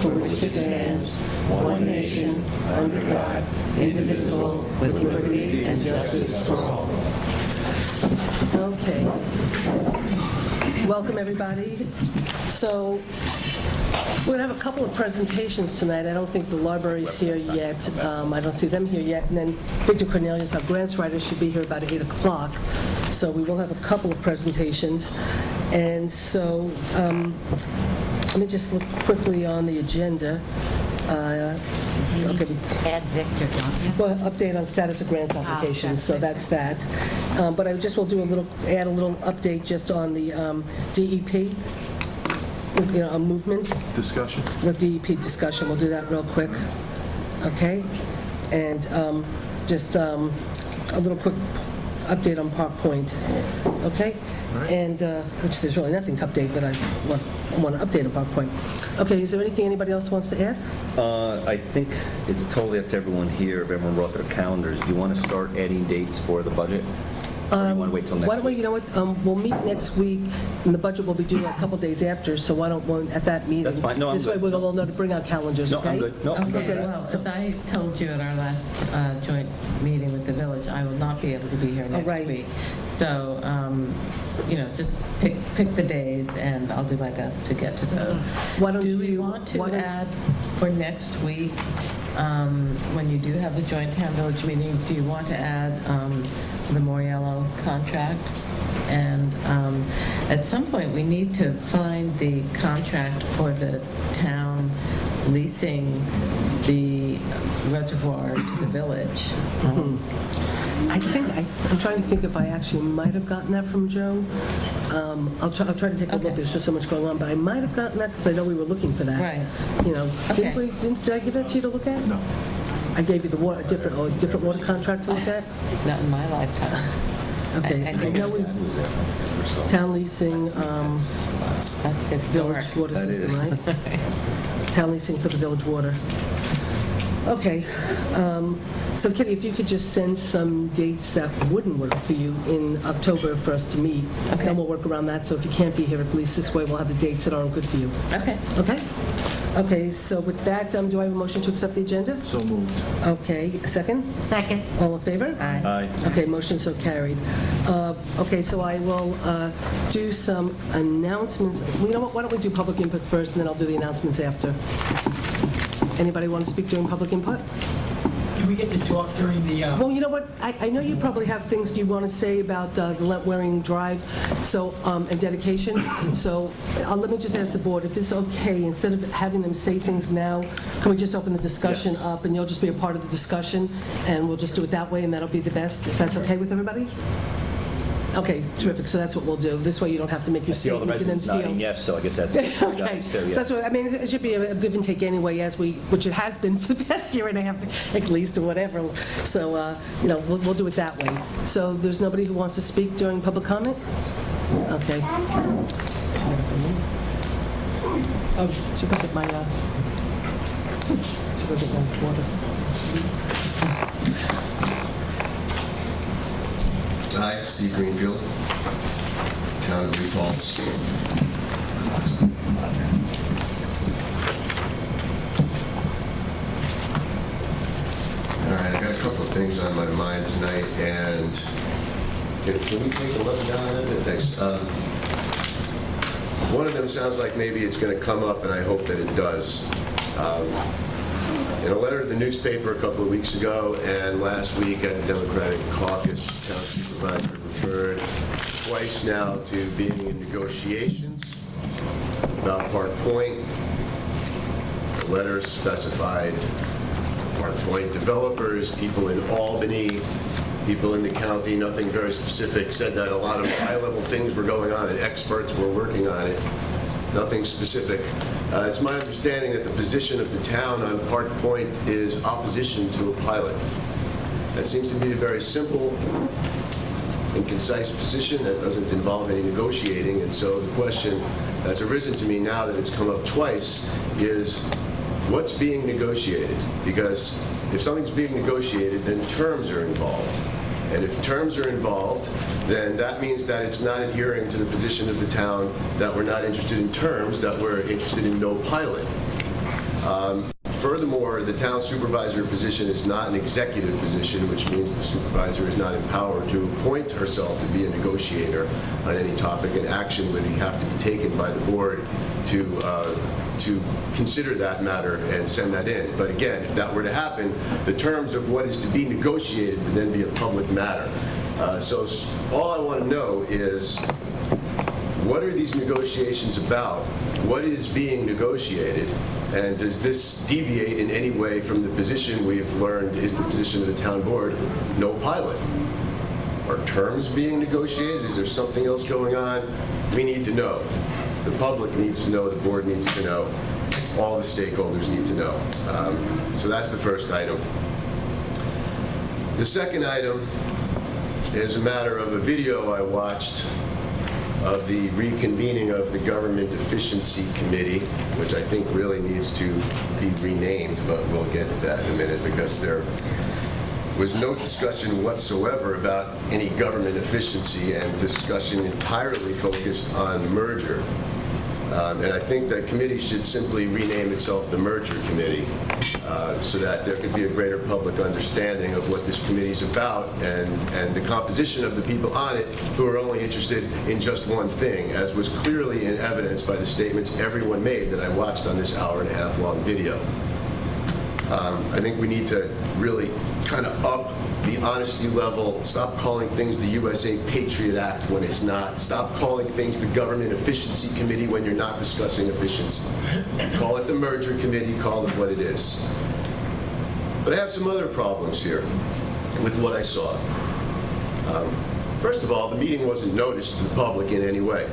for which it stands, one nation, under God, indivisible, with liberty and justice for all. Okay. Welcome, everybody. So, we're going to have a couple of presentations tonight. I don't think the library's here yet. I don't see them here yet. And then Victor Cornelius, our grants writer, should be here about 8 o'clock. So we will have a couple of presentations. And so, let me just look quickly on the agenda. Okay. Add Victor, don't you? Well, update on status of grants applications, so that's that. But I just will add a little update just on the DEP, a movement. Discussion? The DEP discussion, we'll do that real quick, okay? And just a little quick update on Park Point, okay? Right. And, which there's really nothing to update, but I want to update on Park Point. Okay, is there anything anybody else wants to add? I think it's totally up to everyone here, if everyone brought their calendars. Do you want to start adding dates for the budget? Or do you want to wait till next Why don't we, week? you know what, we'll meet next week, and the budget will be due a couple days after, so why don't we, at that meeting? That's fine. No, I'm This way good. we'll all know to bring our calendars, No, okay? I'm good. No, I'm Okay, good. well, as I told you at our last joint meeting with the village, I will not be able to be here next right. week. So, just pick the days, and I'll do my best to get to those. Why don't Do we you- want to why don't- add for next week, when you do have the joint town village meeting, do you want to add the Moriello contract? And at some point, we need to find the contract for the town leasing the reservoir to the village. I'm trying to think if I actually might have gotten that from Joe. I'll try to take a look, Okay. there's just so much going on, but I might have gotten that, because I know we were looking for that. Right. Did Okay. did I give that to you to look at? No. I gave you a different water contract to look at? Not in my lifetime. Okay, I know we, town leasing, That's historic. village water system, right? Town leasing for the village water. Okay, so Kitty, if you could just send some dates that wouldn't work for you in October for us to meet, Okay. then we'll work around that, so if you can't be here, at least this way we'll have the dates that aren't good for you. Okay. Okay? Okay, so with that, do I have a motion to accept the agenda? So moved. Okay, a second? Second. All in favor? Aye. Aye. Okay, motion so carried. Okay, so I will do some announcements. You know what, why don't we do public input first, and then I'll do the announcements after. Anybody want to speak during public input? Do we get to talk during the, Well, you know what, I know you probably have things you want to say about the Lent Waring Drive, so, and dedication, so let me just ask the board, if it's okay, instead of having them say things now, can we just open the discussion up, and you'll just be a part of the discussion, and we'll just do it that way, and that'll be the best, if that's okay with everybody? Okay, terrific, so that's what we'll do. This way you don't have to make your I see all the statement and then residents feel... nodding yes, so I guess that's Okay, nice too, so yeah. that's what, I mean, it should be a give and take anyway, which it has been for the past year and a half, at least, or whatever. So, we'll do it that way. So there's nobody who wants to speak during public comment? Okay. Oh, should go get my, should go get my water. Hi, Steve Greenfield, Town of Great Falls. All right, I got a couple of things on my mind tonight, and can we take a look down at it? Thanks. One of them sounds like maybe it's going to come up, and I hope that it does. In a letter to the newspaper a couple of weeks ago and last week at the Democratic Caucus, Town Supervisor referred twice now to being in negotiations about Park Point. The letter specified Park Point developers, people in Albany, people in the county, nothing very specific, said that a lot of high-level things were going on and experts were working on it. Nothing specific. It's my understanding that the position of the town on Park Point is opposition to a pilot. That seems to be a very simple and concise position that doesn't involve any negotiating. And so the question that's arisen to me now that it's come up twice is, what's being negotiated? Because if something's being negotiated, then terms are involved. And if terms are involved, then that means that it's not adhering to the position of the town that we're not interested in terms, that we're interested in no pilot. Furthermore, the town supervisor position is not an executive position, which means the supervisor is not empowered to appoint herself to be a negotiator on any topic, and action would have to be taken by the board to consider that matter and send that in. But again, if that were to happen, the terms of what is to be negotiated would then be a public matter. So all I want to know is, what are these negotiations about? What is being negotiated? And does this deviate in any way from the position we've learned is the position of the town board, no pilot? Are terms being negotiated? Is there something else going on? We need to know. The public needs to know, the board needs to know, all the stakeholders need to know. So that's the first item. The second item is a matter of a video I watched of the reconvening of the Government Efficiency Committee, which I think really needs to be renamed, but we'll get to that in a minute, because there was no discussion whatsoever about any government efficiency, and discussion entirely focused on merger. And I think that committee should simply rename itself the Merger Committee, so that there could be a greater public understanding of what this committee is about, and the composition of the people on it who are only interested in just one thing, as was clearly in evidence by the statements everyone made that I watched on this hour-and-a-half-long video. I think we need to really kind of up the honesty level, stop calling things the USA Patriot Act when it's not, stop calling things the Government Efficiency Committee when you're not discussing efficiency. Call it the Merger Committee, call it what it is. But I have some other problems here with what I saw. First of all, the meeting wasn't noticed to the public in any way.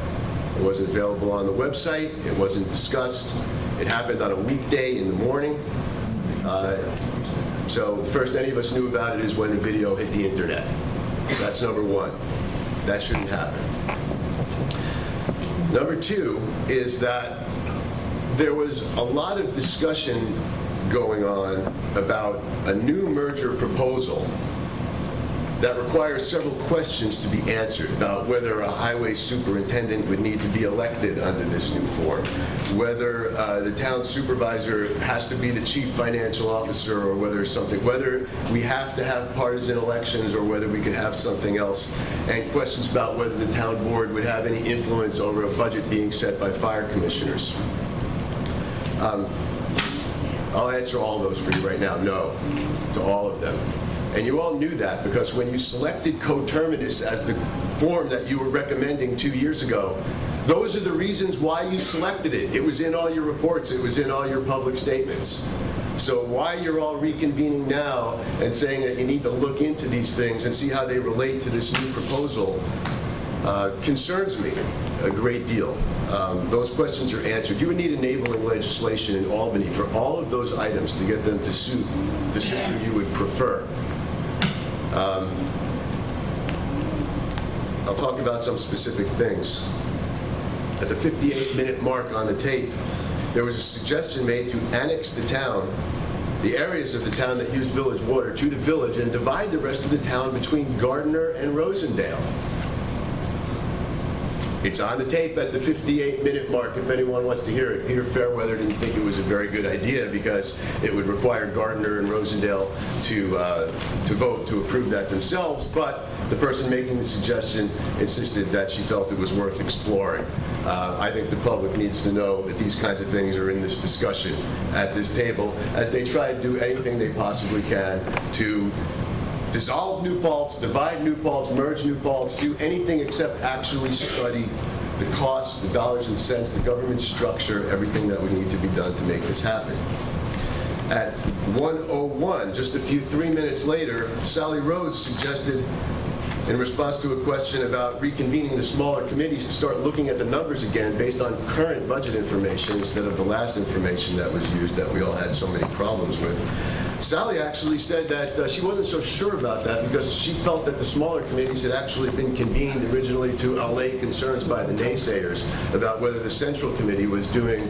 It wasn't available on the website, it wasn't discussed, it happened on a weekday in the morning. So the first any of us knew about it is when the video hit the internet. That's number one. That shouldn't happen. Number two is that there was a lot of discussion going on about a new merger proposal that requires several questions to be answered about whether a highway superintendent would need to be elected under this new form, whether the town supervisor has to be the chief financial officer, or whether we have to have partisan elections, or whether we could have something else, and questions about whether the town board would have any influence over a budget being set by fire commissioners. I'll answer all of those for you right now. No to all of them. And you all knew that, because when you selected coterminous as the form that you were recommending 2 years ago, those are the reasons why you selected it. It was in all your reports. It was in all your public statements. So why you're all reconvening now and saying that you need to look into these things and see how they relate to this new proposal concerns me a great deal. Those questions are answered. You would need enabling legislation in Albany for all of those items to get them to suit the system you would prefer. I'll talk about some specific things. At the 58-minute mark on the tape, there was a suggestion made to annex the town, the areas of the town that use village water, to the village, and divide the rest of the town between Gardner and Rosendale. It's on the tape at the 58-minute mark if anyone wants to hear it. Peter Fairweather didn't think it was a very good idea because it would require Gardner and Rosendale to vote to approve that themselves, but the person making the suggestion insisted that she felt it was worth exploring. I think the public needs to know that these kinds of things are in this discussion at this table as they try to do anything they possibly can to dissolve New Paltz, divide New Paltz, merge New Paltz, do anything except actually study the costs, the dollars and cents, the government structure, everything that would need to be done to make this happen. At 1:01, just a few 3 minutes later, Sally Rhodes suggested, in response to a question about reconvening the smaller committees, to start looking at the numbers again based on current budget information instead of the last information that was used that we all had so many problems with. Sally actually said that she wasn't so sure about that because she felt that the smaller committees had actually been convened originally to allay concerns by the naysayers about whether the central committee was doing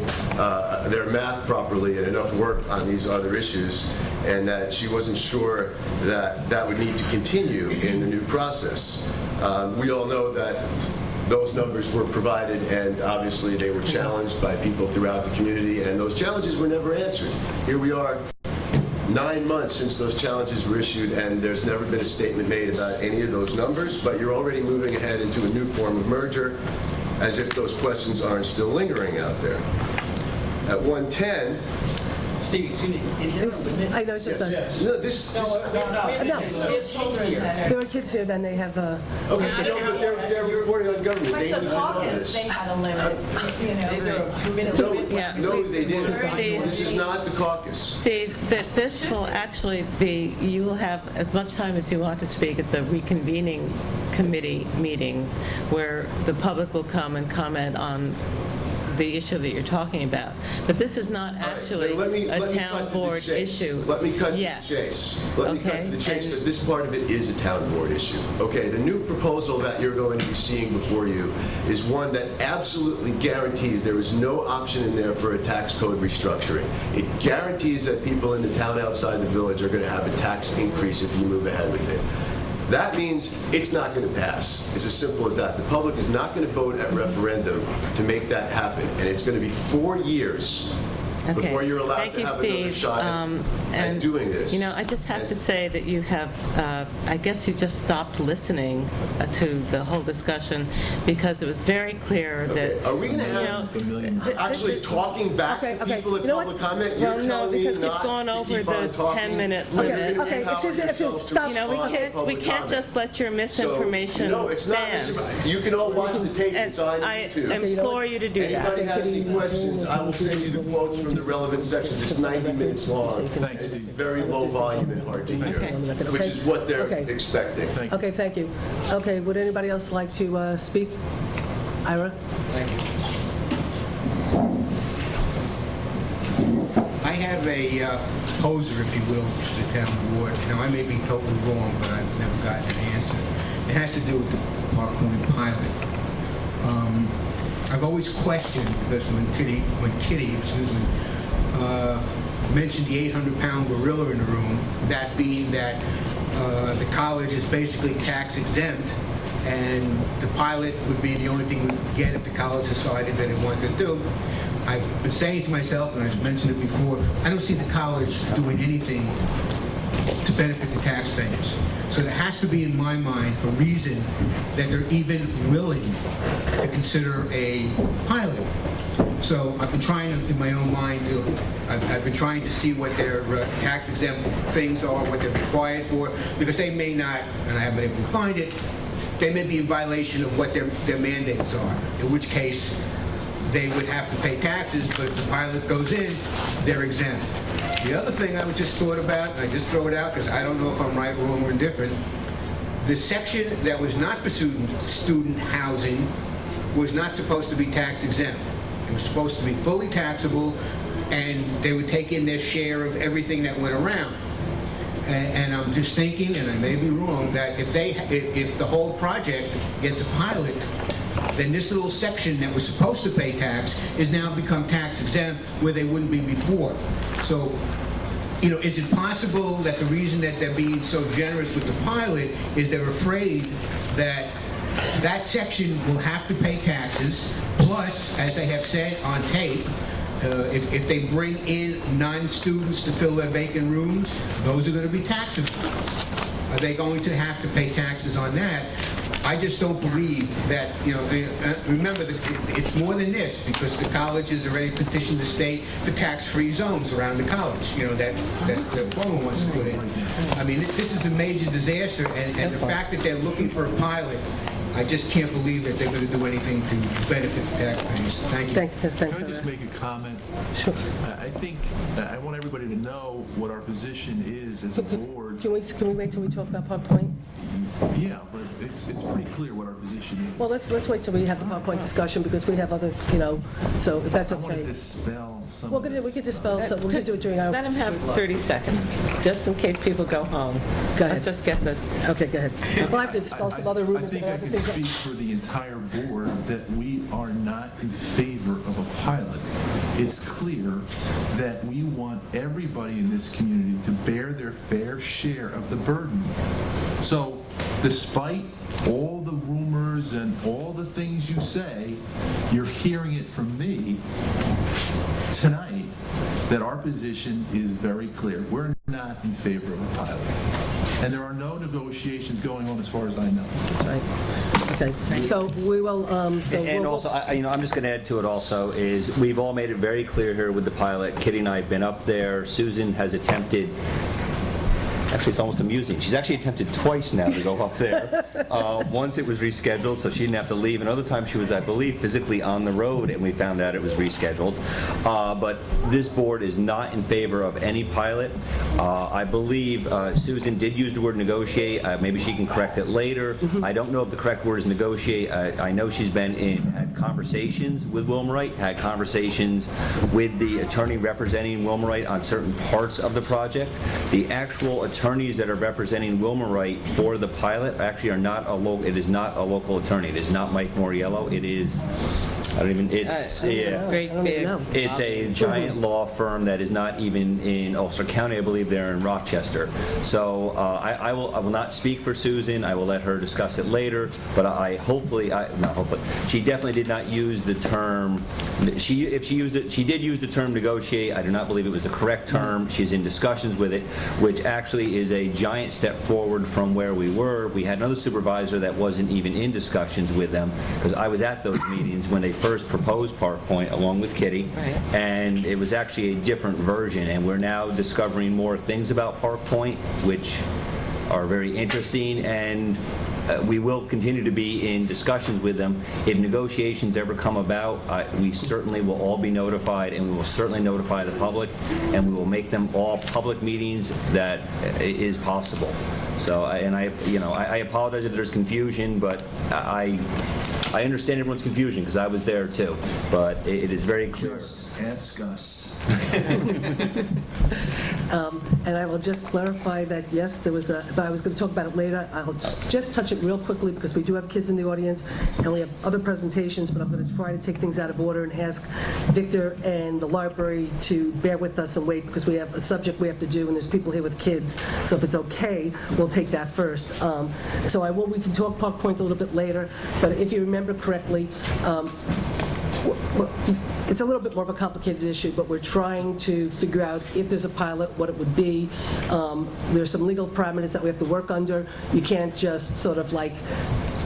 their math properly and enough work on these other issues, and that she wasn't sure that that would need to continue in the new process. We all know that those numbers were provided, and obviously they were challenged by people throughout the community, and those challenges were never answered. Here we are, 9 months since those challenges were issued, and there's never been a statement made about any of those numbers, but you're already moving ahead into a new form of merger, as if those questions aren't still lingering out there. At 110, Steve, excuse me, is there a limit? I know, it's just, no, this, No, No. it's kids here. there are kids here, then they have, okay, but they're reporting on government. Like They the need to know caucus, this. they had a limit, you know. Is there a 2-minute No, limit? Yeah. no, they didn't. See- This is not the caucus. See, that this will actually be, you will have as much time as you want to speak at the reconvening committee meetings, where the public will come and comment on the issue that you're talking about. But this is not All right, actually then let me a cut town to the board chase. issue. Let me cut to the Yeah. chase. Let me cut Okay, to the chase, and- because this part of it is a town board issue. Okay, the new proposal that you're going to be seeing before you is one that absolutely guarantees there is no option in there for a tax code restructuring. It guarantees that people in the town outside the village are going to have a tax increase if you move ahead with it. That means it's not going to pass. It's as simple as that. The public is not going to vote at referendum to make that happen, and it's going to be 4 years Okay. before you're allowed Thank to you, have another Steve. shot at And, doing this. You know, I just have to say that you have, I guess you just stopped listening to the whole discussion, because it was very clear that, Okay, are we gonna you have- know, Actually talking back Okay, to okay. people at You know what? public comment, Well, you're no, telling me because you've not gone to over keep on the talking? 10-minute You're limit. gonna Okay, empower excuse me, yourselves to stop. you know, we respond to can't public comment. just let your misinformation No, it's not stand. misinformation. You can all watch the tape, And it's on I YouTube. implore you to do that. Anybody has any questions, I will send you the quotes from the relevant sections. It's 90 minutes long. Thanks, It's Steve. very low volume and hard to hear, Okay. which is what they're Okay. expecting. okay, thank you. Okay, would anybody else like to speak? Ira? Thank you. I have a poser, if you will, to the town board. Now, I may be totally wrong, but I've never gotten an answer. It has to do with the Park Point pilot. I've always questioned, because when Kitty, mentioned the 800-pound gorilla in the room, that being that the college is basically tax exempt, and the pilot would be the only thing we would get if the college decided that it wanted to do. I've been saying to myself, and I've mentioned it before, I don't see the college doing anything to benefit the taxpayers. So there has to be, in my mind, a reason that they're even willing to consider a pilot. So I've been trying to, in my own mind, I've been trying to see what their tax exempt things are, what they're required for, because they may not, and I haven't been able to find it, they may be in violation of what their mandates are, in which case they would have to pay taxes, but if the pilot goes in, they're exempt. The other thing I was just thought about, and I just throw it out because I don't know if I'm right, wrong, or indifferent, the section that was not for student housing was not supposed to be tax exempt. It was supposed to be fully taxable, and they would take in their share of everything that went around. And I'm just thinking, and I may be wrong, that if the whole project gets a pilot, then this little section that was supposed to pay tax is now become tax exempt where they wouldn't be before. So, you know, is it possible that the reason that they're being so generous with the pilot is they're afraid that that section will have to pay taxes, plus, as they have said on tape, if they bring in non-students to fill their vacant rooms, those are going to be taxable. Are they going to have to pay taxes on that? I just don't believe that, you know, remember, it's more than this, because the college has already petitioned the state for tax-free zones around the college, you know, that the Cuomo wants to put in. I mean, this is a major disaster, and the fact that they're looking for a pilot, I just can't believe that they're going to do anything to benefit the taxpayers. Thank you. Thanks, Can I just Ira. make a comment? Sure. I think, I want everybody to know what our position is as a board. Can we wait till we talk about Park Point? Yeah, but it's pretty clear what our position is. Well, let's wait till we have the Park Point discussion, because we have other, you know, so if that's I want to okay. dispel some We're of gonna, this. we could dispel, so we could do it during our, Let him have 30 seconds, just in case people go home. Go ahead. Let's just get this. okay, go ahead. Well, I have to dispel some other rumors I and think I other can things. speak for the entire board that we are not in favor of a pilot. It's clear that we want everybody in this community to bear their fair share of the burden. So despite all the rumors and all the things you say, you're hearing it from me tonight that our position is very clear. We're not in favor of a pilot. And there are no negotiations going on as far as I know. That's right. Okay, so we will, And also, I'm just going to add to it also, is we've all made it very clear here with the pilot. Kitty and I have been up there. Susan has attempted, actually, it's almost amusing. She's actually attempted twice now to go up there. Once it was rescheduled, so she didn't have to leave. Another time she was, I believe, physically on the road, and we found out it was rescheduled. But this board is not in favor of any pilot. I believe Susan did use the word negotiate. Maybe she can correct it later. I don't know if the correct word is negotiate. I know she's had conversations with Wilmerite, had conversations with the attorney representing Wilmerite on certain parts of the project. The actual attorneys that are representing Wilmerite for the pilot actually are not it is not a local attorney. It is not Mike Moriello. It is, Great big. it's a giant law firm that is not even in Ulster County. I believe they're in Rochester. So I will not speak for Susan. I will let her discuss it later. But she definitely did not use the term. If she used it, she did use the term negotiate. I do not believe it was the correct term. She's in discussions with it, which actually is a giant step forward from where we were. We had another supervisor that wasn't even in discussions with them, because I was at those meetings when they first proposed Park Point along with Kitty, Right. and it was actually a different version, and we're now discovering more things about Park Point, which are very interesting, and we will continue to be in discussions with them. If negotiations ever come about, we certainly will all be notified, and we will certainly notify the public, and we will make them all public meetings that is possible. So, I apologize if there's confusion, but I understand everyone's confusion, because I was there too. But it is very clear. Just ask us. and I will just clarify that, yes, there was but I was going to talk about it later. I'll just touch it real quickly, because we do have kids in the audience, and we have other presentations, but I'm going to try to take things out of order and ask Victor and the library to bear with us and wait, because we have a subject we have to do, and there's people here with kids. So if it's okay, we'll take that first. We can talk Park Point a little bit later, but if you remember correctly, it's a little bit more of a complicated issue, but we're trying to figure out if there's a pilot, what it would be. There's some legal parameters that we have to work under. You can't just sort of like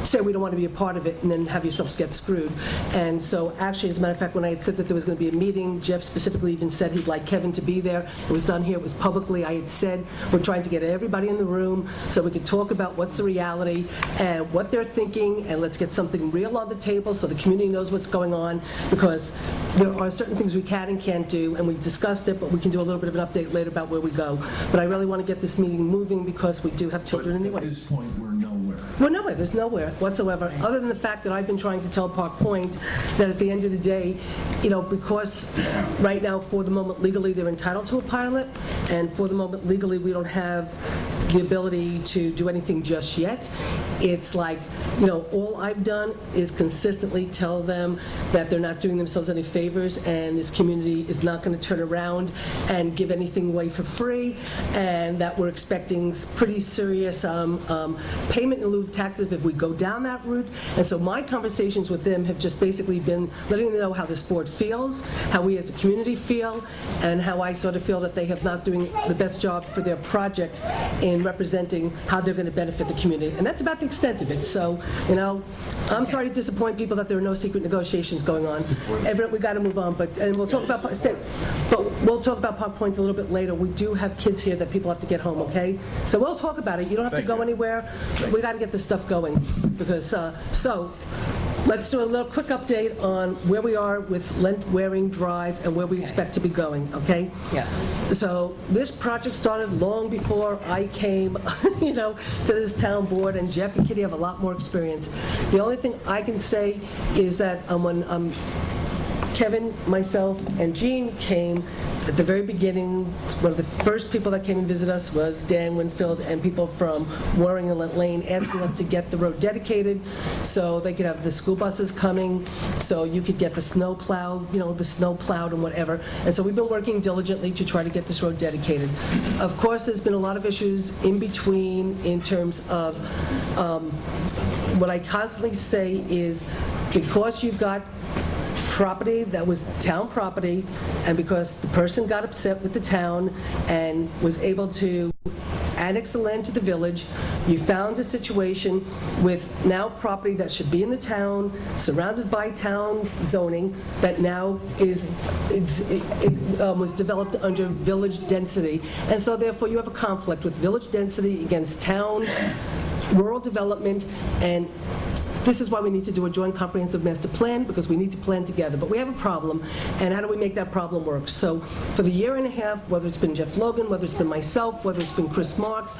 say we don't want to be a part of it and then have yourselves get screwed. And so actually, as a matter of fact, when I had said that there was going to be a meeting, Jeff specifically even said he'd like Kevin to be there. It was done here, it was publicly. I had said we're trying to get everybody in the room so we could talk about what's the reality and what they're thinking, and let's get something real on the table so the community knows what's going on, because there are certain things we can and can't do, and we've discussed it, but we can do a little bit of an update later about where we go. But I really want to get this meeting moving, because we do have children in the At audience. this point, we're nowhere. Well, nowhere. There's nowhere whatsoever, other than the fact that I've been trying to tell Park Point that at the end of the day, because right now, for the moment, legally, they're entitled to a pilot, and for the moment, legally, we don't have the ability to do anything just yet. It's like, all I've done is consistently tell them that they're not doing themselves any favors, and this community is not going to turn around and give anything away for free, and that we're expecting pretty serious payment in lieu of taxes if we go down that route. And so my conversations with them have just basically been letting them know how this board feels, how we as a community feel, and how I sort of feel that they have not doing the best job for their project in representing how they're going to benefit the community. And that's about the extent of it. So, I'm sorry to disappoint people that there are no secret negotiations going on. Everett, we got to move on, and we'll talk about we'll talk about Park Point a little bit later. We do have kids here that people have to get home, okay? So we'll talk about it. You don't have to go anywhere. We got to get this stuff going, because let's do a little quick update on where we are with Lent Waring Drive and where we expect to be going, okay? Yes. So this project started long before I came, to this town board, and Jeff and Kitty have a lot more experience. The only thing I can say is that when Kevin, myself, and Jean came at the very beginning. One of the first people that came and visited us was Dan Winfield and people from Waring and Lent Lane asking us to get the road dedicated so they could have the school buses coming, so you could get the snow plow, the snow plowed and whatever. And so we've been working diligently to try to get this road dedicated. Of course, there's been a lot of issues in between in terms of what I constantly say is because you've got property that was town property, and because the person got upset with the town and was able to annex the land to the village, you found a situation with now property that should be in the town, surrounded by town zoning, that now was developed under village density. And so therefore you have a conflict with village density against town, rural development, and this is why we need to do a joint comprehensive master plan, because we need to plan together. But we have a problem, and how do we make that problem work? So for the year and a half, whether it's been Jeff Logan, whether it's been myself, whether it's been Chris Marks,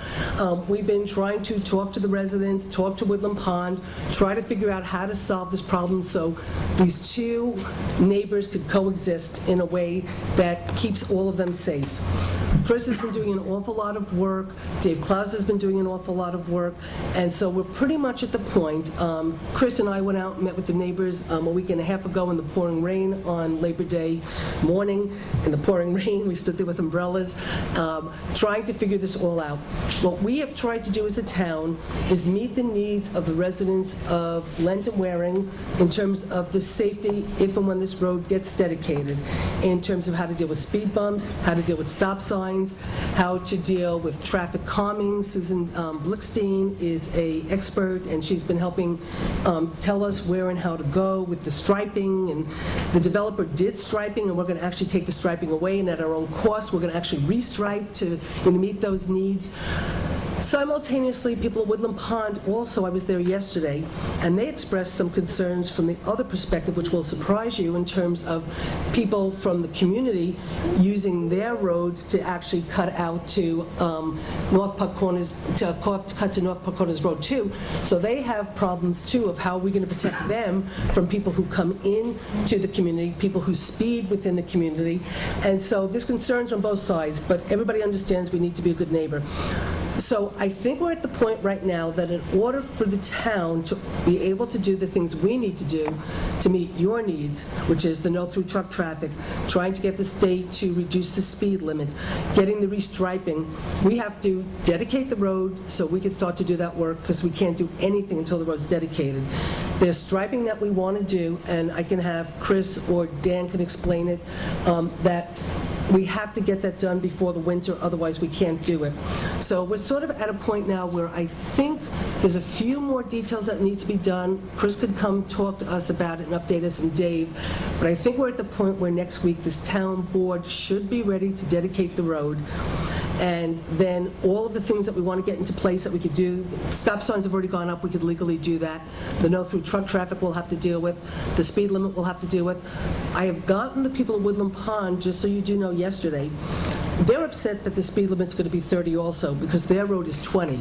we've been trying to talk to the residents, talk to Woodland Pond, try to figure out how to solve this problem so these two neighbors could coexist in a way that keeps all of them safe. Chris has been doing an awful lot of work, Dave Klaus has been doing an awful lot of work, and so we're pretty much at the point. Chris and I went out and met with the neighbors a week and a half ago in the pouring rain on Labor Day morning. In the pouring rain, we stood there with umbrellas, trying to figure this all out. What we have tried to do as a town is meet the needs of the residents of Lent and Waring in terms of the safety if and when this road gets dedicated, in terms of how to deal with speed bumps, how to deal with stop signs, how to deal with traffic calming. Susan Blickstein is an expert, and she's been helping tell us where and how to go with the striping, and the developer did striping, and we're going to actually take the striping away, and at our own cost, we're going to actually restripe to meet those needs. Simultaneously, people at Woodland Pond also, I was there yesterday, and they expressed some concerns from the other perspective, which will surprise you, in terms of people from the community using their roads to actually cut out to North Park Corners, to cut to North Park Corners Road too. So they have problems too of how we're going to protect them from people who come in to the community, people who speed within the community. And so there's concerns on both sides, but everybody understands we need to be a good neighbor. So I think we're at the point right now that in order for the town to be able to do the things we need to do to meet your needs, which is the no-through truck traffic, trying to get the state to reduce the speed limit, getting the restriping, we have to dedicate the road so we can start to do that work, because we can't do anything until the road's dedicated. There's striping that we want to do, and I can have Chris or Dan can explain it, that we have to get that done before the winter, otherwise we can't do it. So we're sort of at a point now where I think there's a few more details that need to be done. Chris could come talk to us about it and update us, and Dave, but I think we're at the point where next week this town board should be ready to dedicate the road. And then all of the things that we want to get into place that we could do, stop signs have already gone up, we could legally do that. The no-through truck traffic we'll have to deal with. The speed limit we'll have to deal with. I have gotten the people of Woodland Pond, just so you do know, yesterday, they're upset that the speed limit's going to be 30 also, because their road is 20.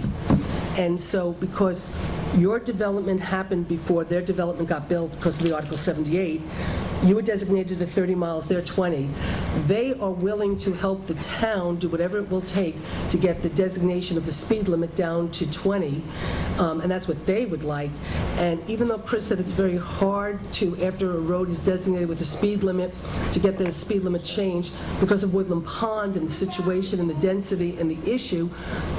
And so because your development happened before their development got built because of the Article 78, you were designated at 30 miles, they're 20. They are willing to help the town do whatever it will take to get the designation of the speed limit down to 20, and that's what they would like. And even though Chris said it's very hard to, after a road is designated with a speed limit, to get the speed limit changed, because of Woodland Pond and the situation and the density and the issue,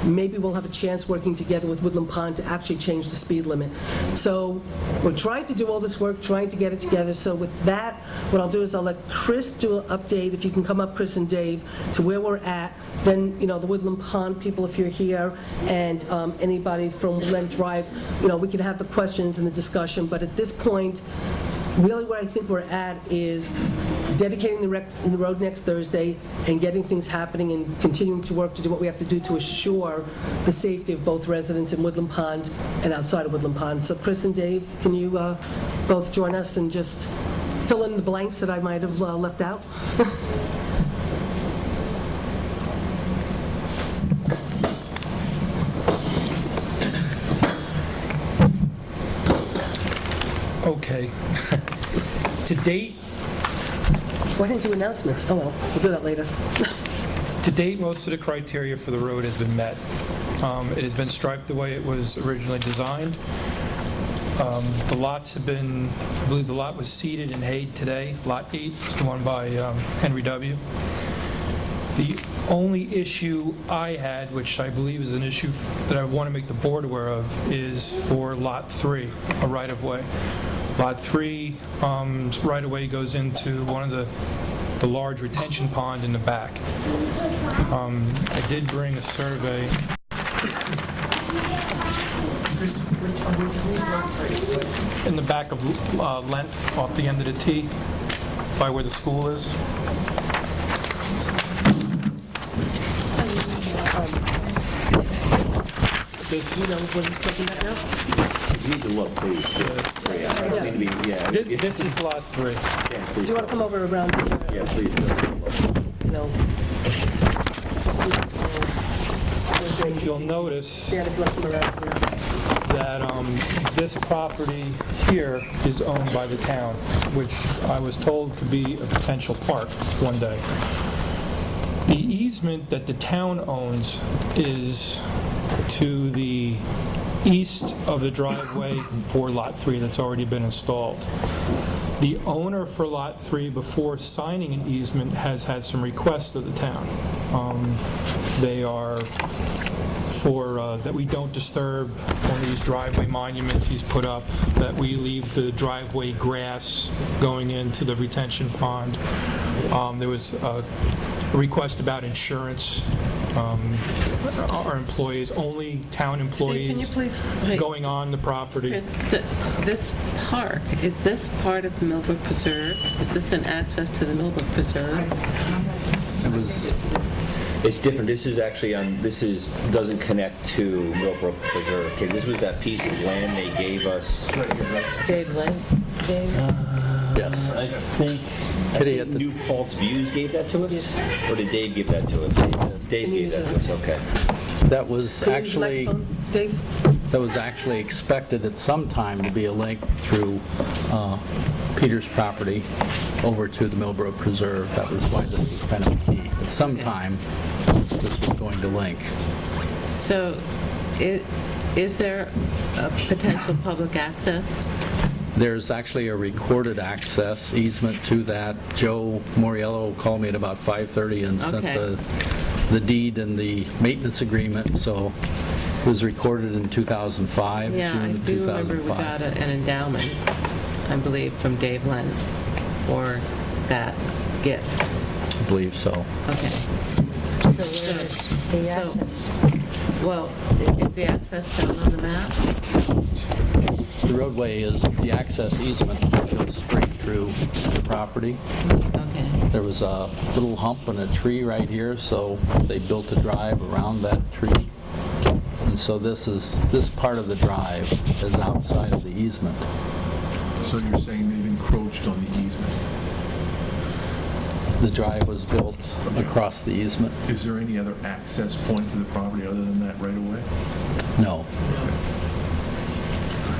maybe we'll have a chance working together with Woodland Pond to actually change the speed limit. So we're trying to do all this work, trying to get it together. So with that, what I'll do is I'll let Chris do an update, if you can come up, Chris and Dave, to where we're at. Then, the Woodland Pond people, if you're here, and anybody from Lent Drive, we can have the questions and the discussion. But at this point, really what I think we're at is dedicating the road next Thursday and getting things happening and continuing to work to do what we have to do to assure the safety of both residents in Woodland Pond and outside of Woodland Pond. So Chris and Dave, can you both join us and just fill in the blanks that I might have left out? Okay. To date, Why didn't you do announcements? Oh, well, we'll do that later. To date, most of the criteria for the road has been met. It has been striped the way it was originally designed. The lots have been, I believe the lot was seeded and hayed today. Lot 8 is the one by Henry W. The only issue I had, which I believe is an issue that I want to make the board aware of, is for Lot 3, a right-of-way. Lot 3 right-of-way goes into one of the large retention pond in the back. I did bring a survey. In the back of Lent, off the end of the T, by where the school is. You know what he's talking about now? You need to look, please. Yeah, I don't mean to be, yeah. This is Lot 3. Yeah, Do please. you want to come over around here? Yeah, please. You know? You'll notice Dan, if you want to come around here. that this property here is owned by the town, which I was told could be a potential park one day. The easement that the town owns is to the east of the driveway for Lot 3 that's already been installed. The owner for Lot 3, before signing an easement, has had some requests of the town. They are for, that we don't disturb one of these driveway monuments he's put up, that we leave the driveway grass going into the retention pond. There was a request about insurance. Our employees, only town employees. Steve, can you please? Going on the property. Chris, this park, is this part of the Millbrook Preserve? Is this an access to the Millbrook Preserve? It's different. This is actually doesn't connect to Millbrook Preserve. Okay, this was that piece of land they gave us. Dave Lane? Dave? Yes. I think New Paltz Views gave that to us? Or did Dave give that to us? Dave gave that to us, okay. That was Can you use the actually, microphone, Dave? that was actually expected at some time to be a link through Peter's property over to the Millbrook Preserve. That was why this was kind of key. At some time, this was going to link. So is there a potential public access? There's actually a recorded access easement to that. Joe Moriello called me at about 5:30 and sent Okay. the deed and the maintenance agreement, so it was recorded in 2005, Yeah, I June of do remember we 2005. got an endowment, I believe, from Dave Lynn for that gift. I believe so. Okay. So where is the So- access? Well, is the access shown on the map? The roadway is the access easement that goes straight through the property. Okay. There was a little hump and a tree right here, so they built a drive around that tree. And so this part of the drive is outside of the easement. So you're saying they've encroached on the easement? The drive was built across the easement. Is there any other access point to the property other than that right away? No.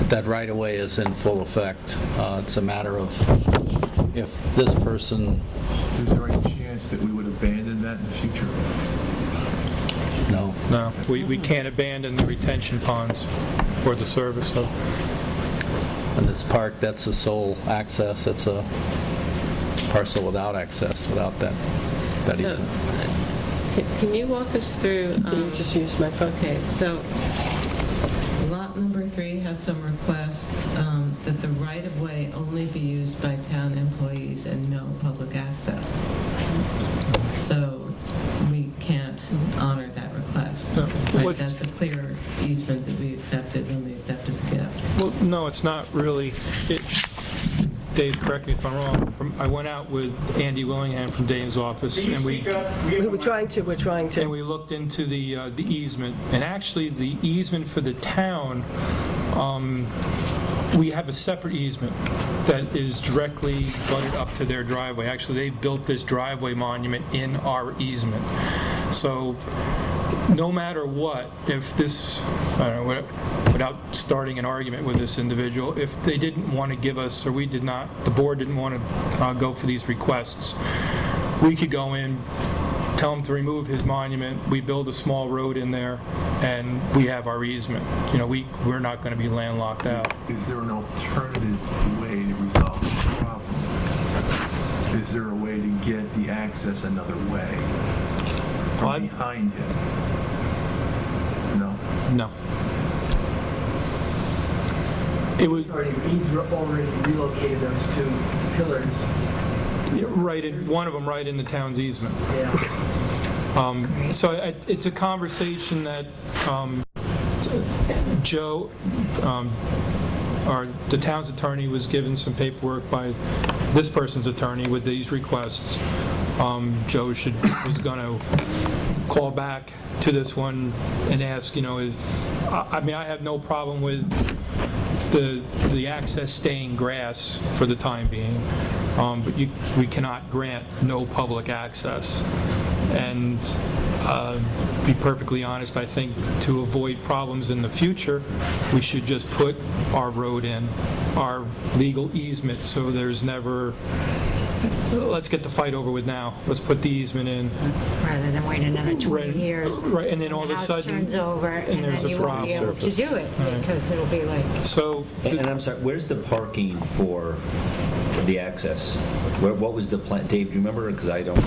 That right-of-way is in full effect. It's a matter of if this person, Is there any chance that we would abandon that in the future? no. No, we can't abandon the retention ponds for the service of. In this park, that's the sole access. It's a parcel without access, without that So, easement. can you walk us through? Can you just use my phone? Okay, so lot number 3 has some requests that the right-of-way only be used by town employees and no public access. So we can't honor that request. Right, what's- that's a clear easement that we accepted when we accepted the gift. Well, no, it's not really. Dave, correct me if I'm wrong. I went out with Andy Willingham from Dave's office, and we We're trying to. and we looked into the easement. And actually, the easement for the town, we have a separate easement that is directly butted up to their driveway. Actually, they built this driveway monument in our easement. So no matter what, if this, I don't know, without starting an argument with this individual, if they didn't want to give us, or we did not, the board didn't want to go for these requests, we could go in, tell him to remove his monument, we build a small road in there, and we have our easement. You know, we're not going to be landlocked out. Is there an alternative way to resolve the problem? Is there a way to get the access another way Well, from behind it? No? No. It was He's already relocated those 2 pillars. right in, one of them right in the town's easement. Yeah. So it's a conversation that Joe, the town's attorney, was given some paperwork by this person's attorney with these requests. Joe was going to call back to this one and ask, you know, I mean, I have no problem with the access staying grass for the time being, but we cannot grant no public access. And be perfectly honest, I think to avoid problems in the future, we should just put our road in, our legal easement, so there's never, let's get the fight over with now. Let's put the easement in. Rather than wait another 20 Right, years. right, and then all of a The sudden- house turns over, and there's then a you won't be able problem. to do it, Right. because it'll be like, So, And I'm sorry, where's the parking for the access? What was the plan? Dave, do you remember? Because I don't.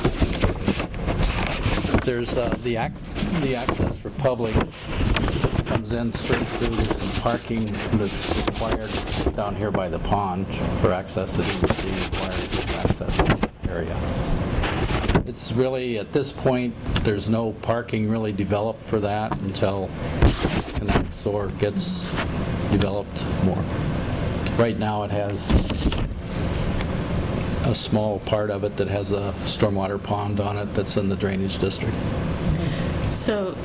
There's the access for public comes in straight through some parking that's required down here by the pond for access to the required access area. It's really, at this point, there's no parking really developed for that until connects or gets developed more. Right now, it has a small part of it that has a stormwater pond on it that's in the drainage district. So,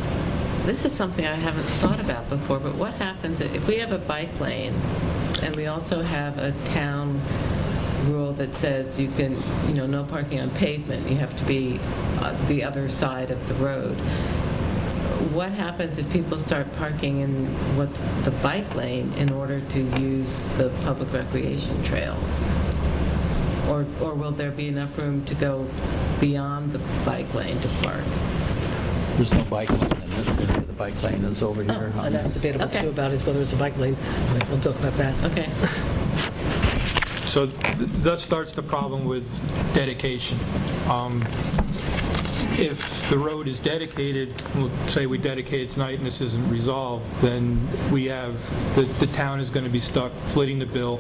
this is something I haven't thought about before, but what happens if we have a bike lane and we also have a town rule that says you can, you know, no parking on pavement, you have to be the other side of the road? What happens if people start parking in what's the bike lane in order to use the public recreation trails? Or will there be enough room to go beyond the bike lane to park? There's no bike lane in this area. The bike lane is over here. And that's debatable Okay. too, about whether it's a bike lane. We'll talk about that. Okay. So that starts the problem with dedication. If the road is dedicated, we'll say we dedicate it tonight and this isn't resolved, then we have, the town is going to be stuck footing the bill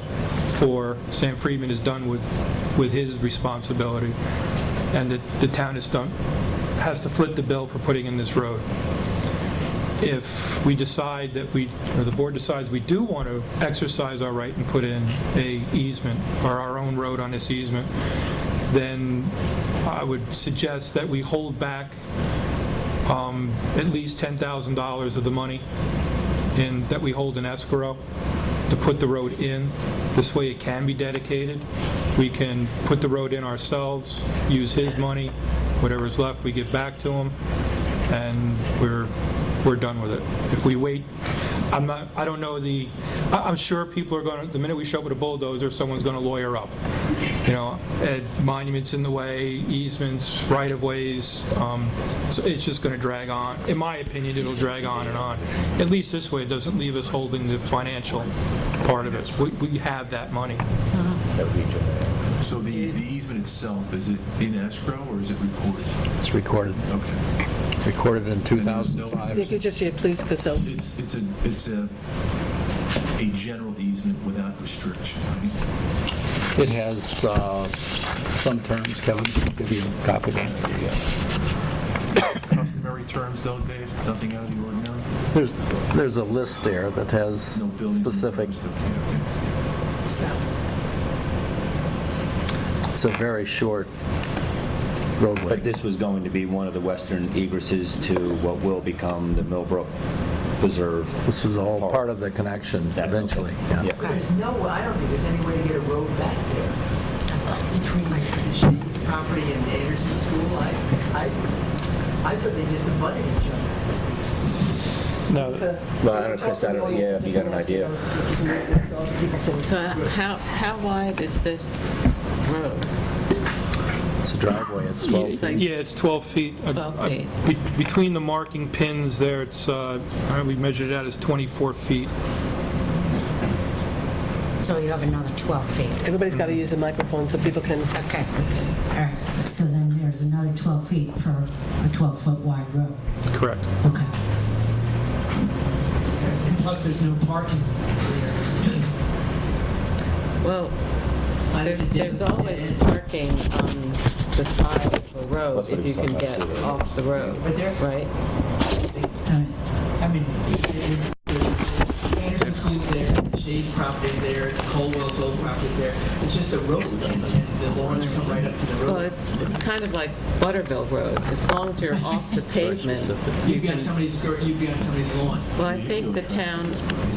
for, Sam Friedman is done with his responsibility, and the town has to foot the bill for putting in this road. If we decide that or the board decides we do want to exercise our right and put in a easement, or our own road on this easement, then I would suggest that we hold back at least $10,000 of the money that we hold in escrow to put the road in. This way it can be dedicated. We can put the road in ourselves, use his money, whatever's left we give back to him, and we're done with it. If we wait, I don't know I'm sure people are going to, the minute we show up with a bulldozer, someone's going to lawyer up. You know, monuments in the way, easements, right-of-ways, so it's just going to drag on. In my opinion, it'll drag on and on. At least this way, it doesn't leave us holding the financial part of it. We have that money. So the easement itself, is it in escrow or is it recorded? It's recorded. Okay. Recorded in If you 2005. could just, please, Casella. It's a general easement without restriction, right? It has some terms. Kevin will give you a copy of that. Customary terms though, Dave? Nothing out of the ordinary? There's a list there that has No buildings? no specific. permits, okay. It's a very short roadway. But this was going to be one of the western egresses to what will become the Millbrook Preserve. This was all part of the connection eventually. Yeah. There's no way, I don't think there's any way to get a road back there between the Shane's property and the Anderson School. I thought they just abutted each other. No, Well, I don't know, Chris, I don't, yeah, if you got an idea. So how wide is this road? It's a driveway, it's 12 It's like- feet. yeah, it's 12 feet. 12 feet. Between the marking pins there, it's, we measured it out as 24 feet. So you have another 12 feet. Everybody's got to use the microphone so people can... Okay, all right. So then there's another 12 feet for a 12-foot wide road. Correct. Okay. And plus, there's no parking there. Well, there's always parking on the side of the road That's what if he you was can talking get about, too, right? off the road, But there- right? All right. I mean, Anderson School's there, Shade's property's there, Colwell's old property's there. It's just a road, and the lawns come right up to the Well, road. it's kind of like Butterville Road. As long as you're off the pavement, you You'd be on can... somebody's lawn, Well, I think the town,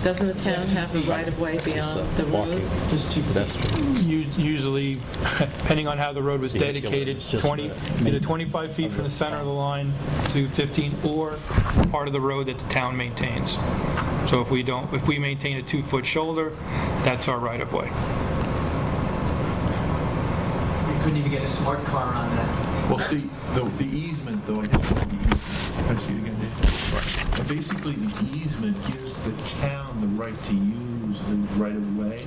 doesn't the town have a right-of-way beyond the road? just 2 feet. Usually, depending on how the road was dedicated, It's just 20, the either 25 feet from the center of the line to 15, or part of the road that the town maintains. So if we maintain a 2-foot shoulder, that's our right-of-way. You couldn't even get a smart car on that. Well, see, the easement, though, I didn't know the easement. Can I see it again, Dave? But basically, the easement gives the town the right to use the right-of-way,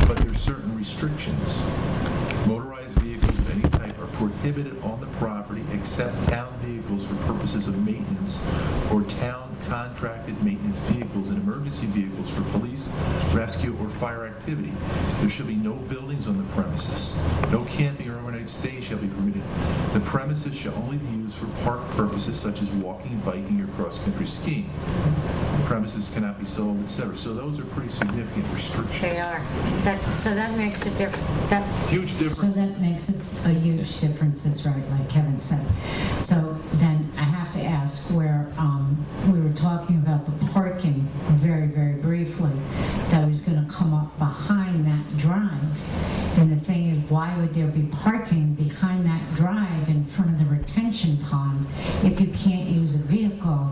but there's certain restrictions. Motorized vehicles of any type are prohibited on the property except town vehicles for purposes of maintenance or town contracted maintenance vehicles and emergency vehicles for police, rescue, or fire activity. There shall be no buildings on the premises. No camping or overnight stay shall be permitted. The premises shall only be used for park purposes such as walking, biking, or cross-country skiing. Premises cannot be sold, etc. So those are pretty significant restrictions. They are. So that makes a difference. Huge So difference. that makes a huge difference, is right, like Kevin said. So then I have to ask where we were talking about the parking very, very briefly, that was going to come up behind that drive. And the thing is, why would there be parking behind that drive in front of the retention pond if you can't use a vehicle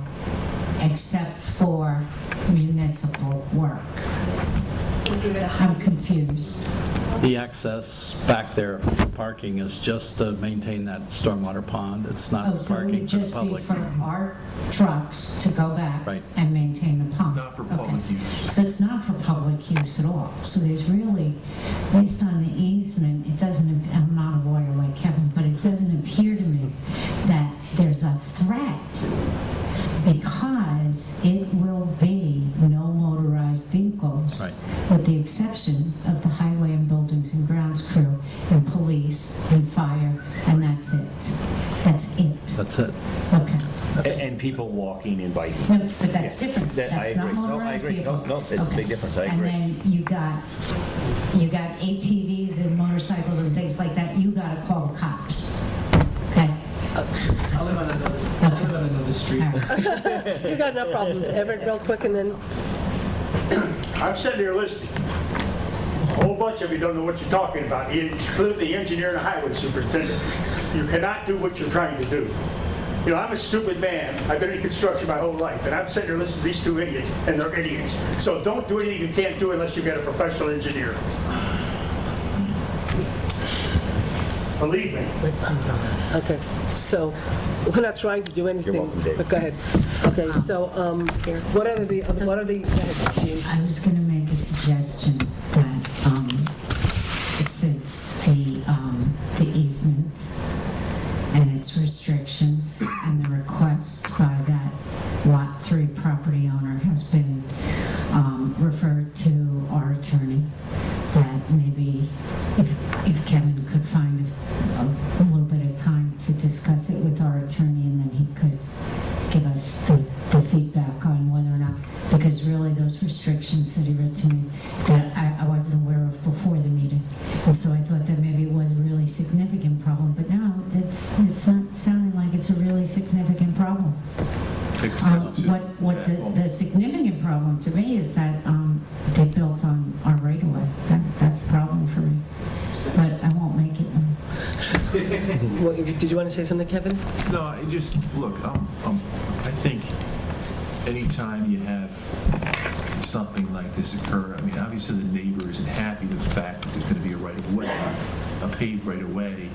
except for municipal work? I'm confused. The access back there for parking is just to maintain that stormwater pond. It's Oh, not so it parking would for the just be public. for our trucks to go back Right. and maintain the pond? Not for Okay. public use. So it's not for public use at all. So there's really, based on the easement, it doesn't, I'm not a lawyer like Kevin, but it doesn't appear to me that there's a threat, because it will be no motorized vehicles. Right. With the exception of the highway and buildings and grounds crew and police and fire, and that's it. That's it. That's it. Okay. And people walking and biking. No, but that's Yeah. different. That- I That's not agree. No, I motorized agree. No, vehicles. no, it's a Okay. big difference. I agree. And then you got ATVs and motorcycles and things like that, you gotta call the cops. Okay? I live on another street. All right. You got enough problems. Everett, real quick, and then... I'm sitting here listening. A whole bunch of you don't know what you're talking about, including the engineer and the highway superintendent. You cannot do what you're trying to do. You know, I'm a stupid man. I've been in construction my whole life, and I'm sitting here listening to these two idiots, and they're idiots. So don't do anything you can't do unless you get a professional engineer. Believe me. Okay, so we're not trying to do anything. welcome, Dave. But go ahead. Okay, so what are the, go ahead, Jean. I was going to make a suggestion that since the easement and its restrictions and the request by that Lot 3 property owner has been referred to our attorney, that maybe if Kevin could find a little bit of time to discuss it with our attorney, and then he could give us the feedback on whether or not, because really those restrictions that he read to me that I wasn't aware of before the meeting. And so I thought that maybe it was a really significant problem, but now it's not sounding like it's a really significant problem. What the significant problem to me is that they built on our right of way. That's a problem for me. But I won't make it. Did you want to say something, Kevin? No, I just, look, I think anytime you have something like this occur, I mean, obviously the neighbor isn't happy with the fact that there's going to be a right-of-way, a paved right-of-way,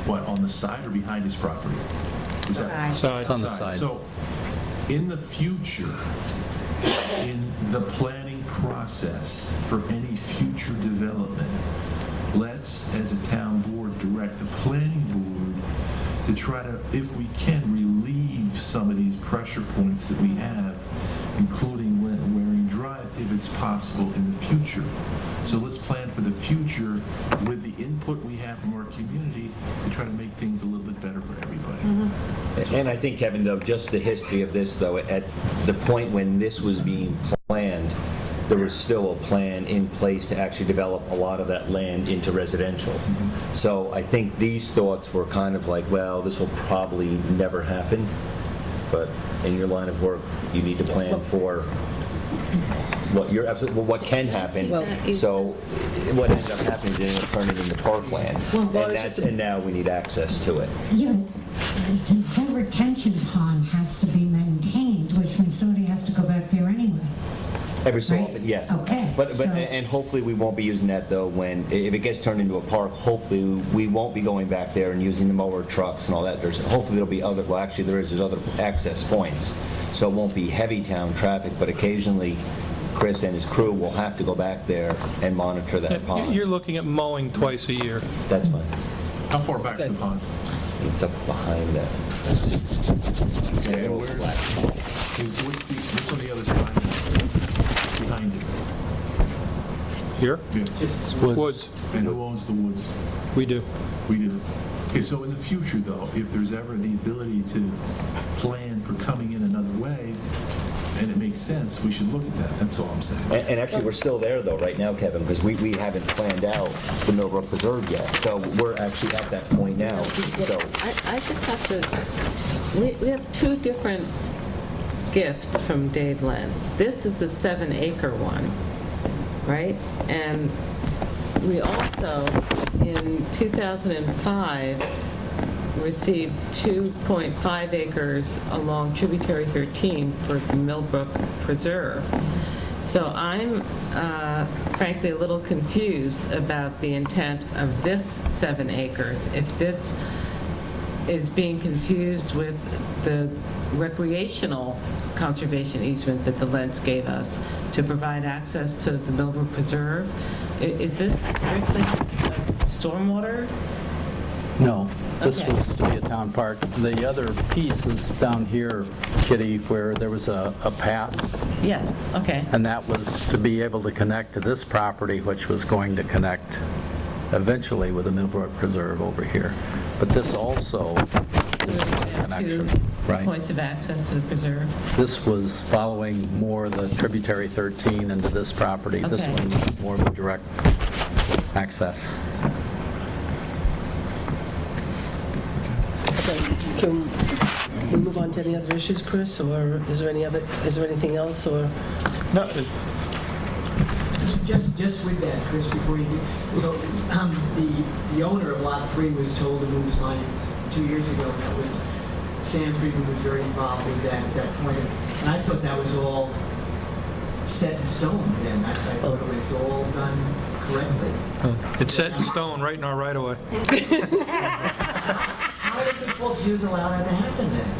what, on the side or behind his property? Is that- Side. It's on the side. So, in the future, in the planning process for any future development, let's, as a town board, direct the planning board to try to, if we can, relieve some of these pressure points that we have, including Waring Drive, if it's possible in the future. So let's plan for the future with the input we have from our community to try to make things a little bit better for everybody. And I think, Kevin, though, just the history of this, though, at the point when this was being planned, there was still a plan in place to actually develop a lot of that land into residential. So I think these thoughts were kind of like, well, this will probably never happen, but in your line of work, you need to plan for what can happen. So what ended up happening is they ended up turning into parkland, and now we need access to it. Yeah, the retention pond has to be maintained, which means somebody has to go back there anyway. Every so Right. often, yes. Okay, But so- and hopefully we won't be using that though if it gets turned into a park, hopefully we won't be going back there and using the mower trucks and all that. Hopefully there'll be there's other access points. So it won't be heavy town traffic, but occasionally Chris and his crew will have to go back there and monitor that pond. You're looking at mowing twice a year. That's fine. How far back's the pond? It's up behind that. And what's on the other side? Behind it? Here? Yeah. Woods. And who owns the woods? We do. We do. Okay, so in the future, though, if there's ever the ability to plan for coming in another way, and it makes sense, we should look at that. That's all I'm saying. And actually, we're still there though right now, Kevin, because we haven't planned out the Millbrook Preserve yet. So we're actually at that point now. So I just have to, we have two different gifts from Dave Len. This is a 7-acre one, right? And we also, in 2005, received 2.5 acres along Tributary 13 for the Millbrook Preserve. So I'm frankly a little confused about the intent of this 7 acres. If this is being confused with the recreational conservation easement that the Lents gave us to provide access to the Millbrook Preserve, is this strictly stormwater? No, this Okay. was to be a town park. The other piece is down here, Kitty, where there was a path, Yeah, okay. and that was to be able to connect to this property, which was going to connect eventually with the Millbrook Preserve over here. But this also So is we a have connection, two right? points of access to the preserve. This was following more the Tributary 13 into this property. This Okay. one was more of a direct access. Okay, can we move on to any other issues, Chris, or is there anything else, or? No, Just with that, Chris, before you do, the owner of Lot 3 was told to move his monuments 2 years ago. That was, Sam Friedman was very involved with that at that point. And I thought that was all set in stone then. I thought it was all done correctly. it's set in stone right in our right-of-way. How did the Colts allow that to happen then?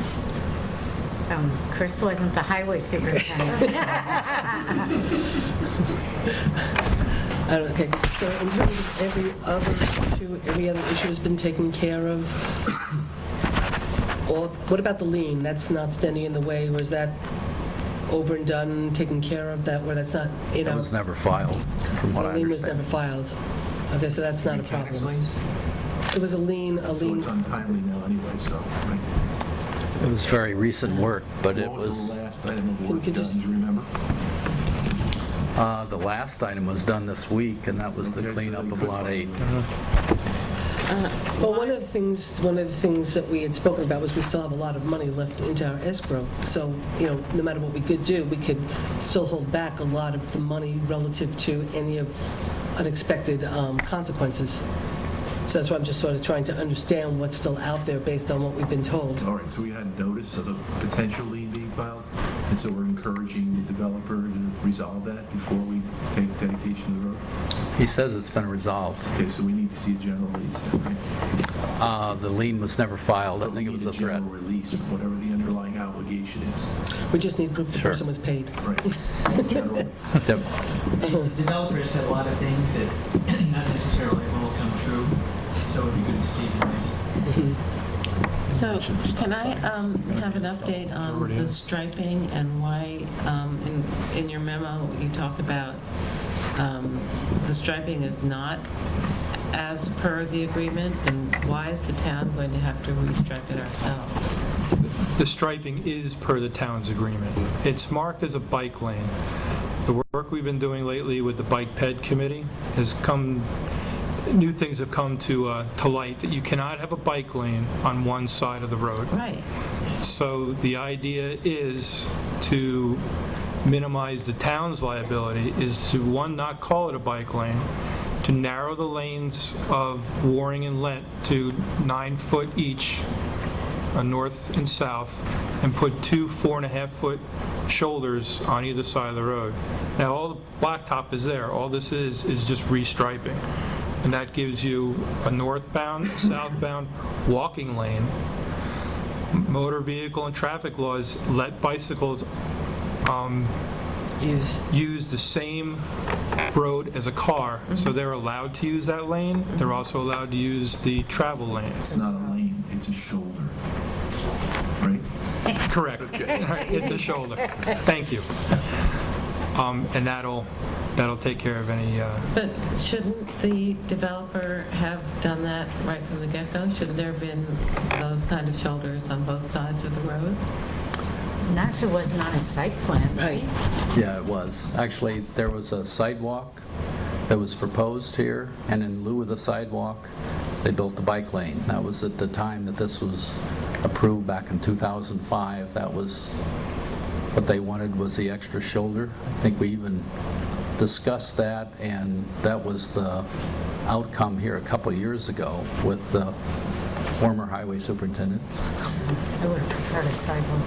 Chris wasn't the highway superintendent. Okay, so in terms of every other issue has been taken care of? Or what about the lien? That's not standing in the way, or is that over and done, taken care of, where that's not, That was never filed, from So what I the lien was never understand. filed? Okay, so that's not a problem. It was a lien, So it's untimely now anyway, so, right? It was very recent work, but it What was was, the last item of work Can you done, just- do you remember? the last item was done this week, and that was the Okay, so cleanup you of could- Lot 8. Well, one of the things that we had spoken about was we still have a lot of money left into our escrow. So, no matter what we could do, we could still hold back a lot of the money relative to any of unexpected consequences. So that's why I'm just sort of trying to understand what's still out there based on what we've been told. All right, so we had notice of a potential lien being filed, and so we're encouraging the developer to resolve that before we take dedication of the road? He says it's been resolved. Okay, so we need to see a general release then, right? The lien was never filed. I But we think it was need a threat. general release, whatever the underlying obligation is. We just need proof the Sure. person was paid. Right. General release. Yep. The developer said a lot of things that not necessarily all come true, so it'd be good to see them. So can I have an update on the striping and why, in your memo, you talk about the striping is not as per the agreement, and why is the town going to have to restripe it ourselves? The striping is per the town's agreement. It's marked as a bike lane. The work we've been doing lately with the Bike Ped Committee has come, new things have come to light, that you cannot have a bike lane on one side of the road. Right. So the idea is to minimize the town's liability, is to, one, not call it a bike lane, to narrow the lanes of Waring and Lent to 9 foot each, north and south, and put 2 4.5-foot shoulders on either side of the road. Now, all the blacktop is there. All this is just restriping. And that gives you a northbound, southbound walking lane. Motor vehicle and traffic laws let bicycles use the same road as a car, so they're allowed to use that lane. They're also allowed to use the travel lane. It's not a lane, it's a shoulder. Right? Correct. It's a shoulder. Thank you. And that'll take care of any. But shouldn't the developer have done that right from the get-go? Shouldn't there have been those kind of shoulders on both sides of the road? And actually wasn't on his site plan, right? Yeah, it was. Actually, there was a sidewalk that was proposed here, and in lieu of the sidewalk, they built the bike lane. That was at the time that this was approved back in 2005. That was what they wanted, was the extra shoulder. I think we even discussed that, and that was the outcome here a couple of years ago with the former highway superintendent. I would have preferred a sidewalk.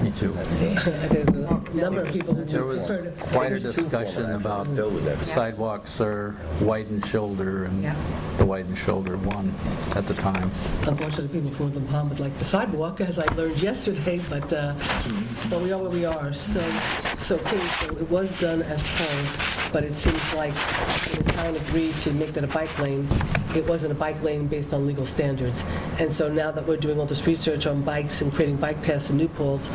Me too. There's a number of people who There was prefer to... quite a discussion about sidewalks are widened shoulder, and Yeah. the widened shoulder won at the time. Unfortunately, people from Woodland Palm would like the sidewalk, as I learned yesterday, but well, we are where we are. So it was done as planned, but it seems like when the town agreed to make that a bike lane, it wasn't a bike lane based on legal standards. And so now that we're doing all this research on bikes and creating bike paths in New Paltz,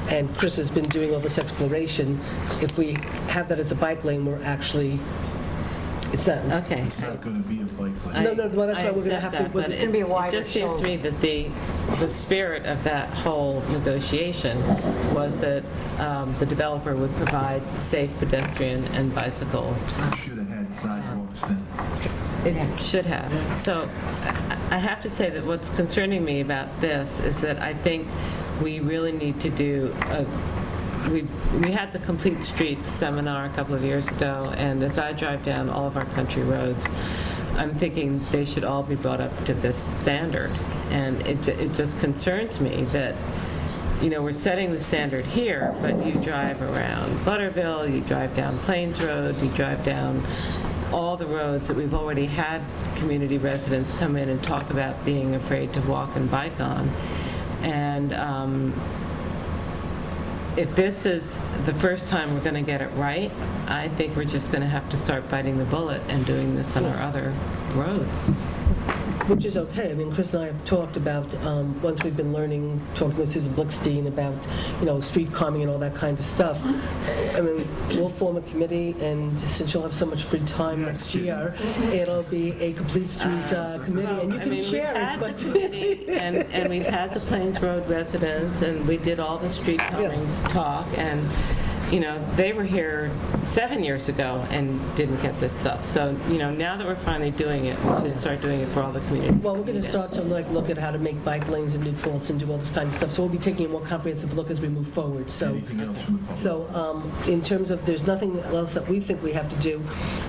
and Chris has been doing all this exploration, if we have that as a bike lane, we're actually, it's not... Okay. It's not going to be a bike lane. No, well, that's I why we're going to accept have that, to... but It's gonna be a wider It just seems to me that the spirit of that whole negotiation was that the developer would provide safe pedestrian and bicycle. Should have had sidewalks then. It should have. So I have to say that what's concerning me about this is that I think we really need to do we had the Complete Streets seminar a couple of years ago, and as I drive down all of our country roads, I'm thinking they should all be brought up to this standard. And it just concerns me that, you know, we're setting the standard here, but you drive around Butterville, you drive down Plains Road, you drive down all the roads that we've already had community residents come in and talk about being afraid to walk and bike on. And if this is the first time we're going to get it right, I think we're just going to have to start biting the bullet and doing this on our other roads. Which is okay. I mean, Chris and I have talked about, once we've been learning, talking with Susan Blickstein about, you know, street calming and all that kind of stuff. I mean, we'll form a committee, and since you'll have so much free time next year, it'll be a Complete Streets committee, and you can share We've had it. the committee, and we've had the Plains Road residents, and we did all the street calming talk, and they were here 7 years ago and didn't get this stuff. So, now that we're finally doing it, we should start doing it for all the communities. Well, we're going to start to look at how to make bike lanes and Newports and do all this kind of stuff. So we'll be taking a more comprehensive look as we move forward. So, Anything else from the public? so in terms of, there's nothing else that we think we have to do.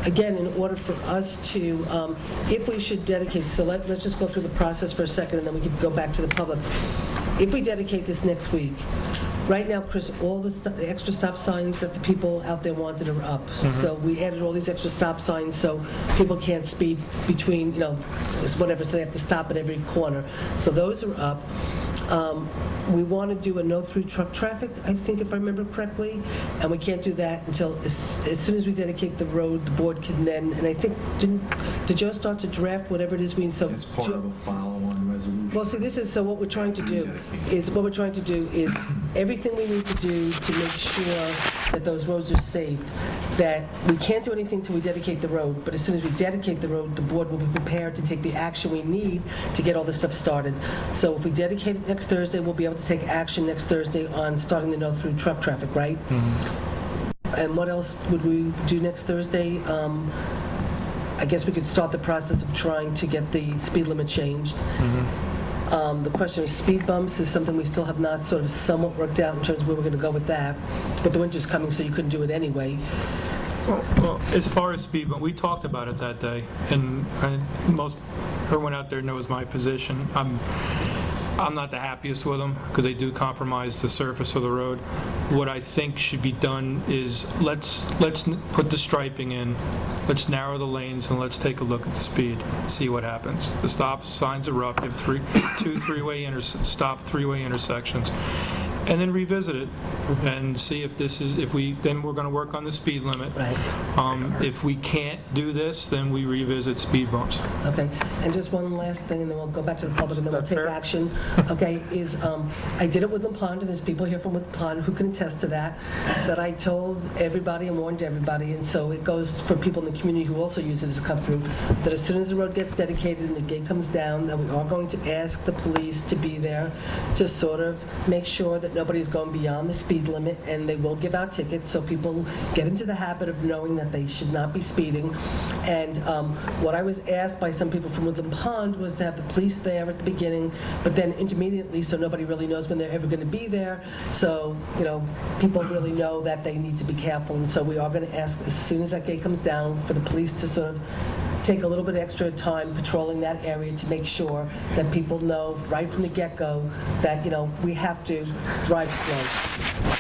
Again, in order for us to, if we should dedicate, so let's just go through the process for a second, and then we can go back to the public. If we dedicate this next week, right now, Chris, all the extra stop signs that the people out there wanted are up. So we added all these extra stop signs so people can't speed between, whatever, so they have to stop at every corner. So those are up. We want to do a no-through truck traffic, I think, if I remember correctly, and we can't do that until, as soon as we dedicate the road, the board can then, and I think, did Joe start to draft whatever it is we, so... It's part of a follow-on resolution. Well, see, this is, so what we're trying to do is everything we need to do to make sure that those roads are safe, that we can't do anything till we dedicate the road, but as soon as we dedicate the road, the board will be prepared to take the action we need to get all this stuff started. So if we dedicate it next Thursday, we'll be able to take action next Thursday on starting the no-through truck traffic, right? And what else would we do next Thursday? I guess we could start the process of trying to get the speed limit changed. The question of speed bumps is something we still have not sort of somewhat worked out in terms of where we're going to go with that. But the winter's coming, so you couldn't do it anyway. Well, as far as speed bump, we talked about it that day, and everyone out there knows my position. I'm not the happiest with them because they do compromise the surface of the road. What I think should be done is let's put the striping in, let's narrow the lanes, and let's take a look at the speed, see what happens. The stop signs are up. You have two three-way intersections. And then revisit it and see if then we're going to work on the speed limit. Right. If we can't do this, then we revisit speed bumps. Okay, and just one last thing, and then we'll go back to the public, and then we'll That's take fair. action. Okay, I did it with Woodland Pond, and there's people here from Woodland Pond who can attest to that I told everybody and warned everybody, and so it goes for people in the community who also use it as a cut-through, that as soon as the road gets dedicated and the gate comes down, that we are going to ask the police to be there to sort of make sure that nobody's going beyond the speed limit, and they will give out tickets, so people get into the habit of knowing that they should not be speeding. And what I was asked by some people from Woodland Pond was to have the police there at the beginning, but then intermediately, so nobody really knows when they're ever going to be there. So, people really know that they need to be careful, and so we are going to ask, as soon as that gate comes down, for the police to sort of take a little bit extra time patrolling that area to make sure that people know right from the get-go that, we have to drive slow.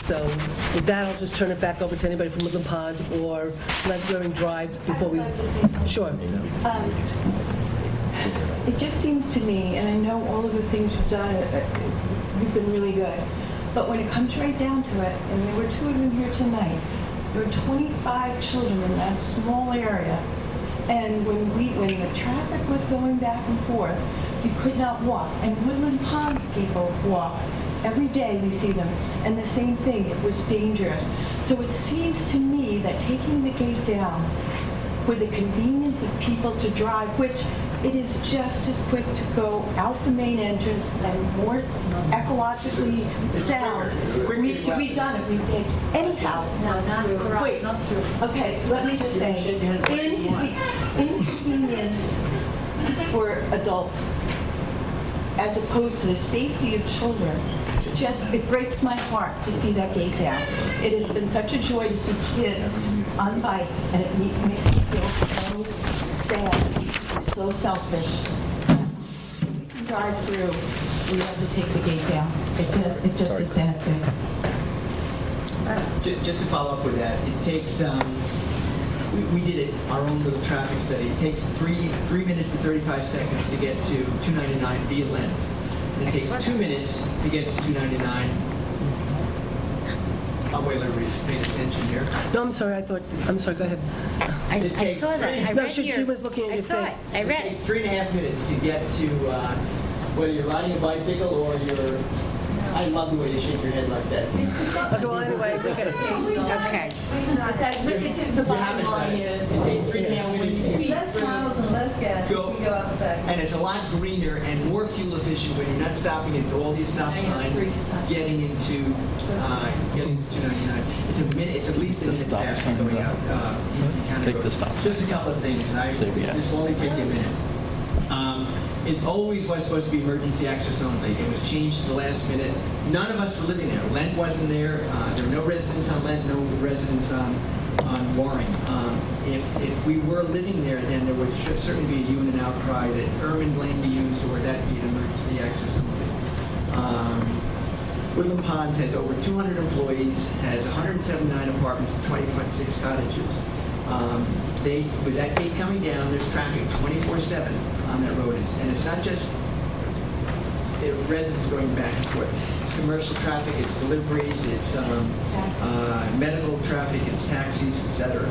So with that, I'll just turn it back over to anybody from Woodland Pond or Glenn Drive before we... Sure. It just seems to me, and I know all of the things you've done, you've been really good, but when it comes right down to it, and there were 2 of them here tonight, there were 25 children in that small area, and when the traffic was going back and forth, you could not walk. And Woodland Ponds people walk. Every day we see them. And the same thing, it was dangerous. So it seems to me that taking the gate down for the convenience of people to drive, which it is just as quick to go out the main entrance and more ecologically sound. We've done it. We've done anyhow. No, not correct. Wait, not through. Okay, let me just say, inconvenience for adults as opposed to the safety of children, it breaks my heart to see that gate down. It has been such a joy to see kids on bikes, and it makes me feel so sad, so selfish. If we can drive through, we have to take the gate down. It's just a sad thing. Just to follow up with that, it takes, we did our own little traffic study. It takes 3 minutes and 35 seconds to get to 299 via Lent. And it takes 2 minutes to get to 299. I'll wait till everybody's paying attention here. No, I'm sorry, go ahead. I saw that. I No, read she your... was looking at I your saw thing. it. I read It it. takes 3.5 minutes to get to, whether you're riding a bicycle or you're I love the way you shake your head like that. Okay, well, anyway, we can, Okay. It's in the bottom line is. It takes 3.5 minutes to Less miles and less gas if Go. you go out the back. And it's a lot greener and more fuel efficient when you're not stopping at all these stop signs, getting into 299. It's a minute, it's at least a minute stop faster signs going out. out. County Take Road. the stop Just a couple of things, and Save gas. this will only take you a minute. It always was supposed to be emergency access only. It was changed at the last minute. None of us were living there. Lent wasn't there. There were no residents on Lent, no residents on Warren. If we were living there, then there would certainly be a hue and an outcry that Irving Lane be used or that be an emergency access only. Woodland Ponds has over 200 employees, has 179 apartments and 26 cottages. With that gate coming down, there's traffic 24/7 on that road. And it's not just residents going back and forth. It's commercial traffic, it's deliveries, it's medical traffic, it's taxis, etc.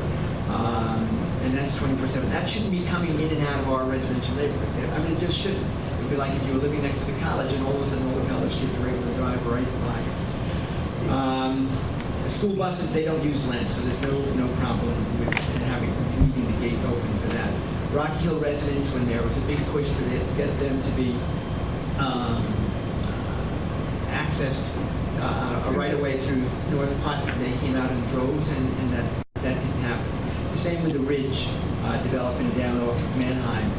And that's 24/7. That shouldn't be coming in and out of our residential neighborhood. I mean, it just shouldn't. It would be like if you were living next to the college and all of a sudden all the college kids were able to drive right by. The school buses, they don't use Lent, so there's no problem with leaving the gate open for that. Rocky Hill residents, when there was a big push to get them to be accessed a right-of-way through North Putnam, they came out in droves, and that didn't happen. The same with the Ridge development down off of Manheim.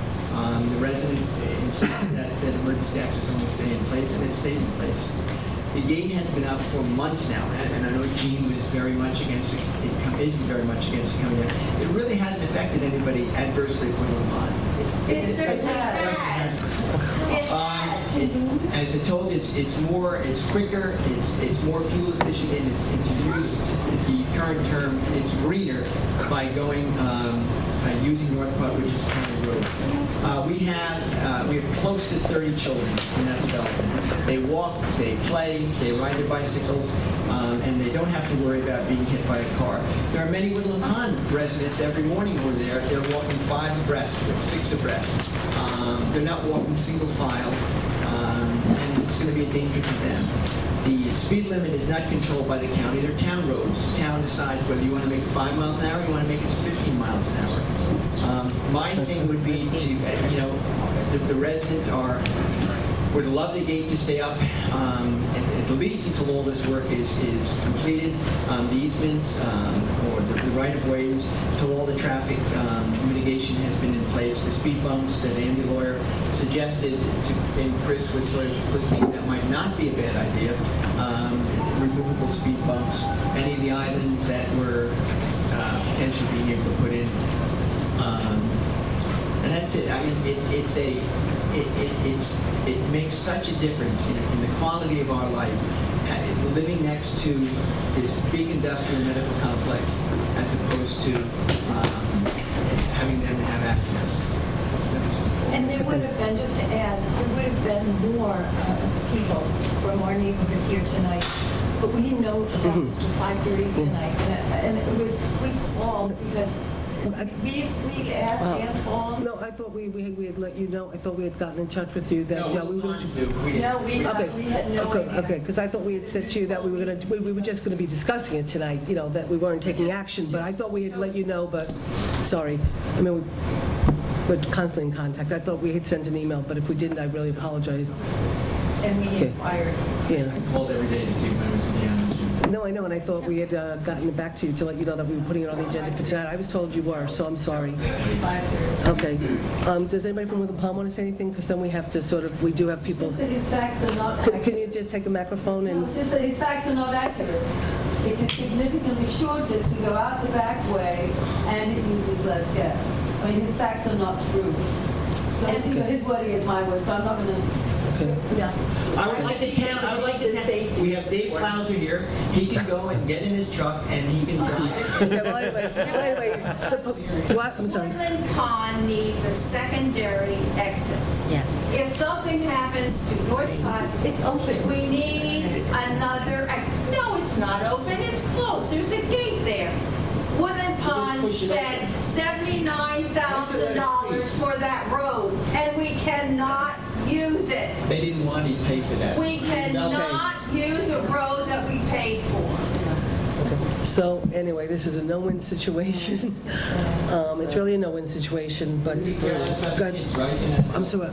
The residents insisted that emergency access only stay in place, and it stayed in place. The gate has been up for months now, and I know Gene was very much against it, is very much against it coming down. It really hasn't affected anybody adversely at Woodland Pond. As I told you, it's quicker, it's more fuel efficient, and it's used, the current term, it's greener by going, using North Putt, which is County Road. We have close to 30 children in that development. They walk, they play, they ride their bicycles, and they don't have to worry about being hit by a car. There are many Woodland Pond residents every morning who are there. They're walking 5 abreast, 6 abreast. They're not walking single file, and it's going to be a danger to them. The speed limit is not controlled by the county. They're town roads. The town decides whether you want to make it 5 miles an hour or you want to make it 15 miles an hour. My thing would be to, the residents would love the gate to stay up, at least until all this work is completed. The easements or the right-of-ways, until all the traffic mitigation has been in place. The speed bumps that Andy Lawyer suggested, and Chris was sort of thinking that might not be a bad idea. Removable speed bumps, any of the islands that were potentially being able to put in. And that's it. I mean, it makes such a difference in the quality of our life, living next to this big industrial medical complex as opposed to having them have access. And there would have been, just to add, there would have been more people from our neighborhood here tonight, but we didn't know that was till 5:30 tonight. And it was, we called because we asked and called. no, I thought we had let you know, I thought we had gotten in touch with you that, No, we were... No, we had no idea. Okay, because I thought we had said to you that we were just going to be discussing it tonight, that we weren't taking action, but I thought we had let you know, but, sorry. I mean, we're constantly in contact. I thought we had sent an email, but if we didn't, I really apologize. And we Okay. inquired. Yeah. I called every day to see when it was down. No, I know, and I thought we had gotten it back to you to let you know that we were putting it on the agenda for tonight. I was told you were, so I'm sorry. 5:30. Okay. Does anybody from Woodland Palm want to say anything? Because then we have to we do have people... Just that his facts are not Can accurate. you just take a microphone and... No, just that his facts are not accurate. It is significantly shorter to go out the back way, and it uses less gas. I mean, his facts are not true. So his wording is my word, so I'm not going to... I would like we have Dave Klauser here. He can go and get in his truck and he can drive. Okay, well, anyway, what? I'm sorry. Woodland Pond needs a secondary exit. Yes. If something happens to North Pond, it's open. We need another, no, it's not open, it's closed, there's a gate there. Woodland Pond spent $79,000 for that road, and we cannot use it. They didn't want to pay for that. We cannot use So anyway, this is a no-win situation. It's really a no-win situation, but, good. I'm sorry.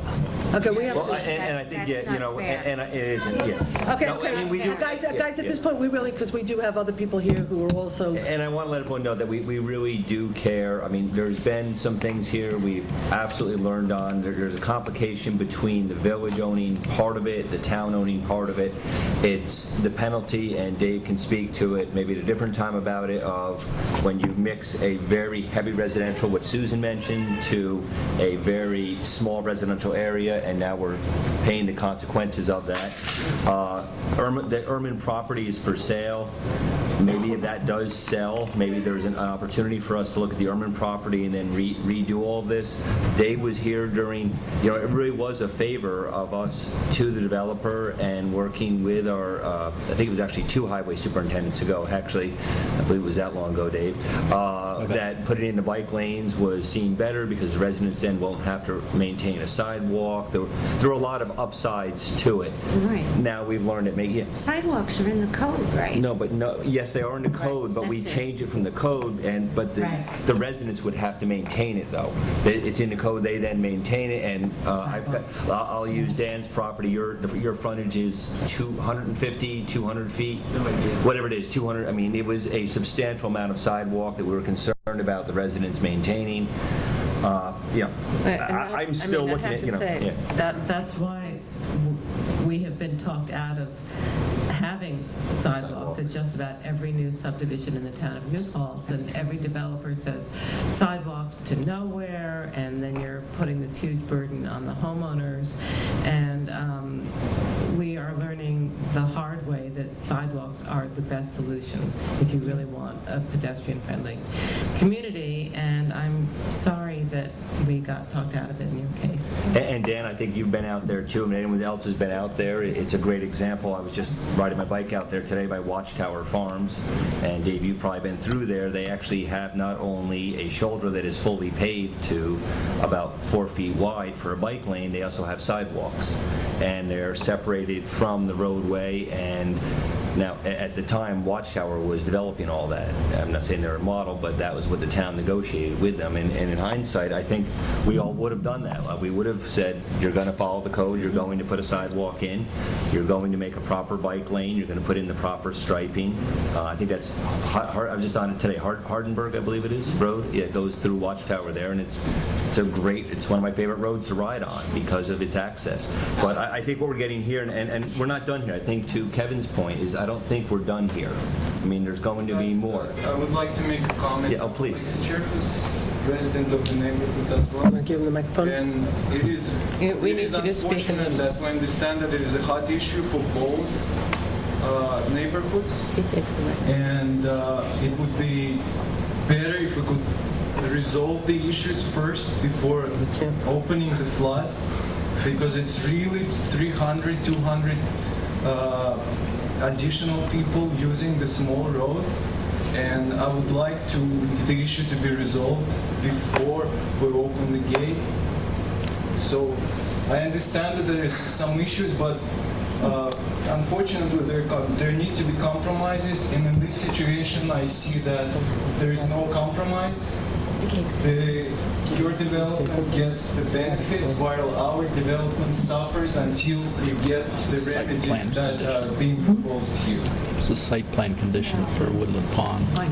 Okay, we have Well, to... and I think, That's yeah, you know, not fair. and it isn't, yeah. Okay, No, I mean, we do- guys, at this point, we really, because we do have other people here who are also... And I want to let everyone know that we really do care. I mean, there's been some things here we've absolutely learned on. There's a complication between the village owning part of it, the town owning part of it. It's the penalty, and Dave can speak to it maybe at a different time about it, of when you mix a very heavy residential, what Susan mentioned, to a very small residential area, and now we're paying the consequences of that. The Erman property is for sale. Maybe if that does sell, maybe there's an opportunity for us to look at the Erman property and then redo all of this. Dave was here during, it really was a favor of us to the developer, and working with our, I think it was actually 2 highway superintendents ago, actually, I believe it was that long ago, Dave, that putting in the bike lanes was seen better because the residents then won't have to maintain a sidewalk. There were a lot of upsides to it. Right. Now we've learned it Sidewalks are in the code, right? yes, they are in the code, but we That's it. change it from the code, but the residents would have to maintain it, though. It's in the code, they then maintain it, and I'll use Dan's property. Your frontage is 250, 200 feet? Whatever it is, 200. I mean, it was a substantial amount of sidewalk that we were concerned about the residents maintaining. I'm still looking at, That's why we have been talked out of having sidewalks at just about every new subdivision in the town of New Paltz, and every developer says sidewalks to nowhere, and then you're putting this huge burden on the homeowners, and we are learning the hard way that sidewalks are the best solution if you really want a pedestrian-friendly community, and I'm sorry that we got talked out of it in your case. And Dan, I think you've been out there too. I mean, anyone else has been out there. It's a great example. I was just riding my bike out there today by Watchtower Farms, and Dave, you've probably been through there. They actually have not only a shoulder that is fully paved to about 4 feet wide for a bike lane, they also have sidewalks, and they're separated from the roadway. And now, at the time, Watchtower was developing all that. I'm not saying they're a model, but that was what the town negotiated with them. And in hindsight, I think we all would have done that. We would have said, you're going to follow the code, you're going to put a sidewalk in, you're going to make a proper bike lane, you're going to put in the proper striping. I think that's, I was just on it today, Hardenberg, I believe it is, road. Yeah, it goes through Watchtower there, and it's one of my favorite roads to ride on because of its access. But I think what we're getting here, and we're not done here, I think to Kevin's point, is I don't think we're done here. I mean, there's going to be more. I would like to make a comment. Yeah, oh, please. Chairperson, resident of the neighborhood as well. I'm going to give him the microphone. And it is, We it need is you to speak in the- unfortunate that we understand that it is a hot issue for both neighborhoods. Speak into the mic. And it would be better if we could resolve the issues first before opening the flood, because it's really 300, 200 additional people using the small road, and I would like the issue to be resolved before we open the gate. So I understand that there is some issues, but unfortunately there need to be compromises, and in this situation I see that there is no compromise. Your development gets the benefits while our development suffers until we get the remedies that are being proposed here. It's a site plan condition for Woodland Pond. Go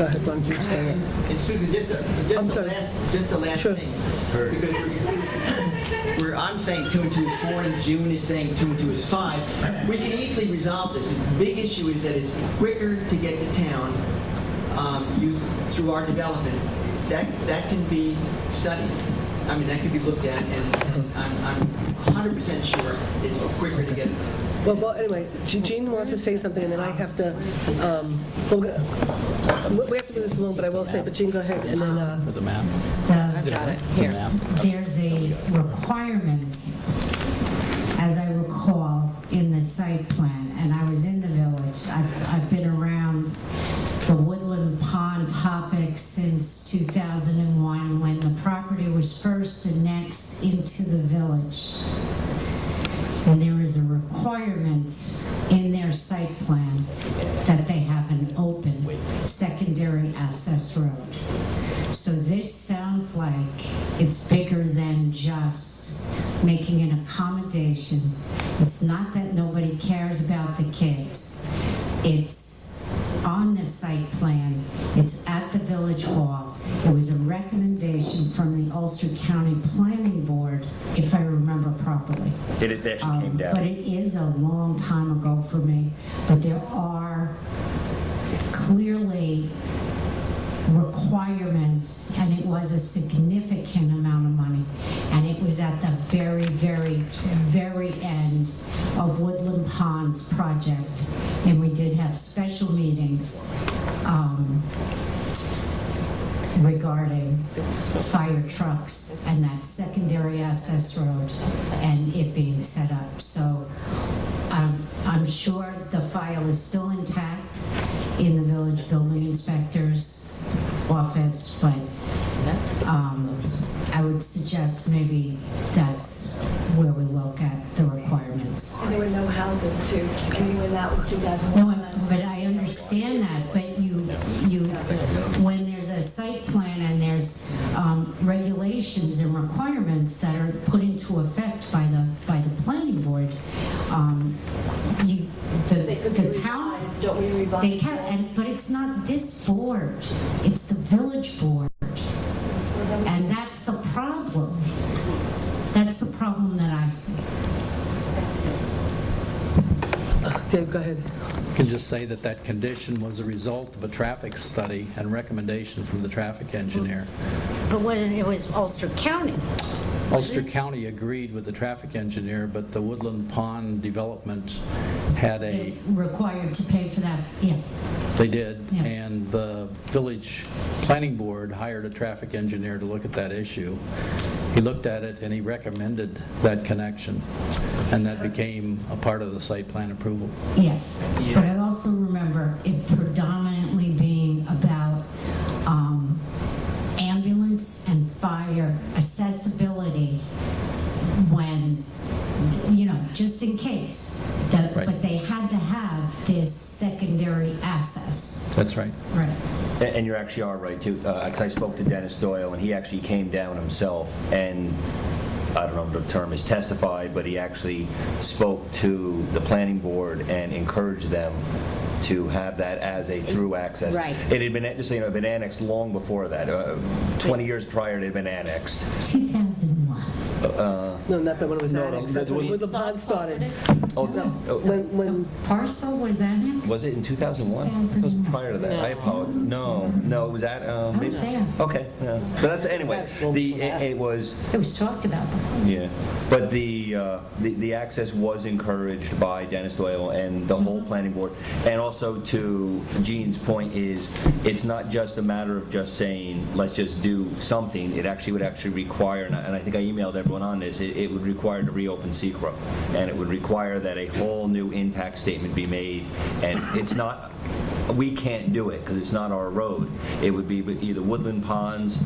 ahead, why don't you explain it? And Susan, I'm sorry. just the last Sure. thing. Because where I'm saying 2 and 2 is 4, and June is saying 2 and 2 is 5, we can easily resolve this. The big issue is that it's quicker to get to town through our development. That can be studied. I mean, that can be looked at, and I'm 100% sure it's quicker to get. Well, anyway, Gene wants to say something, and then I have to, we have to move this along, but I will say, but Gene, go ahead, and then, For the map. I've got it here. The map. There's a requirement, as I recall, in the site plan, and I was in the village. I've been around the Woodland Pond topic since 2001, when the property was first annexed into the village. And there is a requirement in their site plan that they have an open sounds like it's bigger than just making an accommodation. It's not that nobody cares about the kids. It's on the site plan. It's at the Village Hall. It was a recommendation from the Ulster County Planning Board, if I remember properly. It actually came down. But it is a long time ago for me. But there are clearly requirements, and it was a significant amount of money. And it was at the very, very, very end of Woodland Ponds project. And we did have special meetings regarding fire trucks and that secondary access road and it being set up. So I'm sure the file is still intact in the village building inspector's office, but I would suggest maybe that's where we look at the requirements. And there were no houses too. I mean, when that was 2001. No, but I understand that, but when there's a site plan and there's regulations and requirements that are put into effect by the planning board, the town, Don't we revise? they can, but it's not this board, it's the village board. And that's the problem. That's the problem that I see. Dave, go ahead. I can just say that that condition was a result of a traffic study and recommendation from the traffic engineer. But it was Ulster County. Ulster County agreed with the traffic engineer, but the Woodland Pond development had They're required to pay for that, yeah. They did, Yeah. and the village planning board hired a traffic engineer to look at that issue. He looked at it and he recommended that connection, and that became a part of the site plan approval. Yes, but I also remember it predominantly being about ambulance and fire accessibility when, just in case. Right. But they had to have this secondary access. That's right. Right. And you actually are right, too. 'Cause I spoke to Dennis Doyle, and he actually came down himself, and I don't know if the term is testified, but he actually spoke to the planning board and encouraged them to have that as a through access. Right. It had been, just so you know, been annexed long before that. 20 years prior, it had been annexed. 2001. No, not that when it was No, annexed. no, That's when the pond started. Oh, When Parcel was annexed? was it in 2001? I thought it was prior to that. I apologize. No, it was at, maybe. was there. Okay, yeah. But that's, anyway, it was, It was talked about before. yeah. But the access was encouraged by Dennis Doyle and the whole planning board. And also, to Gene's point, is it's not just a matter of just saying, let's just do something. It actually would require, and I think I emailed everyone on this, it would require to reopen SECRO. And it would require that a whole new impact statement be made. And it's not, we can't do it because it's not our road. It would be either Woodland Ponds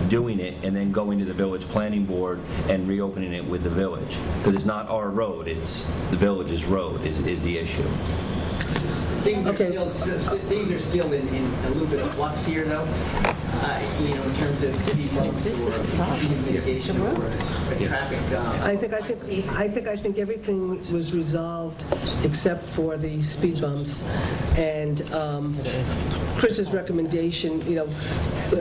doing it and then going to the village planning board and reopening it with the village. Because it's not our road, it's the village's road is the issue. Things are Okay. still in a little bit of flux here, though. In terms of speed bumps or speed mitigation or traffic. I think everything was resolved except for the speed bumps. And Chris's recommendation,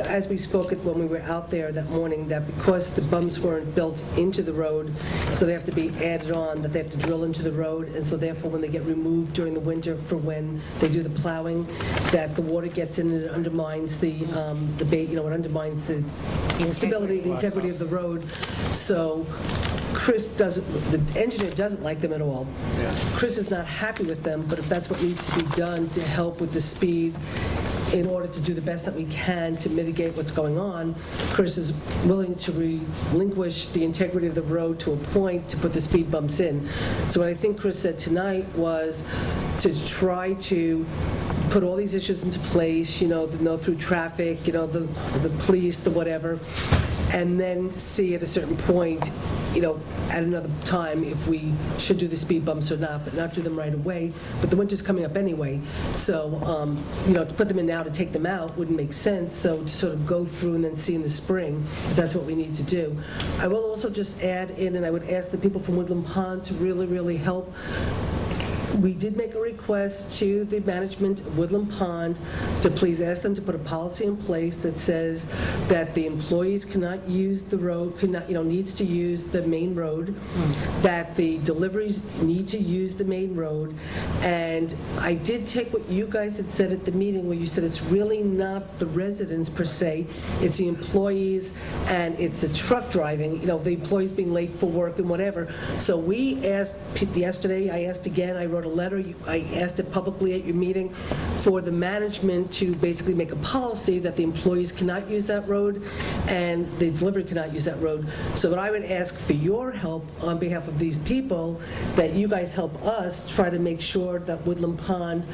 as we spoke when we were out there that morning, that because the bumps weren't built into the road, so they have to be added on, that they have to drill into the road, and so therefore when they get removed during the winter for when they do the plowing, that the water gets in and it undermines it undermines the stability, the integrity of the road. So the engineer doesn't like them at all. Chris is not happy with them, but if that's what needs to be done to help with the speed in order to do the best that we can to mitigate what's going on, Chris is willing to relinquish the integrity of the road to a point to put the speed bumps in. So what I think Chris said tonight was to try to put all these issues into place, the no through traffic, the police, the whatever, and then see at a certain point at another time if we should do the speed bumps or not, but not do them right away. But the winter's coming up anyway, so, to put them in now to take them out wouldn't make sense, so to sort of go through and then see in the spring if that's what we need to do. I will also just add in, and I would ask the people from Woodland Pond to really, really help. We did make a request to the management of Woodland Pond to please ask them to put a policy in place that says that the employees cannot use the road, needs to use the main road, that the deliveries need to use the main road. And I did take what you guys had said at the meeting where you said it's really not the residents per se, it's the employees and it's the truck driving, the employees being late for work and whatever. So we asked yesterday, I asked again, I wrote a letter, I asked it publicly at your meeting for the management to basically make a policy that the employees cannot use that road and the delivery cannot use that road. So what I would ask for your help on behalf of these people, that you guys help us try to make sure that Woodland Pond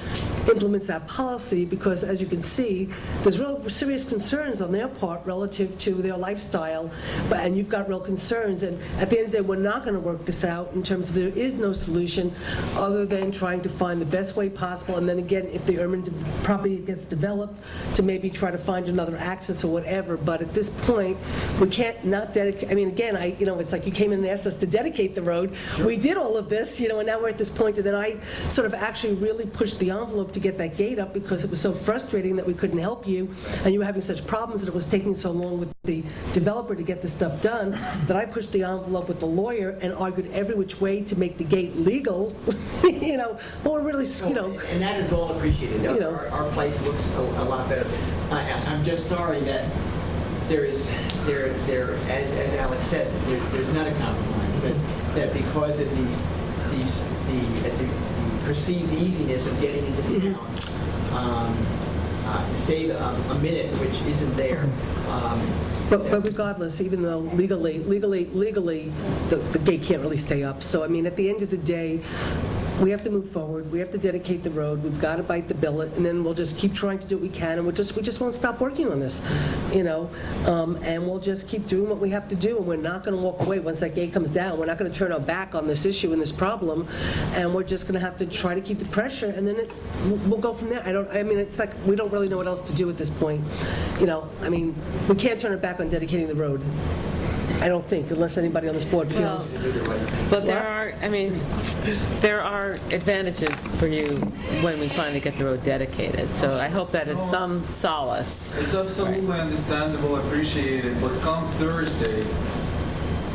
implements that policy, because as you can see, there's real serious concerns on their part relative to their lifestyle, and you've got real concerns, and at the end of the day, we're not going to work this out in terms of there is no solution other than trying to find the best way possible, and then again, if the urban property gets developed, to maybe try to find another access or whatever. But at this point, we can't not dedicate, again, it's like you came in and asked us to dedicate the road. Sure. We did all of this, and now we're at this point, and then I sort of actually really pushed the envelope to get that gate up because it was so frustrating that we couldn't help you, and you were having such problems that it was taking so long with the developer to get this stuff done, that I pushed the envelope with the lawyer and argued every which way to make the gate legal, but we're really, And that is all appreciated. Our place looks a lot better. I'm just sorry that as Alex said, there's not a compromise. That because of the perceived easiness of getting into town, save a minute, which isn't there. But regardless, even though legally, the gate can't really stay up. So, at the end of the day, we have to move forward. We have to dedicate the road. We've got to bite the billet, and then we'll just keep trying to do what we can, and we just won't stop working on this, and we'll just keep doing what we have to do, and we're not going to walk away once that gate comes down. We're not going to turn our back on this issue and this problem, and we're just going to have to try to keep the pressure, and then we'll go from there. It's like we don't really know what else to do at this point. We can't turn our back on dedicating the road. I don't think, unless anybody on this board feels. But there are advantages for you when we finally get the road dedicated. So I hope that is some solace. It's absolutely understandable, appreciated, but come Thursday,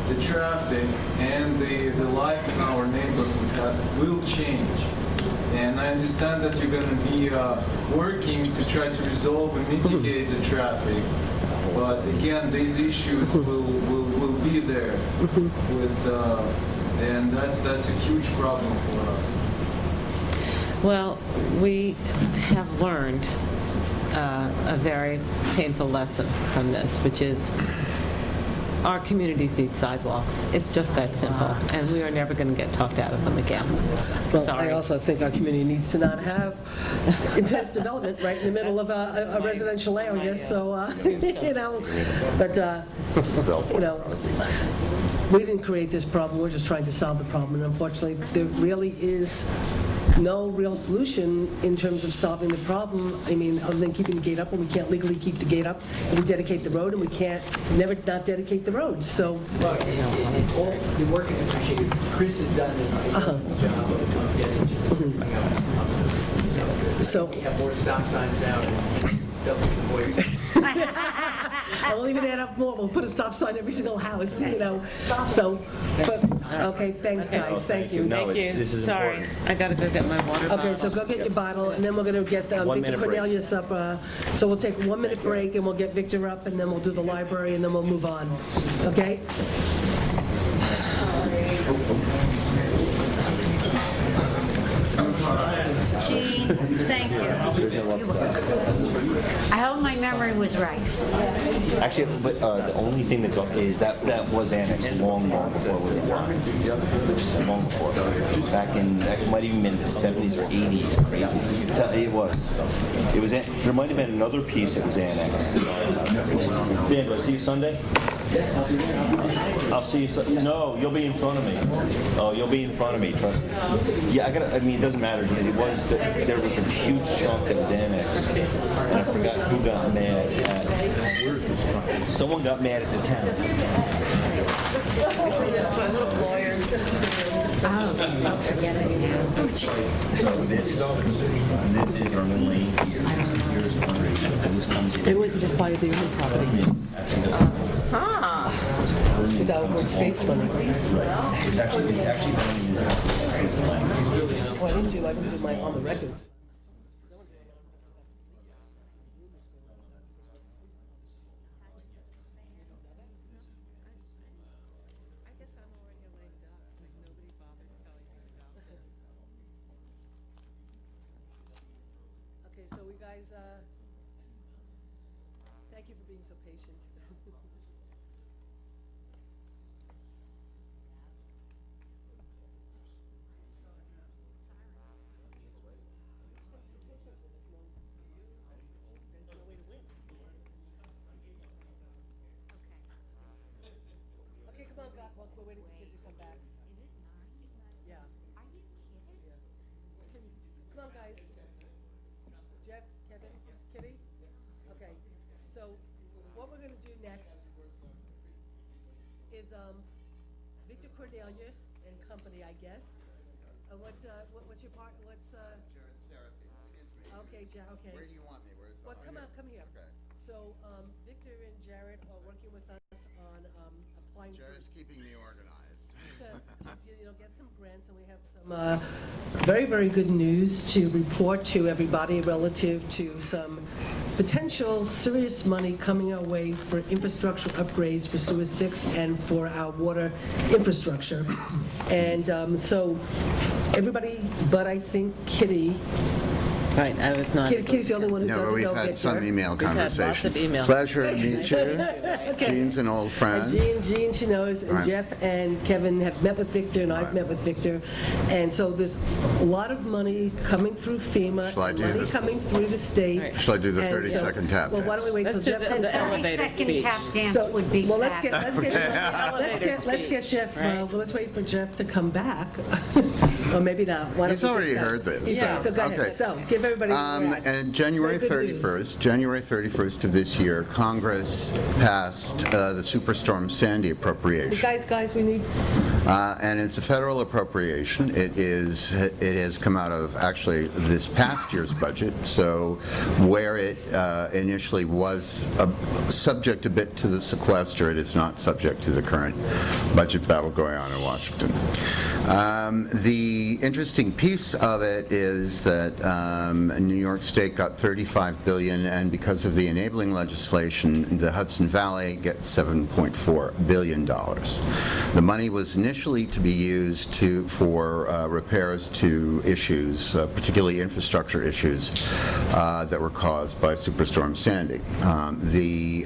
the traffic and the life in our neighborhood will change. And I understand that you're going to be working to try to resolve and mitigate the traffic. But again, these issues will be there and that's a huge problem for us. Well, we have learned a very painful lesson from this, which is our communities need sidewalks. It's just that simple, and we are never going to get talked out of them again. Well, Sorry. I also think our community needs to not have intense development right in the middle of a residential area, so, we didn't create this problem, we're just trying to solve the problem, and unfortunately, there really is no real solution in terms of solving the problem. Other than keeping the gate up, and we can't legally keep the gate up, and we dedicate the road, and we can't never not dedicate the road, so. Well, the work is appreciated. Chris has done a job of getting So we have more stop signs now and double the voice. We'll even add up more. We'll put a stop sign every single house, So, okay, thanks, guys. Thank you. No, Thank you. this is Sorry, important. I got to go get my water bottle. Okay, so go get your bottle, and then we're going to get Victor 1 minute break. Cornelius up. So we'll take a 1 minute break, and we'll get Victor up, and then we'll do the library, and then we'll move on. Okay? Jean, thank you. I hope my memory was right. Actually, but the only thing is that was annexed long before we were long before. Back in, that might even been in the 70s or 80s. It was. There might have been another piece that was annexed. Dan, do I see you Sunday? I'll see you, no, you'll be in front of me. Oh, you'll be in front of me, trust me. Yeah, I mean, it doesn't matter, there was a huge chunk that was annexed, and I forgot who got mad at, someone got mad at the town. Oh, forget it now. So this is our new lane, here's fundraising, and this comes in. Maybe we could just buy the other property without much space money. It's actually running this lane. Oh, I didn't do my on the records. Okay, so we guys, thank you for being so patient. Okay, come on, guys, we're waiting for kids to come back. Is it 9? Yeah. Are you kidding? Come on, guys. Jeff, Kevin, Kitty? Okay, so what we're gonna do next is, Victor Cornelius and company, I guess. What's your part, okay, okay. Where do you want me? Where's the? Well, come here. Okay. So, Victor and Jared are working with us on, applying for. Jared's keeping me organized. Get some grants, and we have some very, very good news to report to everybody relative to some potential serious money coming our way for infrastructure upgrades for Sewer 6 and for our water infrastructure. And so everybody, but I think Kitty. Right, I was not. Kitty's the only one who No, but doesn't we've know had Victor. some email We've had lots conversation. of email. Pleasure to meet you. Okay. Gene's an old friend. And Gene, she knows, and Right. Jeff and Kevin have met with Victor, and I've Right. met with Victor. And so there's a lot of money coming through FEMA, Shall I do money this? coming through the state. Right. Shall I do the And 30-second tap Well, why don't we wait till Let's do Jeff the- comes the back? elevator 30-second speech. tap dance So, would be well, fat. let's get Jeff, Right. let's wait for Jeff to come back. Or maybe not. Why don't He's we just already go? heard this, Yeah, so, so go ahead. okay. So, give everybody And January It's very good 31st of this year, Congress passed the Superstorm Sandy appropriation. Guys, we need. And it's a federal appropriation. It has come out of actually this past year's budget. So where it initially was subject a bit to the sequester, it is not subject to the current budget battle going on in Washington. The interesting piece of it is that New York State got $35 billion, and because of the enabling legislation, the Hudson Valley gets $7.4 billion. The money was initially to be used for repairs to issues, particularly infrastructure issues that were caused by Superstorm Sandy. The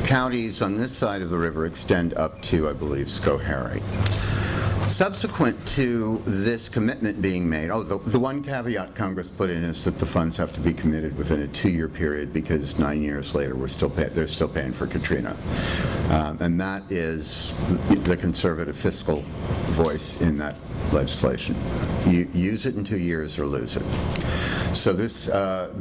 counties on this side of the river extend up to, I believe, Schoharie. Subsequent to this commitment being made, the one caveat Congress put in is that the funds have to be committed within a 2-year period, because 9 years later they're still paying for Katrina, and that is the conservative fiscal voice in that legislation. You use it in 2 years or lose it. So this,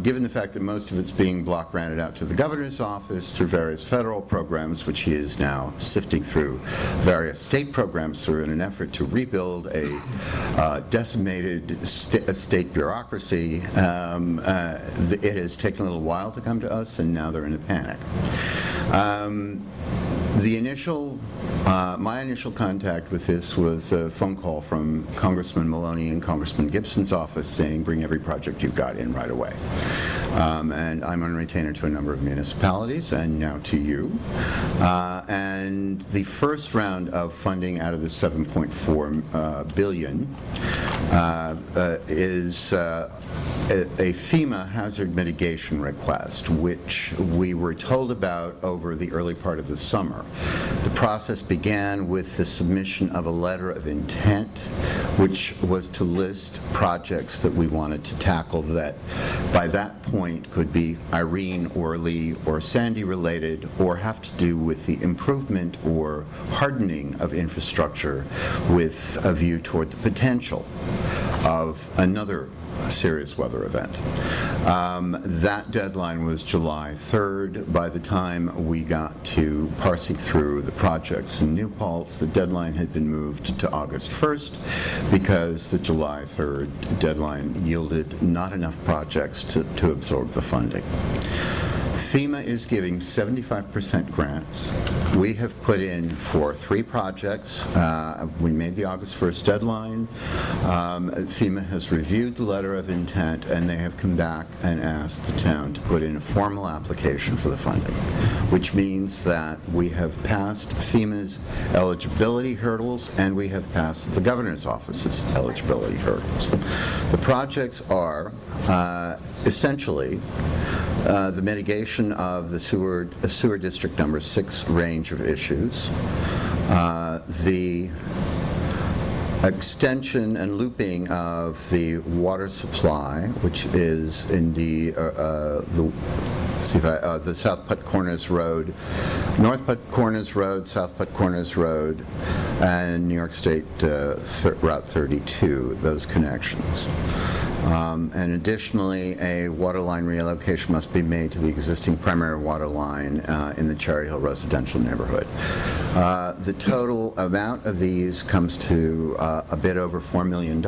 given the fact that most of it's being block granted out to the governor's office through various federal programs, which he is now sifting through various state programs through in an effort to rebuild a decimated state bureaucracy, it has taken a little while to come to us, and now they're in a panic. My initial contact with this was a phone call from Congressman Maloney and Congressman Gibson's office saying, bring every project you've got in right away. And I'm on retainer to a number of municipalities, and now to you. And the first round of funding out of the $7.4 billion is a FEMA hazard mitigation request, which we were told about over the early part of the summer. The process began with the submission of a letter of intent, which was to list projects that we wanted to tackle that by that point could be Irene or Lee or Sandy related, or have to do with the improvement or hardening of infrastructure with a view toward the potential of another serious weather event. That deadline was July 3rd. By the time we got to parsing through the projects in New Paltz, the deadline had been moved to August 1st because the July 3rd deadline yielded not enough projects to absorb the funding. FEMA is giving 75% grants. We have put in for 3 projects. We made the August 1st deadline. FEMA has reviewed the letter of intent, and they have come back and asked the town to put in a formal application for the funding, which means that we have passed FEMA's eligibility hurdles, and we have passed the governor's office's eligibility hurdles. The projects are essentially the mitigation of the sewer district number 6 range of issues, the extension and looping of the water supply, which is in the South Putt Corners Road, North Putt Corners Road, South Putt Corners Road, and New York State Route 32, those connections. And additionally, a water line relocation must be made to the existing primary water line in the Cherry Hill residential neighborhood. The total amount of these comes to a bit over $4 million.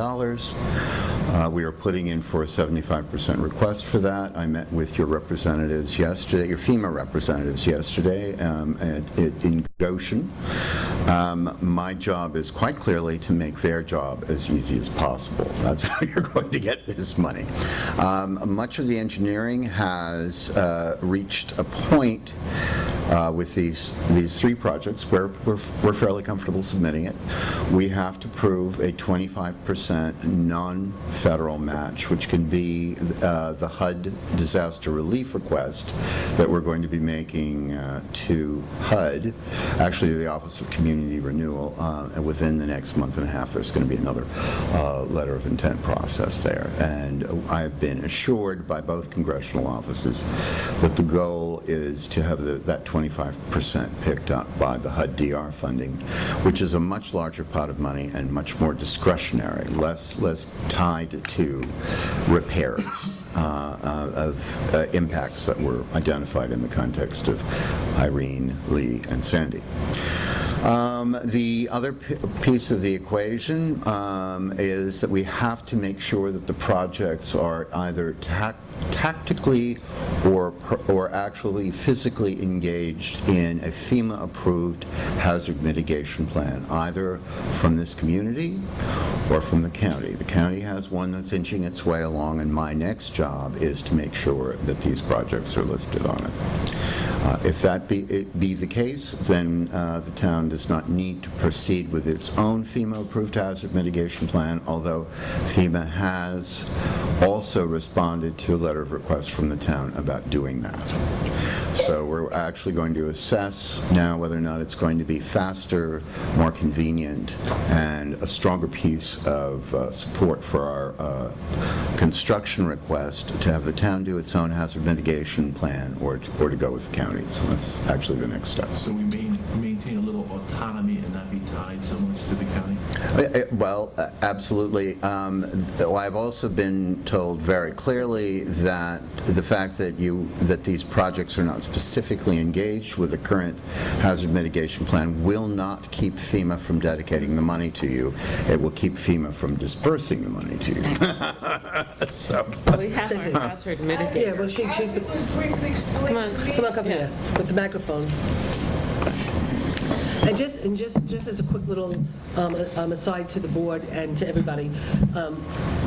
We are putting in for a 75% request for that. I met with your representatives yesterday, your FEMA representatives yesterday in Goshen. My job is quite clearly to make their job as easy as possible. That's how you're going to get this money. Much of the engineering has reached a point with these 3 projects where we're fairly comfortable submitting it. We have to prove a 25% non-federal match, which can be the HUD disaster relief request that we're going to be making to HUD, actually to the Office of Community Renewal. And within the next month and a half, there's going to be another letter of intent process there. And I've been assured by both congressional offices that the goal is to have that 25% picked up by the HUD-DR funding, which is a much larger pot of money and much more discretionary, less tied to repairs of impacts that were identified in the context of Irene, Lee, and Sandy. The other piece of the equation is that we have to make sure that the projects are either tactically or actually physically engaged in a FEMA-approved hazard mitigation plan, either from this community or from the county. The county has one that's inching its way along, and my next job is to make sure that these projects are listed on it. If that be the case, then the town does not need to proceed with its own FEMA-approved hazard mitigation plan, although FEMA has also responded to a letter of request from the town about doing that. So we're actually going to assess now whether or not it's going to be faster, more convenient, and a stronger piece of support for our construction request to have the town do its own hazard mitigation plan or to go with the county. So that's actually the next step. So we maintain a little autonomy and not be tied so much to the county? Well, absolutely. I've also been told very clearly that the fact that these projects are not specifically engaged with the current hazard mitigation plan will not keep FEMA from dedicating the money to you. It will keep FEMA from dispersing the money to you. So. We have our hazard mitigator. Yeah, well, she's... Come on, come here, with the microphone. And just as a quick little aside to the board and to everybody,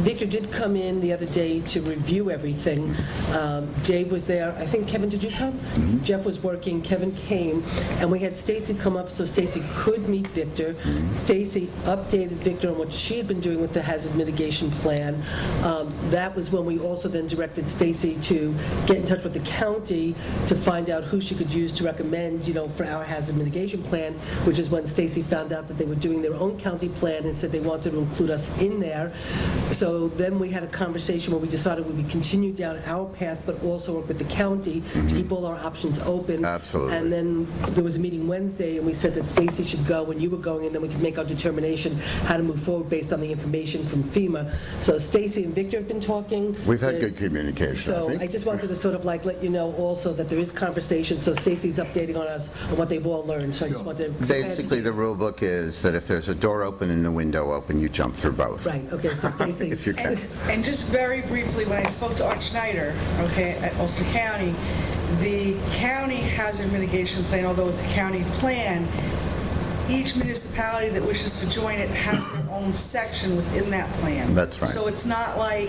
Victor did come in the other day to review everything. Dave was there. I think, Kevin, did you come? Jeff was working, Kevin came, and we had Stacy come up so Stacy could meet Victor. Stacy updated Victor on what she had been doing with the hazard mitigation plan. That was when we also then directed Stacy to get in touch with the county to find out who she could use to recommend, for our hazard mitigation plan, which is when Stacy found out that they were doing their own county plan and said they wanted to include us in there. So then we had a conversation where we decided we would continue down our path, but also work with the county to keep all our options open. Absolutely. And then there was a meeting Wednesday, and we said that Stacy should go and you were going, and then we could make our determination how to move forward based on the information from FEMA. So Stacy and Victor have been talking. We've had good communication, So I just wanted to sort of let you know also that there is conversation, so Stacy's updating on us on what they've all learned, so I just wanted to... Basically, the rule book is that if there's a door open and a window open, you jump through both. Right, okay, so Stacy... If you can. And just very briefly, when I spoke to Art Schneider, at Ulster County, the county hazard mitigation plan, although it's a county plan, each municipality that wishes to join it has their own section within that plan. That's right. So it's not like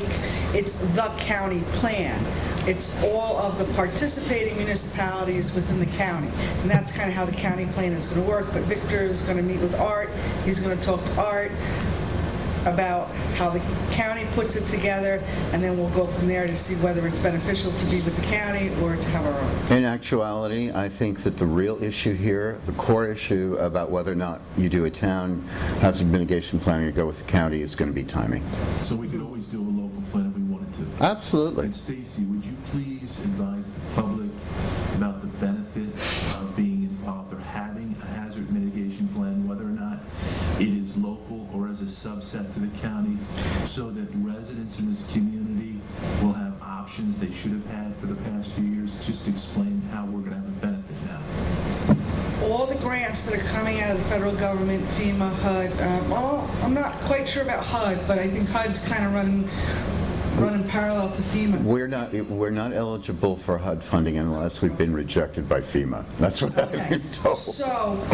it's the county plan. It's all of the participating municipalities within the county. And that's kind of how the county plan is going to work. But Victor is going to meet with Art. He's going to talk to Art about how the county puts it together, and then we'll go from there to see whether it's beneficial to be with the county or to have our own. In actuality, I think that the real issue here, the core issue about whether or not you do a town hazard mitigation plan or you go with the county is going to be timing. So we could always do a local plan if we wanted to. Absolutely. And Stacy, would you please advise the public about the benefit of being involved or having a hazard mitigation plan, whether or not it is local or as a subset to the county, so that residents in this community will have options they should have had for the past few years? Just explain how we're going to have a benefit now. All the grants that are coming out of the federal government, FEMA, HUD, I'm not quite sure about HUD, but I think HUD's kind of running parallel to FEMA. We're not eligible for HUD funding unless we've been rejected by FEMA. That's what I've been told. So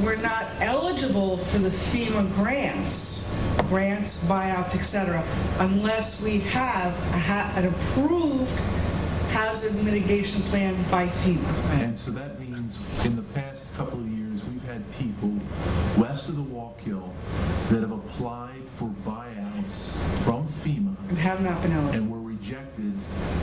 we're not eligible for the FEMA grants, buyouts, etc., unless we have an approved hazard mitigation plan by FEMA. And so that means in the past couple of years, we've had people west of the Wallkill that have applied for buyouts from FEMA And have not been eligible. and were rejected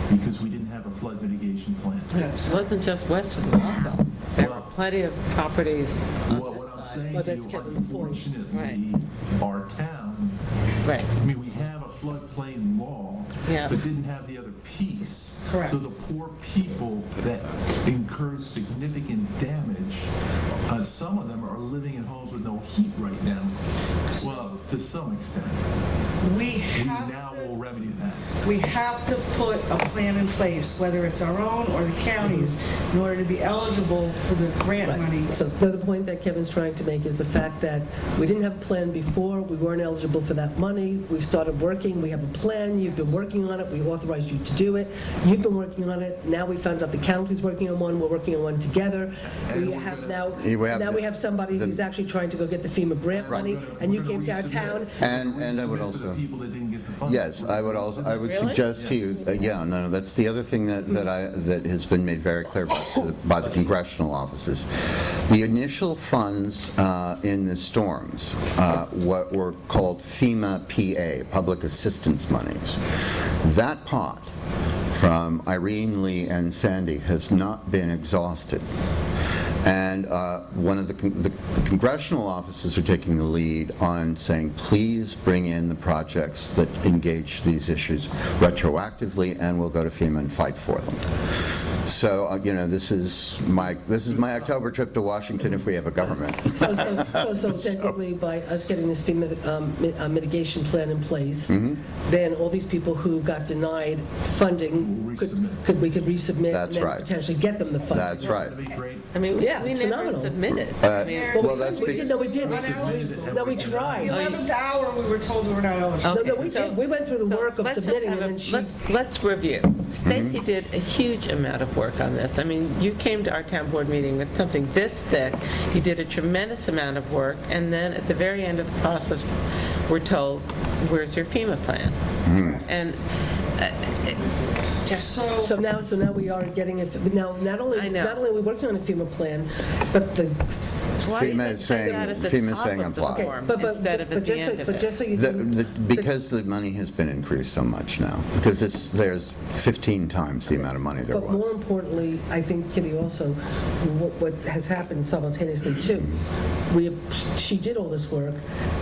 because we didn't have a flood mitigation plan. It wasn't just west of the Wallkill. There were plenty of properties on What this I'm side. saying Well, to that's you, Kevin's point. unfortunately, our town, Right. I mean, we have a floodplain law, Yeah. but didn't have the other piece. Correct. So the poor people that incur significant damage, some of them are living in homes with no heat right now. Well, to some extent. We We have now to will remedy that. We have to put a plan in place, whether it's our own or the county's, in order to be eligible for the grant money. So the point that Kevin's trying to make is the fact that we didn't have a plan before, we weren't eligible for that money, we've started working, we have a plan, you've been working on it, we authorized you to do it, you've been working on it, now we found out the county's working on one, we're working on one together. We have now we have somebody who's actually trying to go get the FEMA grant money, and you came to our town. And I would For also... the people that didn't get the funds. Yes, I would Really? suggest to you, that's the other thing that has been made very clear by the congressional offices. The initial funds in the storms, what were called FEMA PA, Public Assistance Monies, that pot from Irene, Lee, and Sandy has not been exhausted. And one of the congressional offices are taking the lead on saying, please bring in the projects that engage these issues retroactively, and we'll go to FEMA and fight for them. So, this is my October trip to Washington if we have a government. So technically, by us getting this FEMA mitigation plan in place, then all these people who got denied funding, we could resubmit That's and then right. potentially get them the funding. That's right. That'd be great. I mean, Yeah, we it's never phenomenal. submitted. Well, that's we did. No, we did. No, we The tried. 11th hour, we were told we were not eligible. No, we did. We went through the work of let's just submitting, have and then she... let's review. Stacy did a huge amount of work on this. I mean, you came to our town board meeting with something this thick, you did a tremendous amount of work, and then at the very end of the process, we're told, where's your FEMA plan? And So now we are getting it, now, not only are we working on a FEMA plan, but the... why do you FEMA is say saying, that at the FEMA is top saying of the apply. form instead of at the end of But it? just so you Because the money has been increased so much now, because there's 15 times the amount of money there But more was. importantly, I think, Kitty, also, what has happened simultaneously too, she did all this work,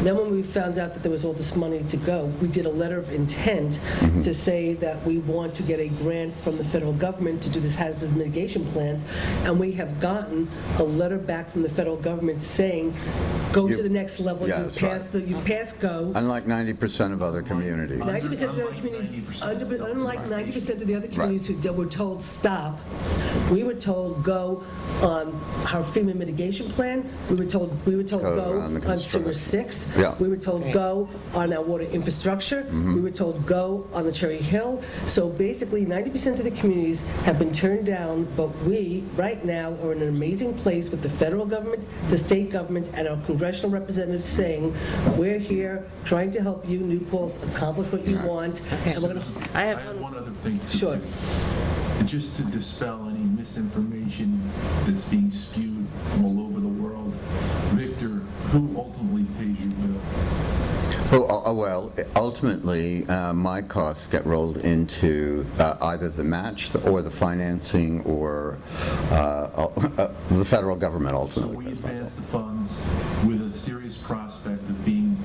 then when we found out that there was all this money to go, we did a letter of intent to say that we want to get a grant from the federal government to do this hazard mitigation plan, and we have gotten a letter back from the federal government saying, go to the next level, Yes, you've passed go. Unlike 90% of other communities. 90% of the other communities, unlike 90% of the other communities who were told stop, we were told go on our FEMA mitigation plan. We were told go on the on Sewer construction. 6. Yeah. We were told go on our water infrastructure. We were told go on the Cherry Hill. So basically, 90% of the communities have been turned down, but we, right now, are in an amazing place with the federal government, the state government, and our congressional representatives saying, we're here trying to help you, New Paltz, accomplish what you want. And we're gonna- I I have have one other thing. Sure. Just to dispel any misinformation that's being spewed all over the world, Victor, who ultimately pays your bill? Well, ultimately, my costs get rolled into either the match or the financing or the federal government So ultimately. we advance the funds with a serious prospect of being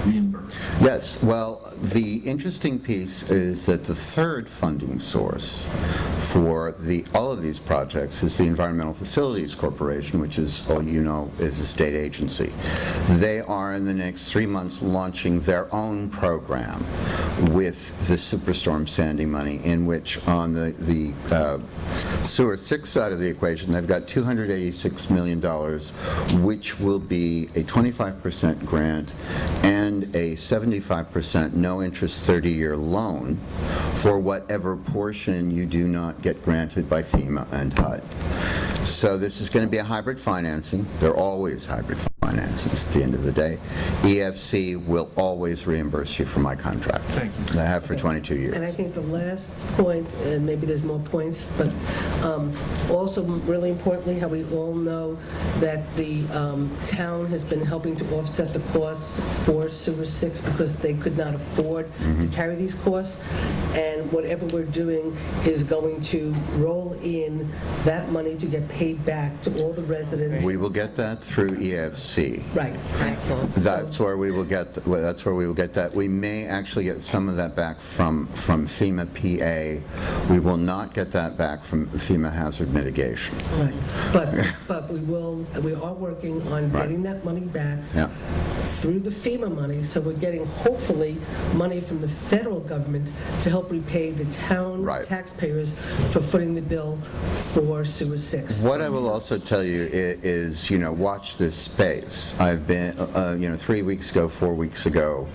reimbursed. Yes, well, the interesting piece is that the third funding source for all of these projects is the Environmental Facilities Corporation, which is, is a state agency. They are in the next 3 months launching their own program with the Superstorm Sandy money, in which on the Sewer 6 side of the equation, they've got $286 million, which will be a 25% grant and a 75% no-interest 30-year loan for whatever portion you do not get granted by FEMA and HUD. So this is going to be a hybrid financing. They're always hybrid financings at the end of the day. EFC will always reimburse you for my contract. Thank you. They have for 22 years. And I think the last point, and maybe there's more points, but also really importantly, how we all know that the town has been helping to offset the costs for Sewer 6 because they could not afford to carry these costs. And whatever we're doing is going to roll in that money to get paid back to all the residents. We will get that through EFC. Right. Excellent. That's where we will get that. We may actually get some of that back from FEMA PA. We will not get that back from FEMA hazard mitigation. Right. But we are working on getting that money back Yeah. through the FEMA money, so we're getting hopefully money from the federal government to help repay the town taxpayers for footing the bill for Sewer 6. What I will also tell you is, watch this space. I've been, 3 weeks ago, 4 weeks ago,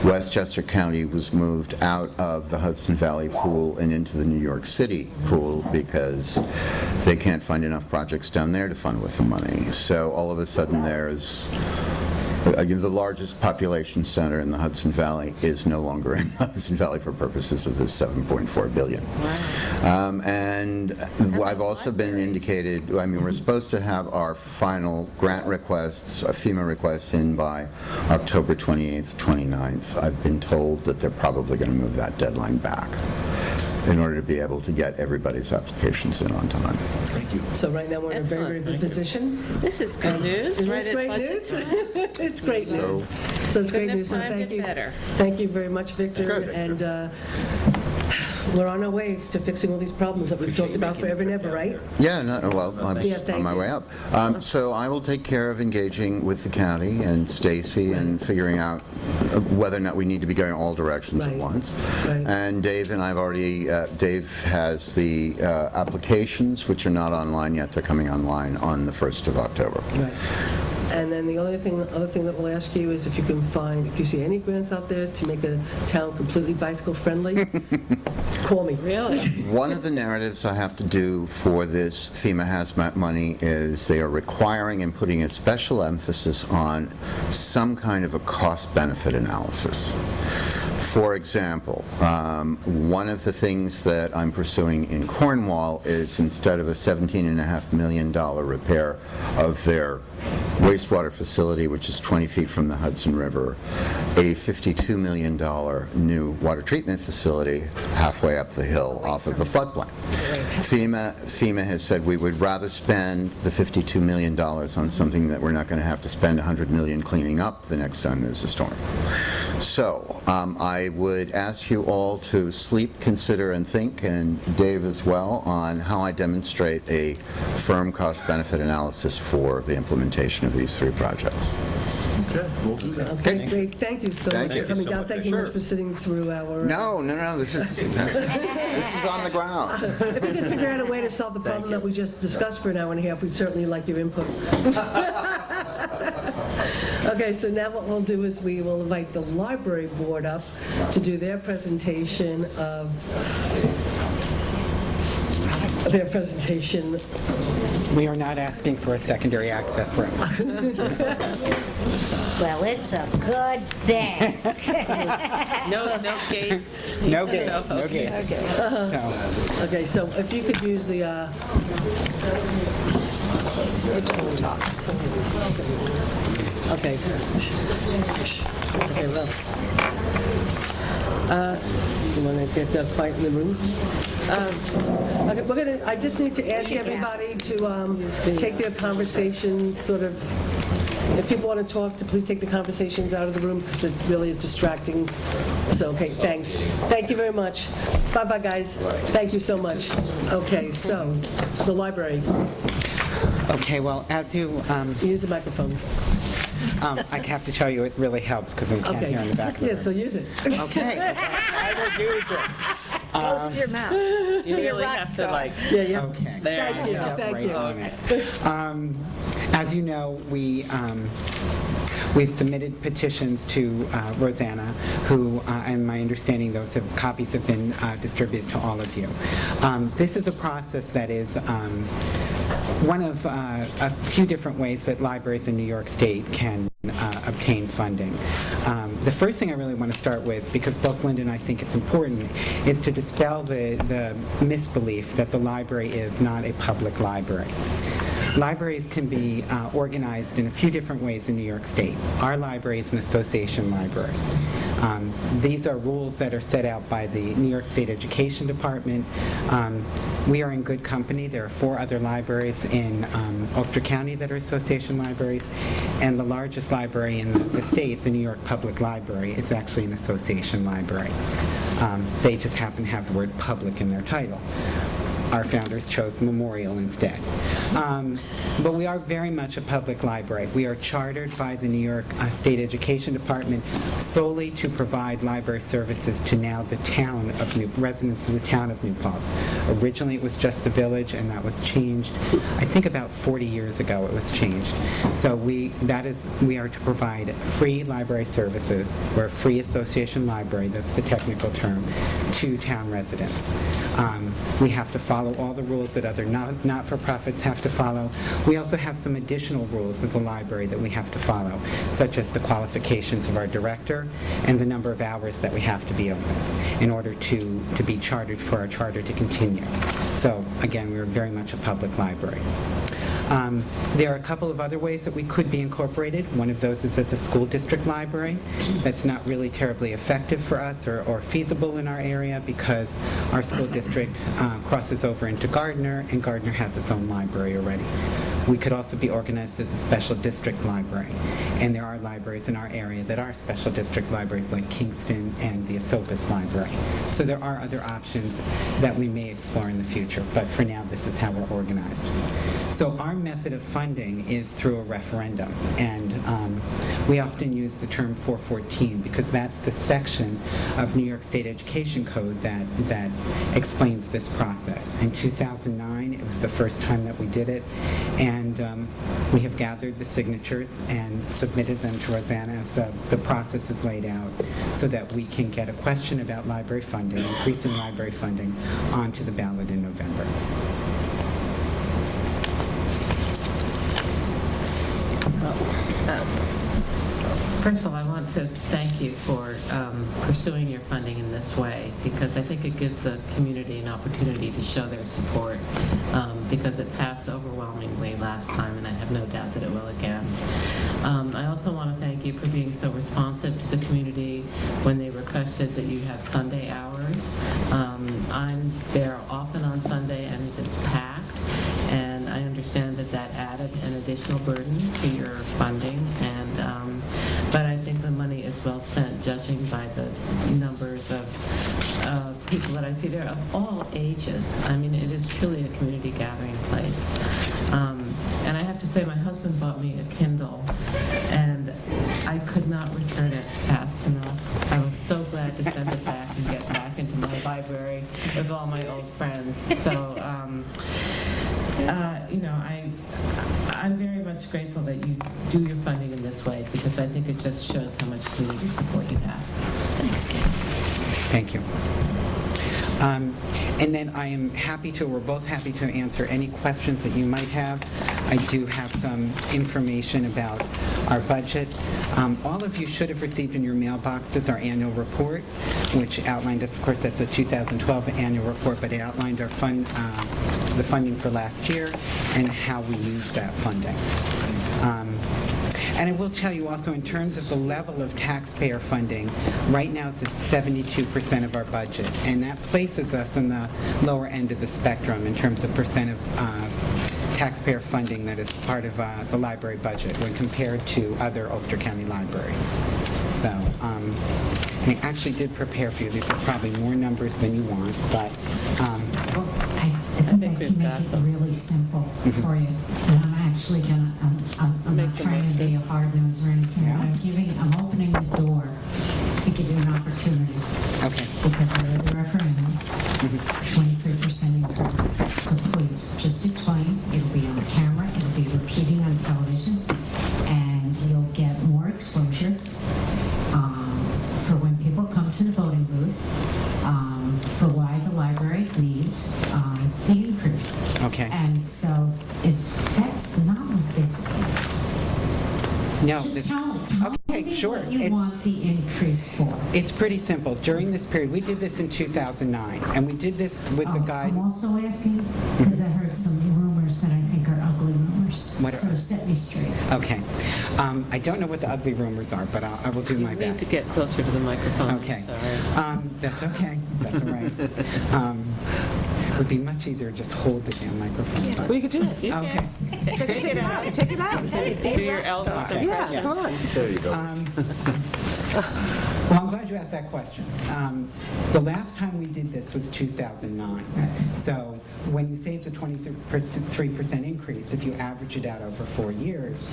Westchester County was moved out of the Hudson Valley pool and into the New York City pool because they can't find enough projects down there to fund with the money. So all of a sudden there's the largest population center in the Hudson Valley is no longer in the Hudson Valley for purposes of this $7.4 billion. And I've also been indicated, we're supposed to have our final grant requests, FEMA requests in by October 28th, 29th. I've been told that they're probably going to move that deadline back in order to be able to get everybody's applications in on time. Thank you. So right now, we're in a very, very good position. This is good news. Isn't right this at great budget news? time. It's great news. So it's great Couldn't news, so have timed thank it you. better. Thank you very much, Victor. Good. And we're on our way to fixing all these problems that we've talked about forever and ever, right? Yeah, well, I'm Yeah, on thank my you. way up. So I will take care of engaging with the county and Stacy and figuring out whether or not we need to be going all directions at Right. once. Right. And Dave and I've already, Dave has the applications, which are not online yet. They're coming online on the 1st of October. Right. And then the other thing that we'll ask you is if you see any grants out there to make a town completely bicycle-friendly, call me. Really? One of the narratives I have to do for this FEMA hazmat money is they are requiring and putting a special emphasis on some kind of a cost-benefit analysis. For example, one of the things that I'm pursuing in Cornwall is instead of a $17.5 million repair of their wastewater facility, which is 20 feet from the Hudson River, a $52 million new water treatment facility halfway up the hill off of the floodplain. FEMA has said we would rather spend the $52 million on something that we're not going to have to spend $100 million cleaning up the next time there's a storm. So I would ask you all to sleep, consider, and think, and Dave as well, on how I demonstrate a firm cost-benefit analysis for the implementation of these three projects. Okay, we'll do that. Okay, great, thank you so much Thank you. for coming down. Thank you much Sure. for sitting through our... No, this is on the ground. If we could figure out a way to solve the problem that we just discussed for an hour and a half, we'd certainly like your input. Okay, so now what we'll do is we will invite the library board up to do their presentation of We are not asking for a secondary access room. Well, it's a good thing. No gates. No gates, no gates. So, Okay, so if you could use the... Okay. Okay, well. You want to get quiet in the room? Okay, I just need to ask everybody to take their conversations sort of, if people want to talk, to please take the conversations out of the room because it really is distracting. So, okay, thanks. Thank you very much. Bye-bye, guys. Thank you so much. Okay, so, the library. okay, well, as you, Use the microphone. I have to tell you, it really helps because I can't Okay. hear in the back of the Yeah, room. so use it. Okay, I will use it. Close your mouth. You Be a really rock have to star. like, Yeah. Okay. Thank you, Jump thank right you. on it. As you know, we've submitted petitions to Rosanna, who, and my understanding, copies have been distributed to all of you. This is a process that is one of a few different ways that libraries in New York State can obtain funding. The first thing I really want to start with, because both Linda and I think it's important, is to dispel the misbelief that the library is not a public library. Libraries can be organized in a few different ways in New York State. Our library is an association library. These are rules that are set out by the New York State Education Department. We are in good company. There are 4 other libraries in Ulster County that are association libraries, and the largest library in the state, the New York Public Library, is actually an association library. They just happen to have the word public in their title. Our founders chose memorial instead. But we are very much a public library. We are chartered by the New York State Education Department solely to provide library services to now the town of residents of the town of New Paltz. Originally, it was just the village, and that was changed. I think about 40 years ago it was changed. So we are to provide free library services. We're a free association library, that's the technical term, to town residents. We have to follow all the rules that other not-for-profits have to follow. We also have some additional rules as a library that we have to follow, such as the qualifications of our director and the number of hours that we have to be open in order to be chartered for our charter to continue. So again, we're very much a public library. There are a couple of other ways that we could be incorporated. One of those is as a school district library. That's not really terribly effective for us or feasible in our area because our school district crosses over into Gardner, and Gardner has its own library already. We could also be organized as a special district library, and there are libraries in our area that are special district libraries like Kingston and the Esopus Library. So there are other options that we may explore in the future, but for now this is how we're organized. So our our method of funding is through a referendum, and we often use the term 414 because that's the section of New York State Education Code that explains this process. In 2009, it was the first time that we did it, and we have gathered the signatures and submitted them to Rosanna as the process is laid out so that we can get a question about library funding, increasing library funding, onto the ballot in November. First of all, I want to thank you for pursuing your funding in this way, because I think it gives the community an opportunity to show their support, because it passed overwhelmingly last time, and I have no doubt that it will again. I also want to thank you for being so responsive to the community when they requested that you have Sunday hours. I'm there often on Sunday, and it's packed. And I understand that that added an additional burden to your funding, but I think the money is well spent, judging by the numbers of people that I see there of all ages. I mean, it is truly a community gathering place. And I have to say, my husband bought me a Kindle, and I could not return it fast enough. I was so glad to send it back and get back into my library with all my old friends. So, I'm very much grateful that you do your funding in this way, because I think it just shows how much community support you have. Thanks, Kim. Thank you. And then we're both happy to answer any questions that you might have. I do have some information about our budget. All of you should have received in your mailboxes our annual report, which outlined this. Of course, that's a 2012 annual report, but it outlined our the funding for last year and how we used that funding. And I will tell you also, in terms of the level of taxpayer funding, right now it's at 72% of our budget, and that places us in the lower end of the spectrum in terms of percent of taxpayer funding that is part of the library budget when compared to other Ulster County libraries. So, I actually did prepare for you. These are probably more numbers than you want, but... I think I can make it really simple for you. And I'm actually going to, I'm not trying to be a hard nose or anything, but I'm opening the door to give you an opportunity. Okay. Because I read the referendum, it's 23% increase. So please, just explain. It'll be on camera, it'll be repeating on television, and you'll get more exposure for when people come to the voting booth, for why the library needs the increase. Okay. And so that's not what this is. No. Just tell me sure. what you want the increase for. It's pretty simple. During this period, we did this in 2009, and we did this with the guide. I'm also asking, because I heard some rumors that I think are ugly rumors. So set me straight. Okay. I don't know what the ugly rumors are, but I will do my best. You need to get closer to the microphone. Okay. Sorry. That's okay. That's all right. It would be much easier to just hold the damn microphone. Well, you can do it. Okay. Take it out. Take it out. Do your Elvis impression. Yeah, come on. There you go. Well, I'm glad you asked that question. The last time we did this was 2009. So when you say it's a 23% increase, if you average it out over 4 years,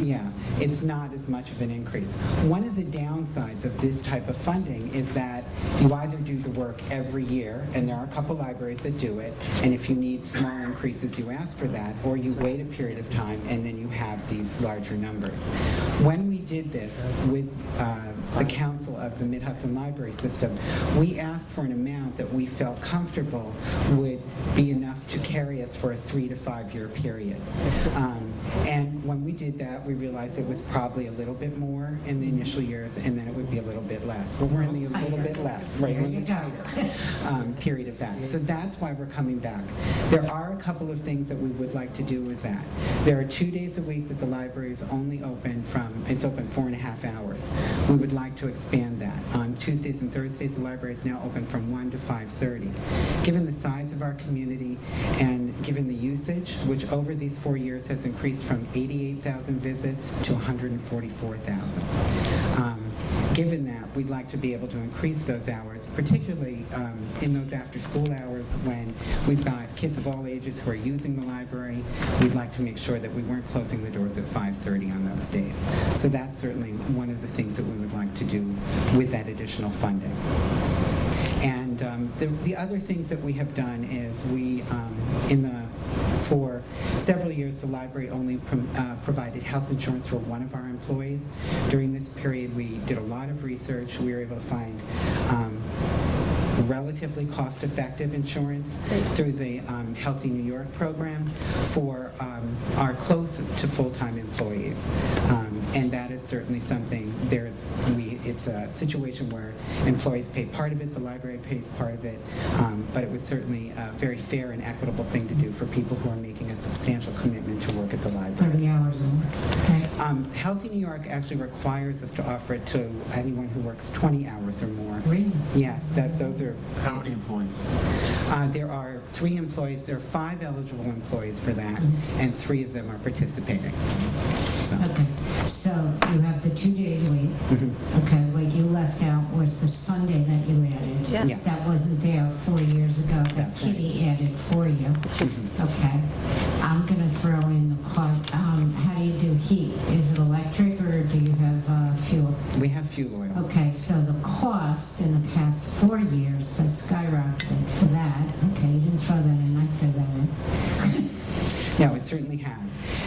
yeah, it's not as much of an increase. One of the downsides of this type of funding is that you either do the work every year, and there are a couple libraries that do it, and if you need small increases, you ask for that, or you wait a period of time, and then you have these larger numbers. When we did this with the Council of the Mid-Hudson Library System, we asked for an amount that we felt comfortable would be enough to carry us for a 3 to 5 year period. And when we did that, we realized it was probably a little bit more in the initial years, and then it would be a little bit less. But we're in the little bit less, right? We're in the tighter period of that. So that's why we're coming back. There are a couple of things that we would like to do with that. There are 2 days a week that the library is only open it's open 4.5 hours. We would like to expand that. On Tuesdays and Thursdays, the library is now open from 1 to 5:30. Given the size of our community and given the usage, which over these 4 years has increased from 88,000 visits to 144,000. given that, we'd like to be able to increase those hours, particularly in those after-school hours when we've got kids of all ages who are using the library. We'd like to make sure that we weren't closing the doors at 5:30 on those days. So that's certainly one of the things that we would like to do with that additional funding. And the other things that we have done is for several years, the library only provided health insurance for one of our employees. During this period, we did a lot of research. We were able to find relatively cost-effective insurance through the Healthy New York program for our close to full-time employees. And that is certainly something, it's a situation where employees pay part of it, the library pays part of it, but it was certainly a very fair and equitable thing to do for people who are making a substantial commitment to work at the library. 30 hours a week. Okay. Healthy New York actually requires us to offer it to anyone who works 20 hours or more. Really? Yes, those are... How many employees? There are 3 employees, there are 5 eligible employees for that, and 3 of them are participating. So. Okay, so you have the 2 days a week. Okay, what you left out was the Sunday that you added. Yeah. Yeah. That wasn't there 4 years ago, that That's right. Kitty added for you. Okay, I'm gonna throw in the cost, how do you do heat? Is it electric or do you have fuel? We have fuel oil. Okay, so the cost in the past 4 years has skyrocketed for that. Okay, you didn't throw that in, I threw that in. No, it certainly has.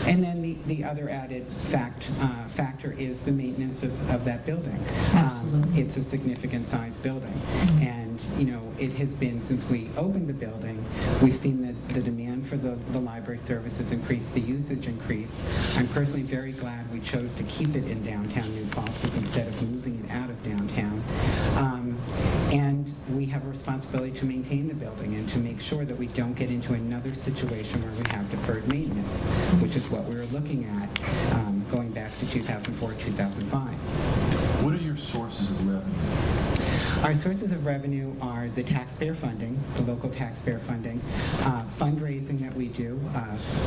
And then the other added factor is the maintenance of that building. Absolutely. It's a significant size building. And, it has been, since we opened the building, we've seen that the demand for the library services increase, the usage increase. I'm personally very glad we chose to keep it in downtown New Paltz instead of moving it out of downtown. And we have a responsibility to maintain the building and to make sure that we don't get into another situation where we have deferred maintenance, which is what we were looking at going back to 2004, 2005. What are your sources of revenue? Our sources of revenue are the taxpayer funding, the local taxpayer funding, fundraising that we do,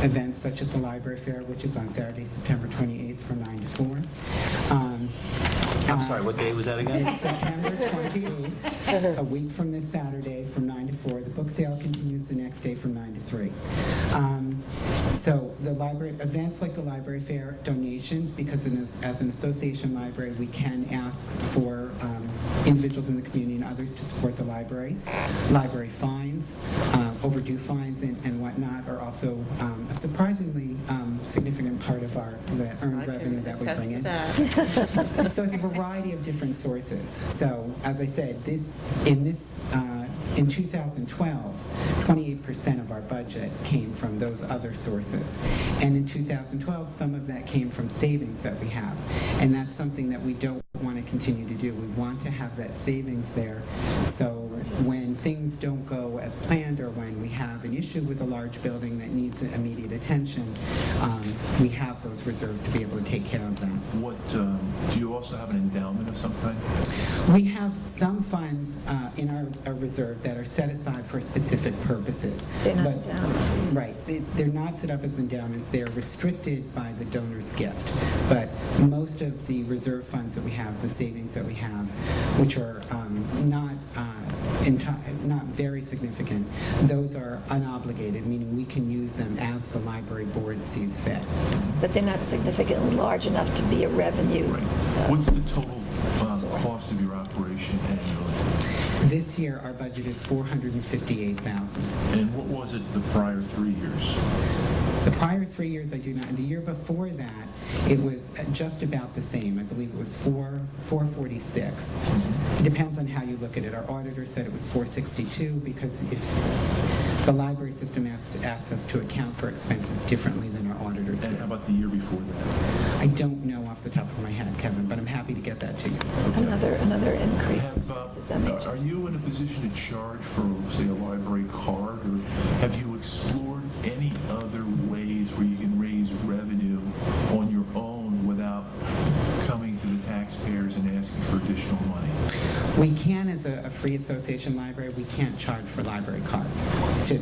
events such as the Library Fair, which is on Saturday, September 28th from 9 to 4. I'm sorry, what day was that again? It's September 28th, a week from this Saturday from 9 to 4. The book sale continues the next day from 9 to 3. So the library, events like the Library Fair, donations, because as an association library, we can ask for individuals in the community and others to support the library. Library fines, overdue fines and whatnot are also a surprisingly significant part of the earned revenue that we bring in. So it's a variety of different sources. So as I said, in 2012, 28% of our budget came from those other sources. And in 2012, some of that came from savings that we have. And that's something that we don't want to continue to do. We want to have that savings there. So when things don't go as planned or when we have an issue with a large building that needs immediate attention, we have those reserves to be able to take care of that. What, do you also have an endowment of some kind? We have some funds in our reserve that are set aside for specific purposes. They're not endowments. Right. They're not set up as endowments. They're restricted by the donor's gift. But most of the reserve funds that we have, the savings that we have, which are not very significant, those are unobligated, meaning we can use them as the library board sees fit. But they're not significantly large enough to be a revenue. What's the total cost of your operation annually? This year, our budget is $458,000. And what was it the prior 3 years? The prior 3 years, I do not. And the year before that, it was just about the same. I believe it was $446. It depends on how you look at it. Our auditor said it was $462 because if the library system asks us to account for expenses differently than our auditors do. And how about the year before that? I don't know off the top of my head, Kevin, but I'm happy to get that to you. Another increase. Are you in a position to charge for, say, a library card, or have you explored any other ways where you can raise revenue on your own without coming to the taxpayers and asking for additional money? We can, as a free association library, we can't charge for library cards.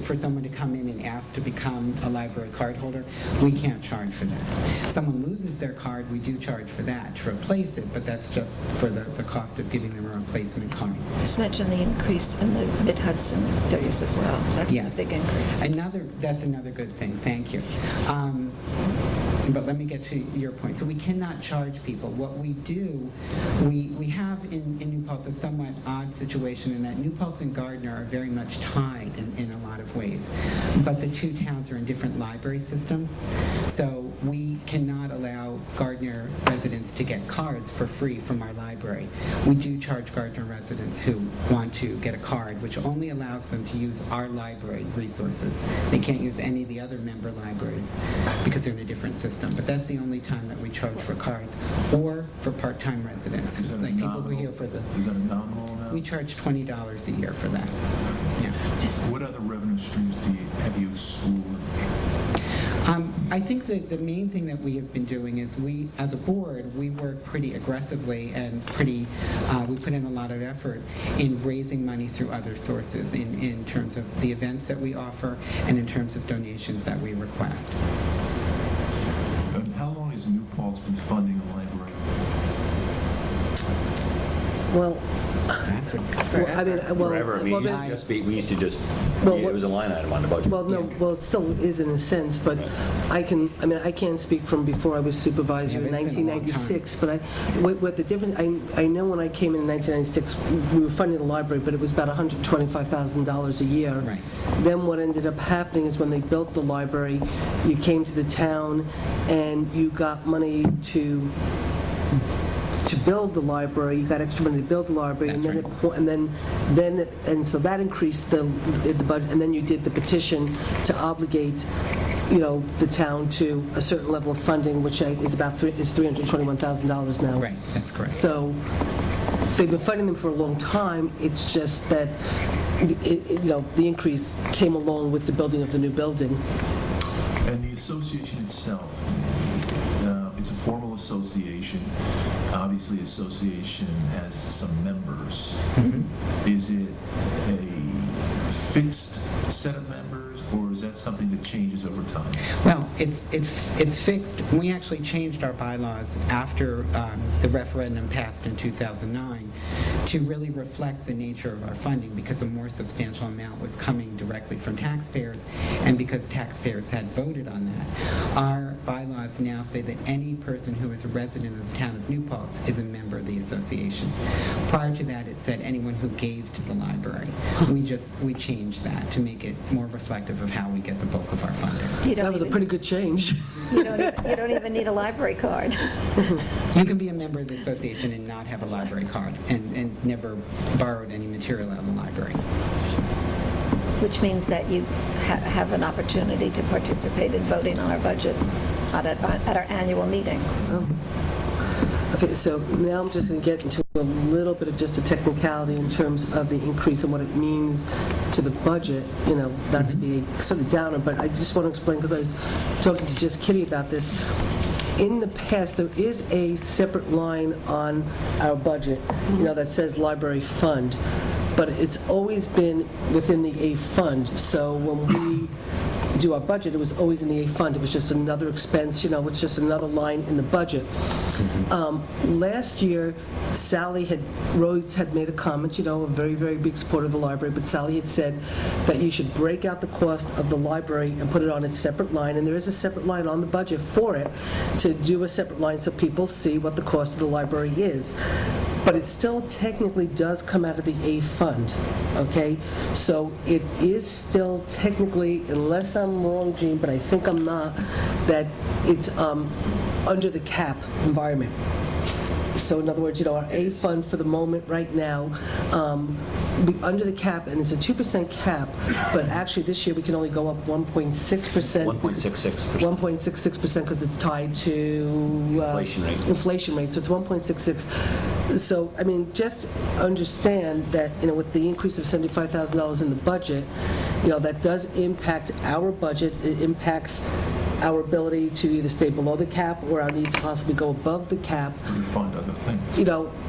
For someone to come in and ask to become a library card holder, we can't charge for that. Someone loses their card, we do charge for that to replace it, but that's just for the cost of giving them a replacement card. Just mention the increase in the Mid-Hudson figures as well. That's been a Yes. big increase. That's another good thing, thank you. But let me get to your point. So we cannot charge people. What we do, we have in New Paltz a somewhat odd situation in that New Paltz and Gardner are very much tied in a lot of ways. But the two towns are in different library systems. So we cannot allow Gardner residents to get cards for free from our library. We do charge Gardner residents who want to get a card, which only allows them to use our library resources. They can't use any of the other member libraries because they're in a different system. But that's the only time that we charge for cards or for part-time residents. Is that a Like people who are nominal- here for the... Is that a nominal amount? We charge $20 a year for that. Yeah. What other revenue streams have you explored? I think that the main thing that we have been doing is we, as a board, we work pretty aggressively and we put in a lot of effort in raising money through other sources in terms of the events that we offer and in terms of donations that we request. How long has New Paltz been funding the library? Well, I mean, well... Forever. I mean, well, we used to just, Well, it was a line item on the budget. Well, no, well, it still is in a sense, but I can't speak from before I was supervisor in Yeah, it's been a long 1996, but what the difference, I know when I came in 1996, we were funding the library, but it was about $125,000 a year. Right. Then what ended up happening is when they built the library, you came to the town and you got money to build the library, you got extra money to build the library, That's and so that increased the budget, and then you did the petition to obligate, the town to a certain level of funding, which is $321,000 now. Right, that's correct. So they've been funding them for a long time. It's just that the increase came along with the building of the new building. And the association itself, it's a formal association. Obviously, association has some members. Is it a fixed set of members, or is that something that changes over time? Well, it's fixed. We actually changed our bylaws after the referendum passed in 2009 to really reflect the nature of our funding, because a more substantial amount was coming directly from taxpayers, and because taxpayers had voted on that. Our bylaws now say that any person who is a resident of the town of New Paltz is a member of the association. Prior to that, it said anyone who gave to the library. We changed that to make it more reflective of how we get the bulk of our funding. That was a pretty good change. You don't even need a library card. You can be a member of the association and not have a library card and never borrowed any material out of the library. Which means that you have an opportunity to participate in voting on our budget at our annual meeting. Okay, so now I'm just going to get into a little bit of just a technicality in terms of the increase and what it means to the budget, not to be sort of downer, but I just want to explain, because I was talking to just Kitty about this. In the past, there is a separate line on our budget, that says library fund, but it's always been within the A fund. So when we do our budget, it was always in the A fund. It was just another expense, it's just another line in the budget. Last year, Rose had made a comment, a very, very big supporter of the library, but Sally had said that you should break out the cost of the library and put it on its separate line, and there is a separate line on the budget for it, to do a separate line so people see what the cost of the library is. But it still technically does come out of the A fund, okay? So it is still technically, unless I'm wrong, Gene, but I think I'm not, that it's under the cap environment. So in other words, our A fund for the moment right now, under the cap, and it's a 2% cap, but actually this year we can only go up 1.6%. 1.66%. 1.66% because it's tied to inflation rate. So it's 1.66. So, just understand that, with the increase of $75,000 in the budget, that does impact our budget. It impacts our ability to either stay below the cap or our need to possibly go above the cap, You fund other things.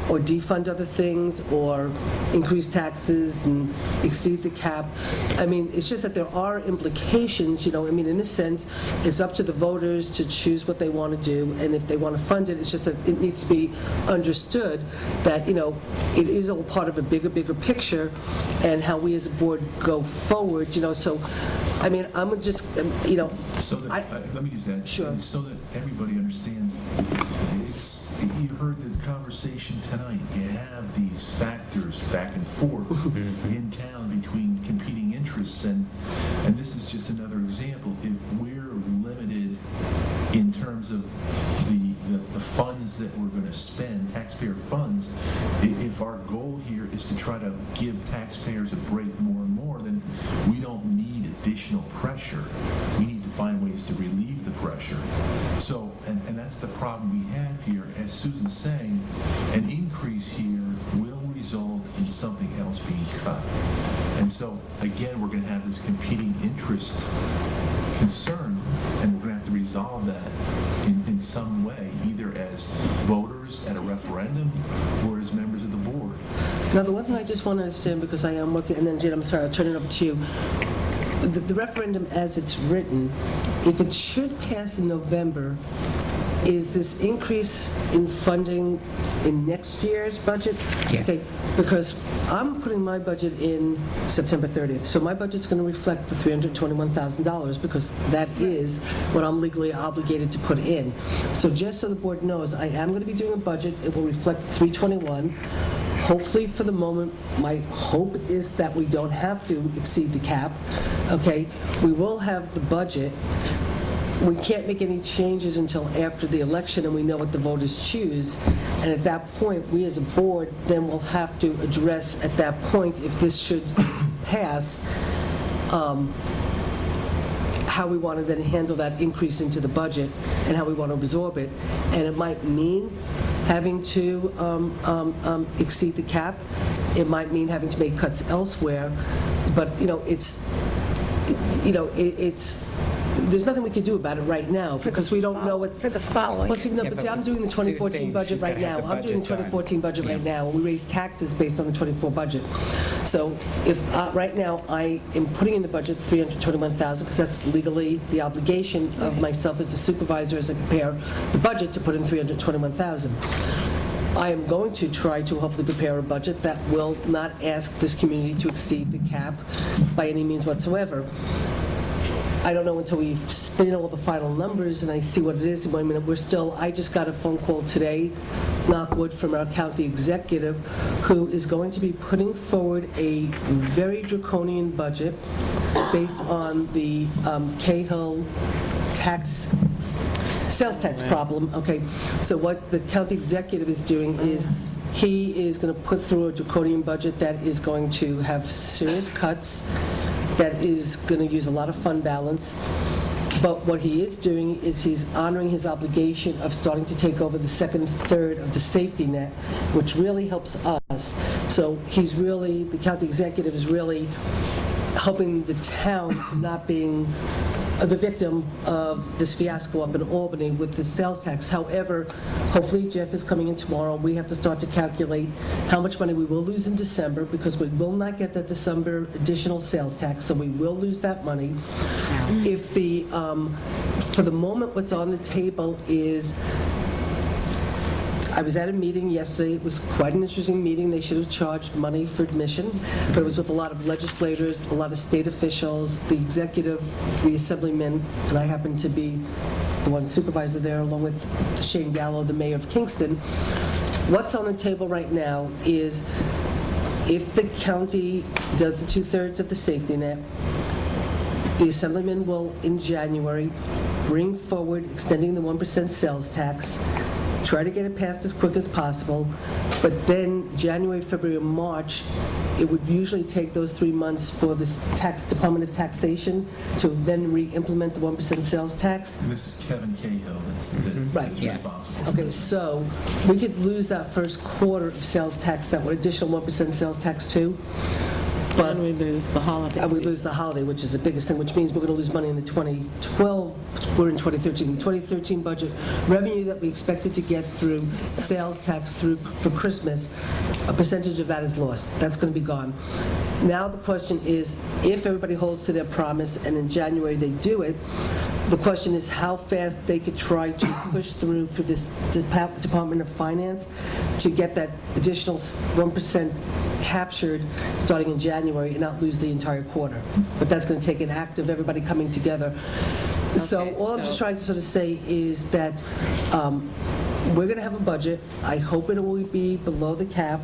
or defund other things, or increase taxes and exceed the cap. I mean, it's just that there are implications, in this sense, it's up to the voters to choose what they want to do, and if they want to fund it, it's just that it needs to be understood that, it is all part of a bigger picture, and how we as a board go forward, so, I'm just, So that, let me just add, Sure. so that everybody understands, you heard the conversation tonight, you have these factors back and forth in town between competing interests, and this is just another example. If we're limited in terms of the funds that we're going to spend, taxpayer funds, if our goal here is to try to give taxpayers a break more and more, then we don't need additional pressure. We need to find ways to relieve the pressure. So, and that's the problem we have here. As Susan's saying, an increase here will result in something else being cut. And so, again, we're going to have this competing interest concern, and we're going to have to resolve that in some way, either as voters at a referendum or as members of the board. Now, the one thing I just want to understand, because I am working, and then Jen, I'm sorry, I'll turn it over to you. The referendum as it's written, if it should pass in November, is this increase in funding in next year's budget? Yes. Okay, because I'm putting my budget in September 30th, so my budget's going to reflect the $321,000 because that is what I'm legally obligated to put in. So just so the board knows, I am going to be doing a budget. It will reflect the 321. Hopefully, for the moment, my hope is that we don't have to exceed the cap, okay? We will have the budget. We can't make any changes until after the election and we know what the voters choose. And at that point, we as a board then will have to address at that point, if this should pass, how we want to then handle that increase into the budget and how we want to absorb it. And it might mean having to exceed the cap. It might mean having to make cuts elsewhere. But, there's nothing we can do about it right now because we don't know what... For the following. Well, see, no, but see, I'm doing the 2014 budget right now. I'm doing the 2014 budget right now, and we raise taxes based on the 24 budget. So if, right now, I am putting in the budget $321,000 because that's legally the obligation of myself as a supervisor as I prepare the budget to put in $321,000. I am going to try to hopefully prepare a budget that will not ask this community to exceed the cap by any means whatsoever. I don't know until we spin all the final numbers and I see what it is. I mean, I just got a phone call today, knock wood, from our county executive, who is going to be putting forward a very draconian budget based on the Cahill sales tax problem. Okay, so what the county executive is doing is he is going to put through a draconian budget that is going to have serious cuts, that is going to use a lot of fund balance. But what he is doing is he's honoring his obligation of starting to take over the second third of the safety net, which really helps us. So the county executive is really helping the town from not being the victim of this fiasco up in Albany with the sales tax. However, hopefully Jeff is coming in tomorrow. We have to start to calculate how much money we will lose in December because we will not get that December additional sales tax, so we will lose that money. If for the moment, what's on the table is, I was at a meeting yesterday. It was quite an interesting meeting. They should have charged money for admission, but it was with a lot of legislators, a lot of state officials, the executive, the assemblymen, and I happen to be the one supervisor there, along with Shane Gallo, the mayor of Kingston. What's on the table right now is if the county does the 2/3 of the safety net, the assemblyman will, in January, bring forward extending the 1% sales tax, try to get it passed as quick as possible, but then January, February, and March, it would usually take those 3 months for the Department of Taxation to then re-implement the 1% sales tax. And this is Kevin Cahill that's Right. responsible. Okay, so we could lose that first quarter of sales tax, that additional 1% sales tax too. And we lose the holiday And we season. lose the holiday, which is the biggest thing, which means we're going to lose money in the 2012, we're in 2013. The 2013 budget, revenue that we expected to get through sales tax through for Christmas, a percentage of that is lost. That's going to be gone. Now the question is, if everybody holds to their promise and in January they do it, the question is how fast they could try to push through this Department of Finance to get that additional 1% captured starting in January and not lose the entire quarter. But that's going to take an act of everybody coming together. So all I'm just trying to sort of say is that we're going to have a budget. I hope it will be below the cap.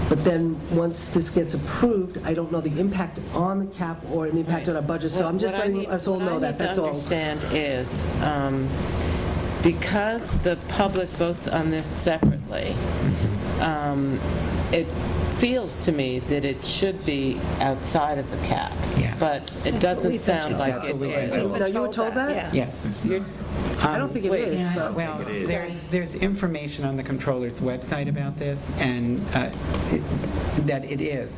But then, once this gets approved, I don't know the impact on the cap or the impact on our budget, so I'm just letting us all know that, that's all. What I need to understand is, because the public votes on this separately, it feels to me that it should be outside of the cap. Yes. But it That's what doesn't we've been sound told. like That's it what we've been is. told. No, you were told that? Yes. I don't think it is, Yeah, but... well, there's information on the controller's website about this, and that it is.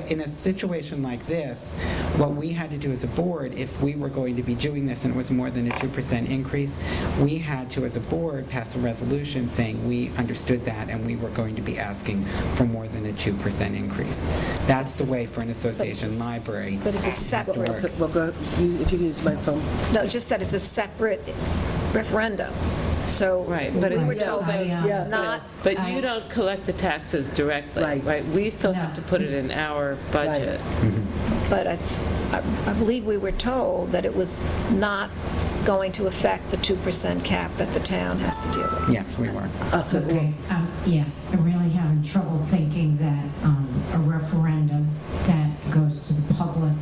In a situation like this, what we had to do as a board, if we were going to be doing this and it was more than a 2% increase, we had to, as a board, pass a resolution saying we understood that and we were going to be asking for more than a 2% increase. That's the way for an association library. But it's a separate, Well, if you can use my phone. no, just that it's a separate referendum. So Right, we but were it's told that it's not, But you don't collect the taxes directly, Right. right? We still have to put it in our budget. but I believe we were told that it was not going to affect the 2% cap that the town has to deal with. Yes, we were. Okay, yeah, I'm really having trouble thinking that a referendum that goes to the public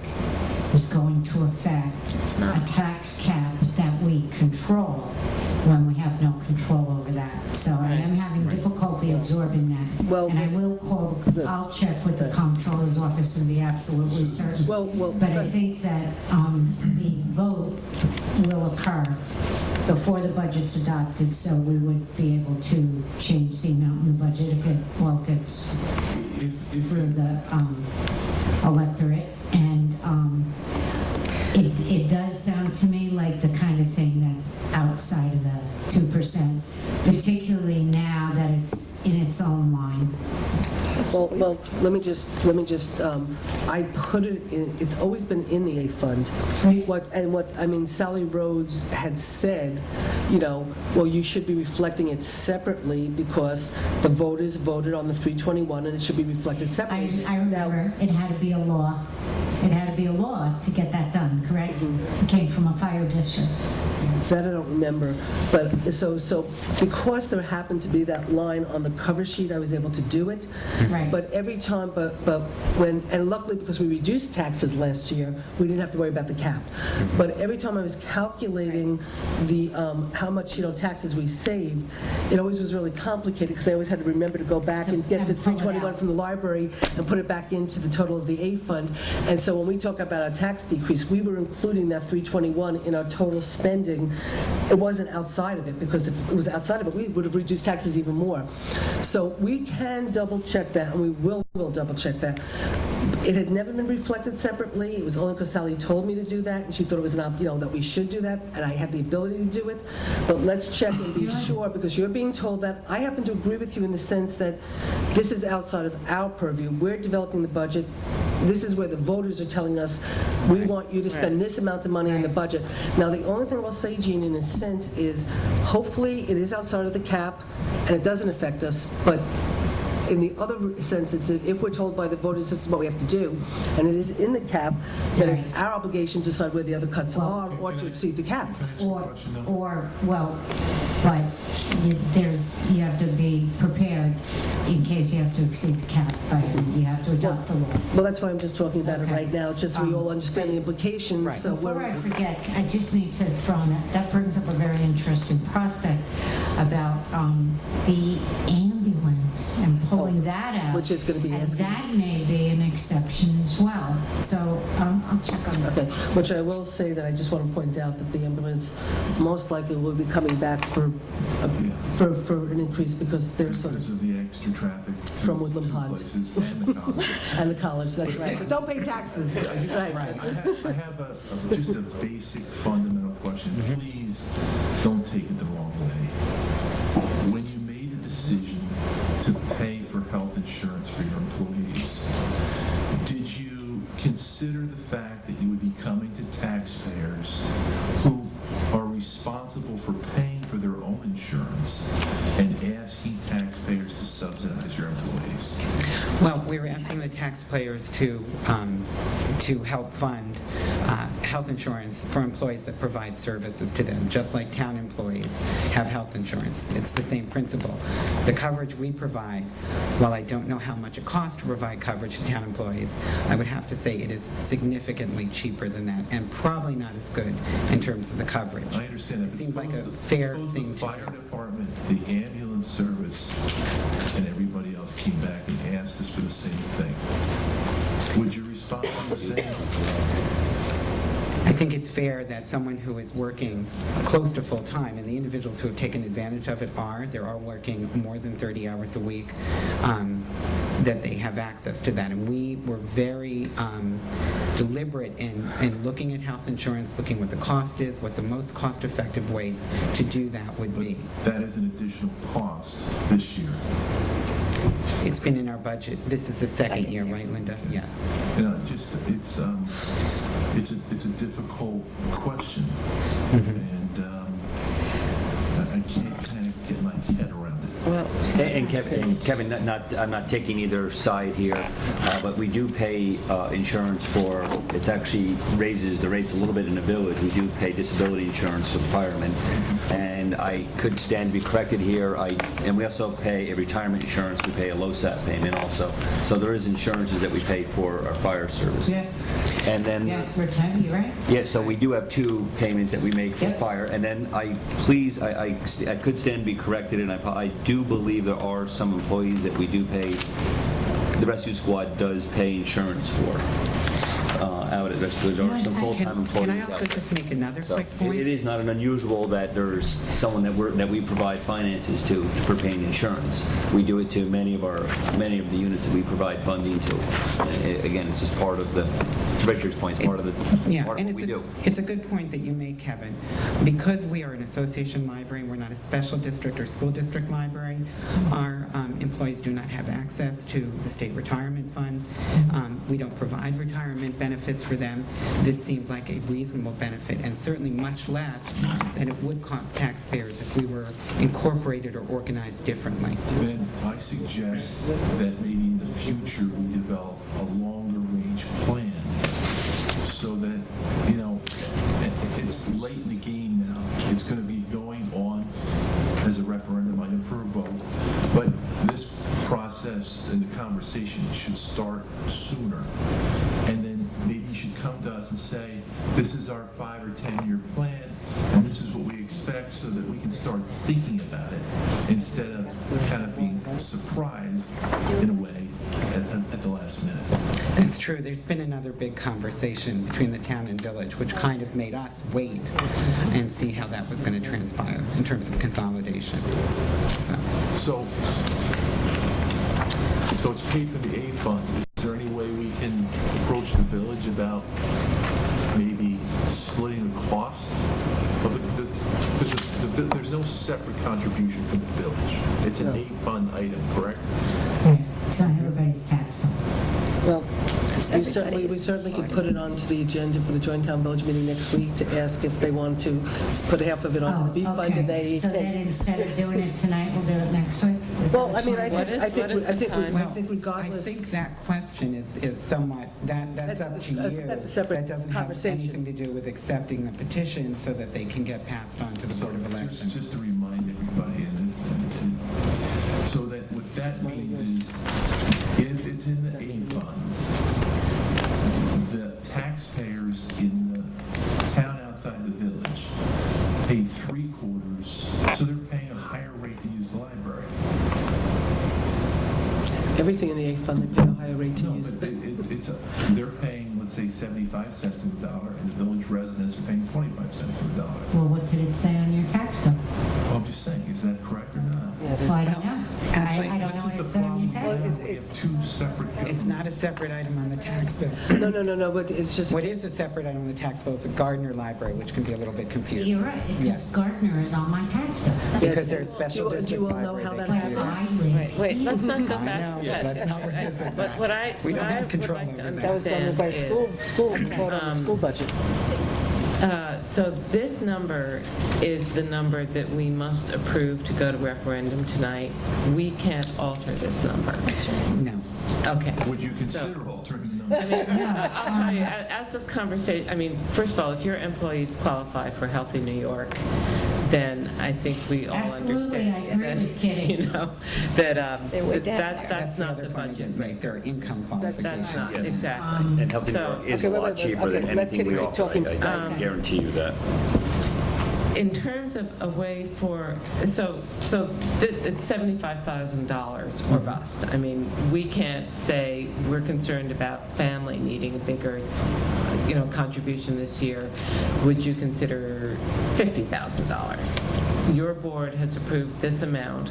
is going to affect a tax cap that we control when we have no control over that. So I am having difficulty absorbing that. Well, and I will call, I'll check with the comptroller's office and be absolutely certain. But I think that the vote will occur before the budget's adopted, so we would be able to change the amount in the budget if it gets through the electorate. And it does sound to me like the kind of thing that's outside of the 2%, particularly now that it's in its own line. Well, let me just, I put it in, it's always been in the A fund. I mean, Sally Rhodes had said, well, you should be reflecting it separately because the voters voted on the 321 and it should be reflected separately. I remember it had to be a law. It had to be a law to get that done, correct? It came from a fire district. That I don't remember, but so because there happened to be that line on the cover sheet, I was able to do it. Right. But every time, but when, and luckily because we reduced taxes last year, we didn't have to worry about the cap. But every time I was calculating the, how much, taxes we saved, it always was really complicated because I always had to remember to go back and get the 321 from the library and put it back into the total of the A fund. And so when we talk about our tax decrease, we were including that 321 in our total spending. It wasn't outside of it, because if it was outside of it, we would have reduced taxes even more. So we can double check that, and we will double check that. It had never been reflected separately. It was only because Sally told me to do that, and she thought it was that we should do that, and I had the ability to do it. But let's check and be sure, because you're being told that. I happen to agree with you in the sense that this is outside of our purview. We're developing the budget. This is where the voters are telling us, we want you to spend this amount of money in the budget. Now, the only thing I'll say, Jean, in a sense, is hopefully it is outside of the cap and it doesn't affect us, but in the other sense, it's that if we're told by the voters this is what we have to do, and it is in the cap, then it's our obligation to decide where the other cuts are or to exceed the cap. But you have to be prepared in case you have to exceed the cap, right? You have to adopt the law. Well, that's why I'm just talking about it right now, just so we all understand the implications. So Before I forget, I just need to throw in that brings up a very interesting prospect about the ambulance and pulling that out. Which is going to be And asking. that may be an exception as well. So I'll check on that. Okay, which I will say that I just want to point out that the ambulance most likely will be coming back for an increase because they're sort of... This is the extra traffic From to Woodland two Pond. places and the college. And the college, that's right. But don't pay taxes. I Right. have just a basic fundamental question. Please don't take it the wrong way. When you made the decision to pay for health insurance for your employees, did you consider the fact that you would be coming to taxpayers who are responsible for paying for their own insurance and asking taxpayers to subsidize your employees? Well, we're asking the taxpayers to help fund health insurance for employees that provide services to them, just like town employees have health insurance. It's the same principle. The coverage we provide, while I don't know how much it costs to provide coverage to town employees, I would have to say it is significantly cheaper than that, and probably not as good in terms of the coverage. I understand that. It seems like a Suppose fair the thing to fire do. department, the ambulance service, and everybody else came back and asked us for the same thing. Would your response be the same? I think it's fair that someone who is working close to full-time, and the individuals who have taken advantage of it they're all working more than 30 hours a week, that they have access to that. And we were very deliberate in looking at health insurance, looking what the cost is, what the most cost-effective way to do that would be. That is an additional cost this year. It's been in our budget. This is the second year, right, Linda? Yes. You know, it's a difficult question, and I can't kind of get my head around it. Well, And Kevin, I'm not taking either side here, but we do pay insurance for, it actually raises the rates a little bit in the village. We do pay disability insurance for firemen, and I could stand to be corrected here. And we also pay a retirement insurance. We pay a LoSAP payment also. So there is insurances that we pay for our fire services. Yeah. And then, Yeah, retirement, you're right. yeah, so we do have two payments that we make for fire. And then I could stand to be corrected, and I do believe there are some employees that we do pay, the rescue squad does pay insurance for out at rescue. There are some full-time employees Can I out also there. just make another So quick point? it is not unusual that there's someone that we provide finances to for paying insurance. We do it to many of the units that we provide funding to. Again, it's just part of to Richard's point, it's part of Yeah, what and we do. it's a good point that you make, Kevin. Because we are an association library, we're not a special district or school district library, our employees do not have access to the state retirement fund. We don't provide retirement benefits for them. This seemed like a reasonable benefit, and certainly much less than it would cost taxpayers if we were incorporated or organized differently. Then I suggest that maybe in the future we develop a longer-range plan so that, it's late in the game now. It's going to be going on as a referendum item for a vote, but this process and the conversation should start sooner. And then maybe you should come to us and say, this is our 5 or 10-year plan, and this is what we expect, so that we can start thinking about it instead of kind of being surprised in a way at the last minute. That's true. There's been another big conversation between the town and village, which kind of made us wait and see how that was going to transpire in terms of consolidation. So it's paid from the A fund. Is there any way we can approach the village about maybe splitting the cost of it? Because there's no separate contribution from the village. It's an A fund item, correct? Right. It's on everybody's tax bill. Well, we certainly could put it onto the agenda for the joint town village meeting next week to ask if they want to put half of it onto the B fund, and they... So then instead of doing it tonight, we'll do it next week? Well, I mean, I What is the time? think regardless... I think that question is somewhat, that's up to you. That's a separate That doesn't conversation. have anything to do with accepting the petition so that they can get passed on to the Board of Elections. Just to remind everybody, so that what that means is, if it's in the A fund, the taxpayers in the town outside the village pay 3/4, so they're paying a higher rate to use the library. Everything in the A fund, they pay a higher rate to No, use. but they're paying, let's say, 75 cents on the dollar, and the village residents are paying 25 cents on the dollar. Well, what did it say on your tax bill? Well, I'm just saying, is that correct or not? Well, I don't know. I don't know what it said on your tax bill. We have two separate. It's not a separate item on the tax bill. No, but it's just... What is a separate item on the tax bill is the Gardner Library, which can be a little bit confusing. You're right, because Yes. Gardner is on my tax bill. Because they're a special Do you district all know library. how they that can But do happened? that. I Wait, wait, let's not go I back know, to that. let's not revisit that. What I We don't have would control like to over that. That was done by understand school is, vote on the school budget. so this number is the number that we must approve to go to referendum tonight. We can't alter this number. No. Okay. Would you consider altering the I number? mean, I'll tell you, as this conversation, I mean, first of all, if your employees qualify for Healthy New York, then I think we all Absolutely, understand. I agree that, with Kitty. You know, that, They were down there. that's not other the point budget. Right, their income That's qualifications. not, Yes. exactly. And Healthy New So- York is Okay, a wait, lot wait, cheaper okay, than let anything Kitty we keep offer. talking. I guarantee you that. In terms of a way for, so it's $75,000 or bust. I mean, we can't say we're concerned about family needing a bigger, contribution this year. Would you consider $50,000? Your board has approved this amount,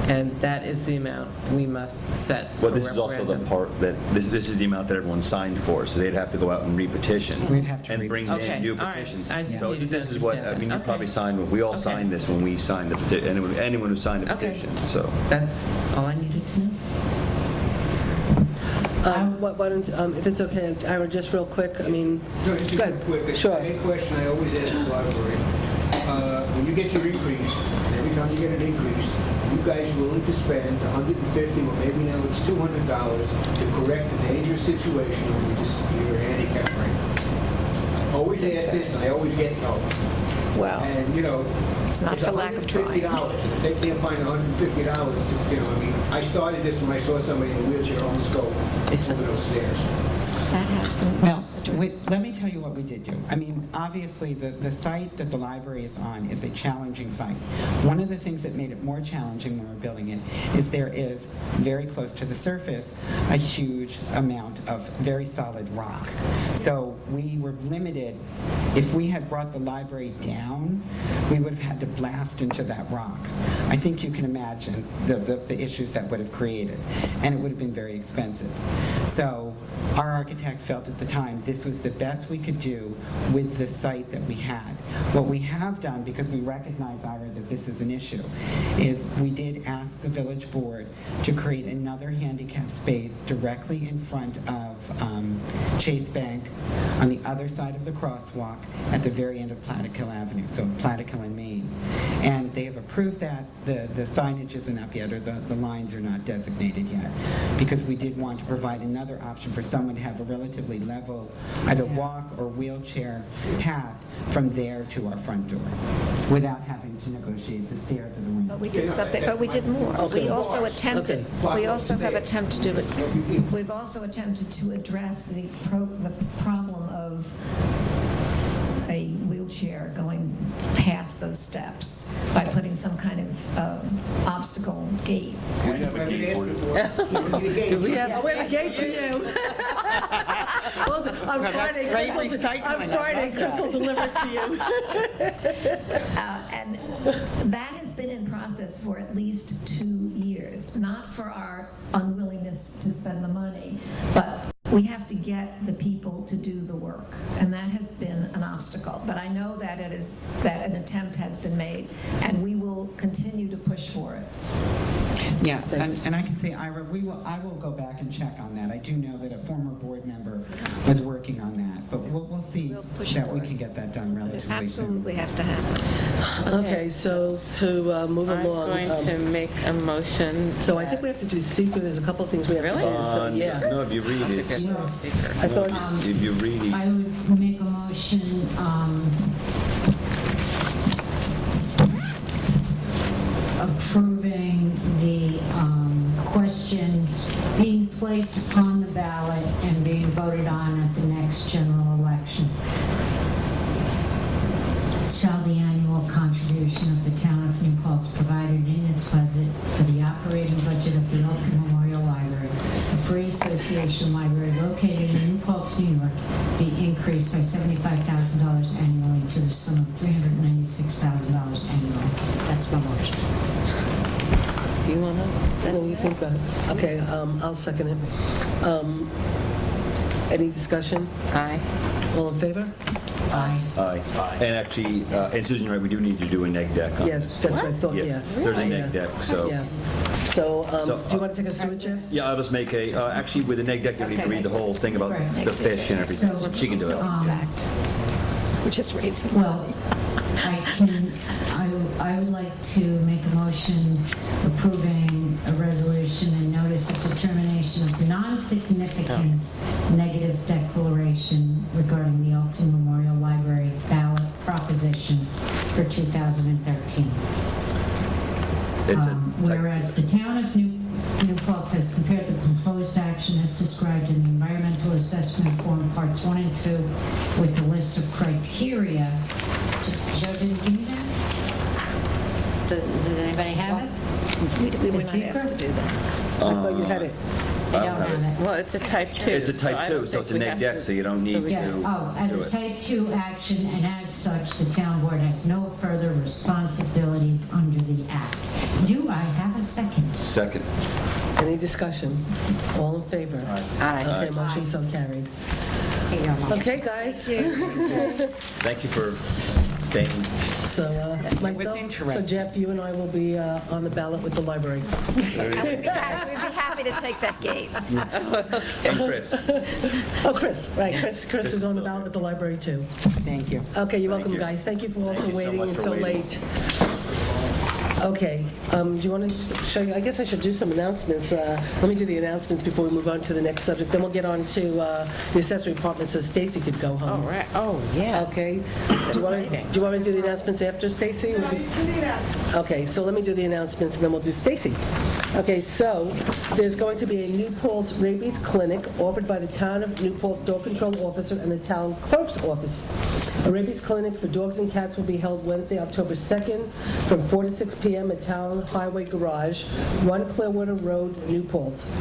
and that is the amount we must set for Well, this is also the referendum. part that, this is the amount that everyone signed for, so they'd have to go out and repetition. We'd have to And bring Okay, in new all right. petitions. I just So needed to this is what, I understand mean, you that. probably Okay. signed, we all Okay. signed this when we signed the petition, anyone who signed the Okay. petition, so. That's all I needed to know. Why don't, if it's okay, Ira, just real quick, I mean, No, just go real quick. ahead. Sure. Any question I always ask the library, when you get your increase, and every time you get an increase, you guys willing to spend $150 or maybe now it's $200 to correct the dangerous situation when you're handicapped right now? Always ask this, and I always get no. Well, And, it's not for lack of trying. $150, and if they can't find $150, I mean, I started this when I saw somebody in a wheelchair almost go over those stairs. That has been Well, addressed. let me tell you what we did do. I mean, obviously, the site that the library is on is a challenging site. One of the things that made it more challenging when we're building it is there is, very close to the surface, a huge amount of very solid rock. So we were limited. If we had brought the library down, we would have had to blast into that rock. I think you can imagine the issues that would have created, and it would have been very expensive. So our architect felt at the time this was the best we could do with the site that we had. What we have done, because we recognize, Ira, that this is an issue, is we did ask the village board to create another handicap space directly in front of Chase Bank on the other side of the crosswalk at the very end of Plattekill Avenue, so Plattekill and Main. And they have approved that. The signage isn't up yet, or the lines are not designated yet, because we did want to provide another option for someone to have a relatively level, either walk or wheelchair path from there to our front door, without having to negotiate the stairs or the ramp. But we did something, but we did more. We also attempted, we also have attempted to do it. We've also attempted to address the problem of a wheelchair going past those steps by putting some kind of obstacle gate. We have a gate for you. Do we have a gate for you? Well, on Friday, Chris will deliver it to you. And that has been in process for at least 2 years, not for our unwillingness to spend the money, but we have to get the people to do the work, and that has been an obstacle. But I know that that an attempt has been made, and we will continue to push for it. Yeah, and I can say, Ira, I will go back and check on that. I do know that a former board member was working on that, but we'll see We'll push that for we it. can get that done It relatively soon. absolutely has to happen. Okay, so to move I'm along. going to make a motion. So I think we have to do secret, there's a couple of things we have to do. Really? So, yeah. No, if you read it, I thought, if you read it, I would make a motion approving the question being placed upon the ballot and being voted on at the next general election. Shall the annual contribution of the town of New Paltz provided in its budget for the operating budget of the Alton Memorial Library, a free association library located in New Paltz, New York, be increased by $75,000 annually to the sum of $396,000 annually. That's my motion. Do you want to No, second you that? think that? Okay, I'll second it. Any discussion? Aye. All in favor? Aye. Aye. And actually, and Susan, right, we do need to do a neg deck on Yeah, this. that's what I thought, yeah. There's a Yeah. neg deck, so. Yeah. So, So, do you want to take us through it, Jeff? Yeah, I'll just make actually, with the neg deck, you need to read the whole thing about the fish and everything. So, She can do it. Which is reasonable. Well, I would like to make a motion approving a resolution and notice of determination of non-significance negative declaration regarding the Alton Memorial Library ballot proposition for 2013. It's a Whereas the town of New Paltz has compared the proposed action as described in the environmental assessment form parts 1 and 2 with a list of criteria. Joe didn't give me that? Does anybody have it? We were The not asked to secret? do that. I thought you had it. I don't have it. Well, it's a type 2. It's a type 2, so it's a neg deck, so you don't need Yes, to as do a it. type 2 action, and as such, the town board has no further responsibilities under the act. Do I have a second? Second. Any discussion? All in favor? Aye. Okay, motion so carried. Here you go, Mom. Okay, guys. Thank you for staying. So, myself, so Jeff, you and I will be on the ballot with the library. And we'd be happy to take that gate. And Chris. Oh, Chris, right, Chris is on the ballot with the library, too. Thank you. Okay, you're welcome, you. guys. Thank you for also Thank you so waiting much and for so waiting. late. Okay, do you want to show you, I guess I should do some announcements. Let me do the announcements before we move on to the next subject. Then we'll get on to the accessory apartment so Stacy could go home. Oh, right. Oh, yeah. Okay. Do you want me to do the announcements after Stacy? No, you can do the announcements. Okay, so let me do the announcements, and then we'll do Stacy. Okay, so there's going to be a New Paltz Rabies Clinic offered by the Town of New Paltz Dog Control Officer and the Town Clerk's Office. A rabies clinic for dogs and cats will be held Wednesday, October 2nd, from 4 to 6 p.m. at Town Highway Garage, 1 Clearwater Road, New Paltz.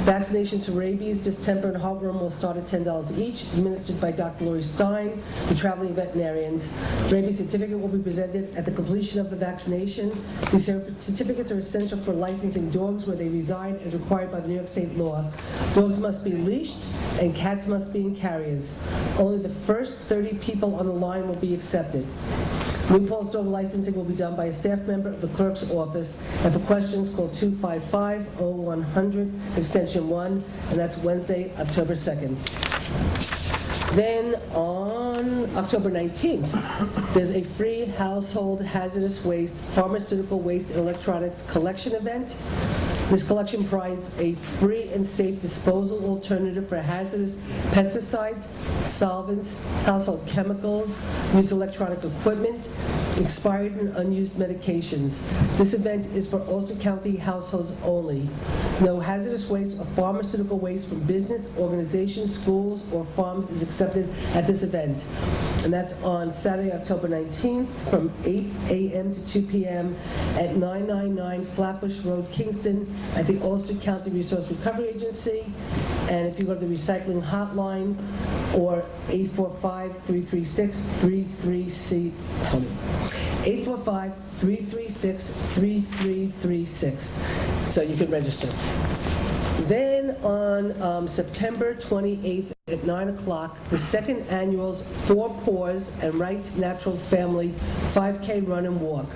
Vaccinations for rabies, distemper, and heartworm will start at $10 each, administered by Dr. Lori Stein, the traveling veterinarians. The rabies certificate will be presented at the completion of the vaccination. These certificates are essential for licensing dogs where they reside as required by the New York State law. Dogs must be leashed and cats must be in carriers. Only the first 30 people on the line will be accepted. New Paltz dog licensing will be done by a staff member of the clerk's office, and for questions, call 255-0100, extension 1, and that's Wednesday, October 2nd. Then on October 19th, there's a free household hazardous waste, pharmaceutical waste, and electronics collection event. This collection provides a free and safe disposal alternative for hazardous pesticides, solvents, household chemicals, used electronic equipment, expired and unused medications. This event is for Ulster County households only. No hazardous waste or pharmaceutical waste from business, organizations, schools, or farms is accepted at this event. And that's on Saturday, October 19th, from 8 a.m. to 2 p.m. at 999 Flatbush Road, Kingston, at the Ulster County Resource Recovery Agency. And if you go to the recycling hotline, or 845-336-3336, so you can register. Then on September 28th at 9 o'clock, the second annual For Paws and Rights Natural Family 5K Run and Walk.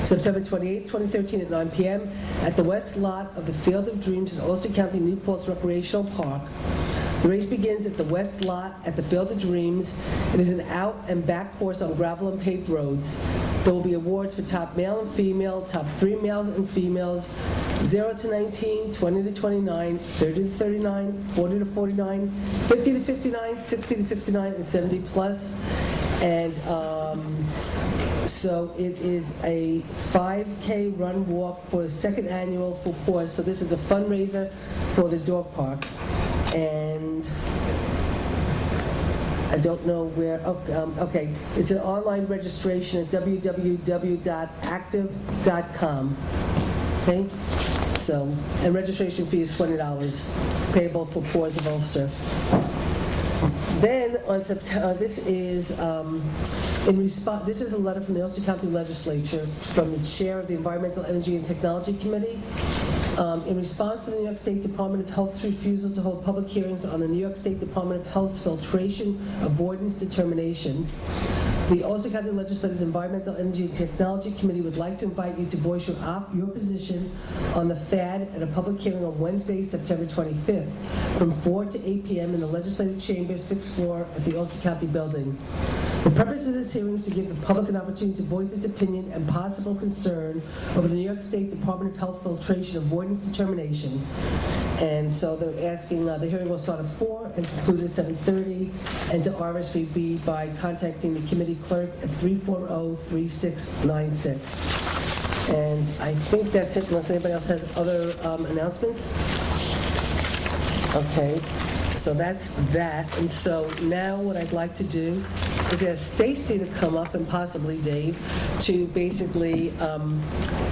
September 28th, 2013 at 9 p.m. at the west lot of the Field of Dreams in Ulster County New Paltz Recreational Park. The race begins at the west lot at the Field of Dreams. It is an out and back course on gravel and paved roads. There will be awards for top male and female, top 3 males and females, 0 to 19, 20 to 29, 30 to 39, 40 to 49, 50 to 59, 60 to 69, and 70 plus. And so it is a 5K run walk for the second annual For Paws. So this is a fundraiser for the dog park. And I don't know where, okay, it's an online registration at www.active.com, okay? So, and registration fee is $20, payable for Paws of Ulster. Then on September, this is in response. This is a letter from the Ulster County Legislature from the chair of the Environmental, Energy, and Technology Committee. In response to the New York State Department of Health's refusal to hold public hearings on the New York State Department of Health's filtration avoidance determination, the Ulster County Legislature's Environmental, Energy, and Technology Committee would like to invite you to voice your position on the FAD at a public hearing on Wednesday, September 25th, from 4 to 8 p.m. in the Legislative Chamber, 6th floor at the Ulster County Building. The purpose of this hearing is to give the public an opportunity to voice its opinion and possible concern over the New York State Department of Health filtration avoidance determination. And so they're asking, the hearing will start at 4 and conclude at 7:30, and to RSVP by contacting the committee clerk at 340-3696. And I think that's it, unless anybody else has other announcements. Okay. So that's that. And so now what I'd like to do is ask Stacy to come up, and possibly Dave, to basically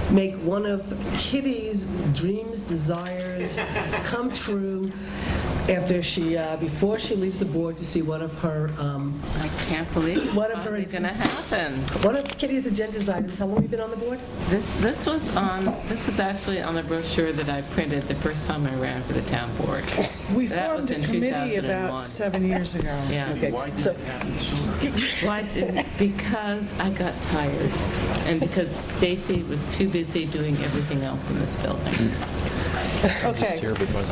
make one of Kitty's dreams, desires come true after she, before she leaves the board to see one of her, I can't believe it's one of her, finally gonna happen. one of Kitty's agendas items. How long have you been on the board? This was actually on the brochure that I printed the first time I ran for the town board. We That was formed a in committee 2001. about 7 years ago. Yeah. Okay, so, Why didn't- because I got tired, and because Stacy was too busy doing everything else in this building. okay.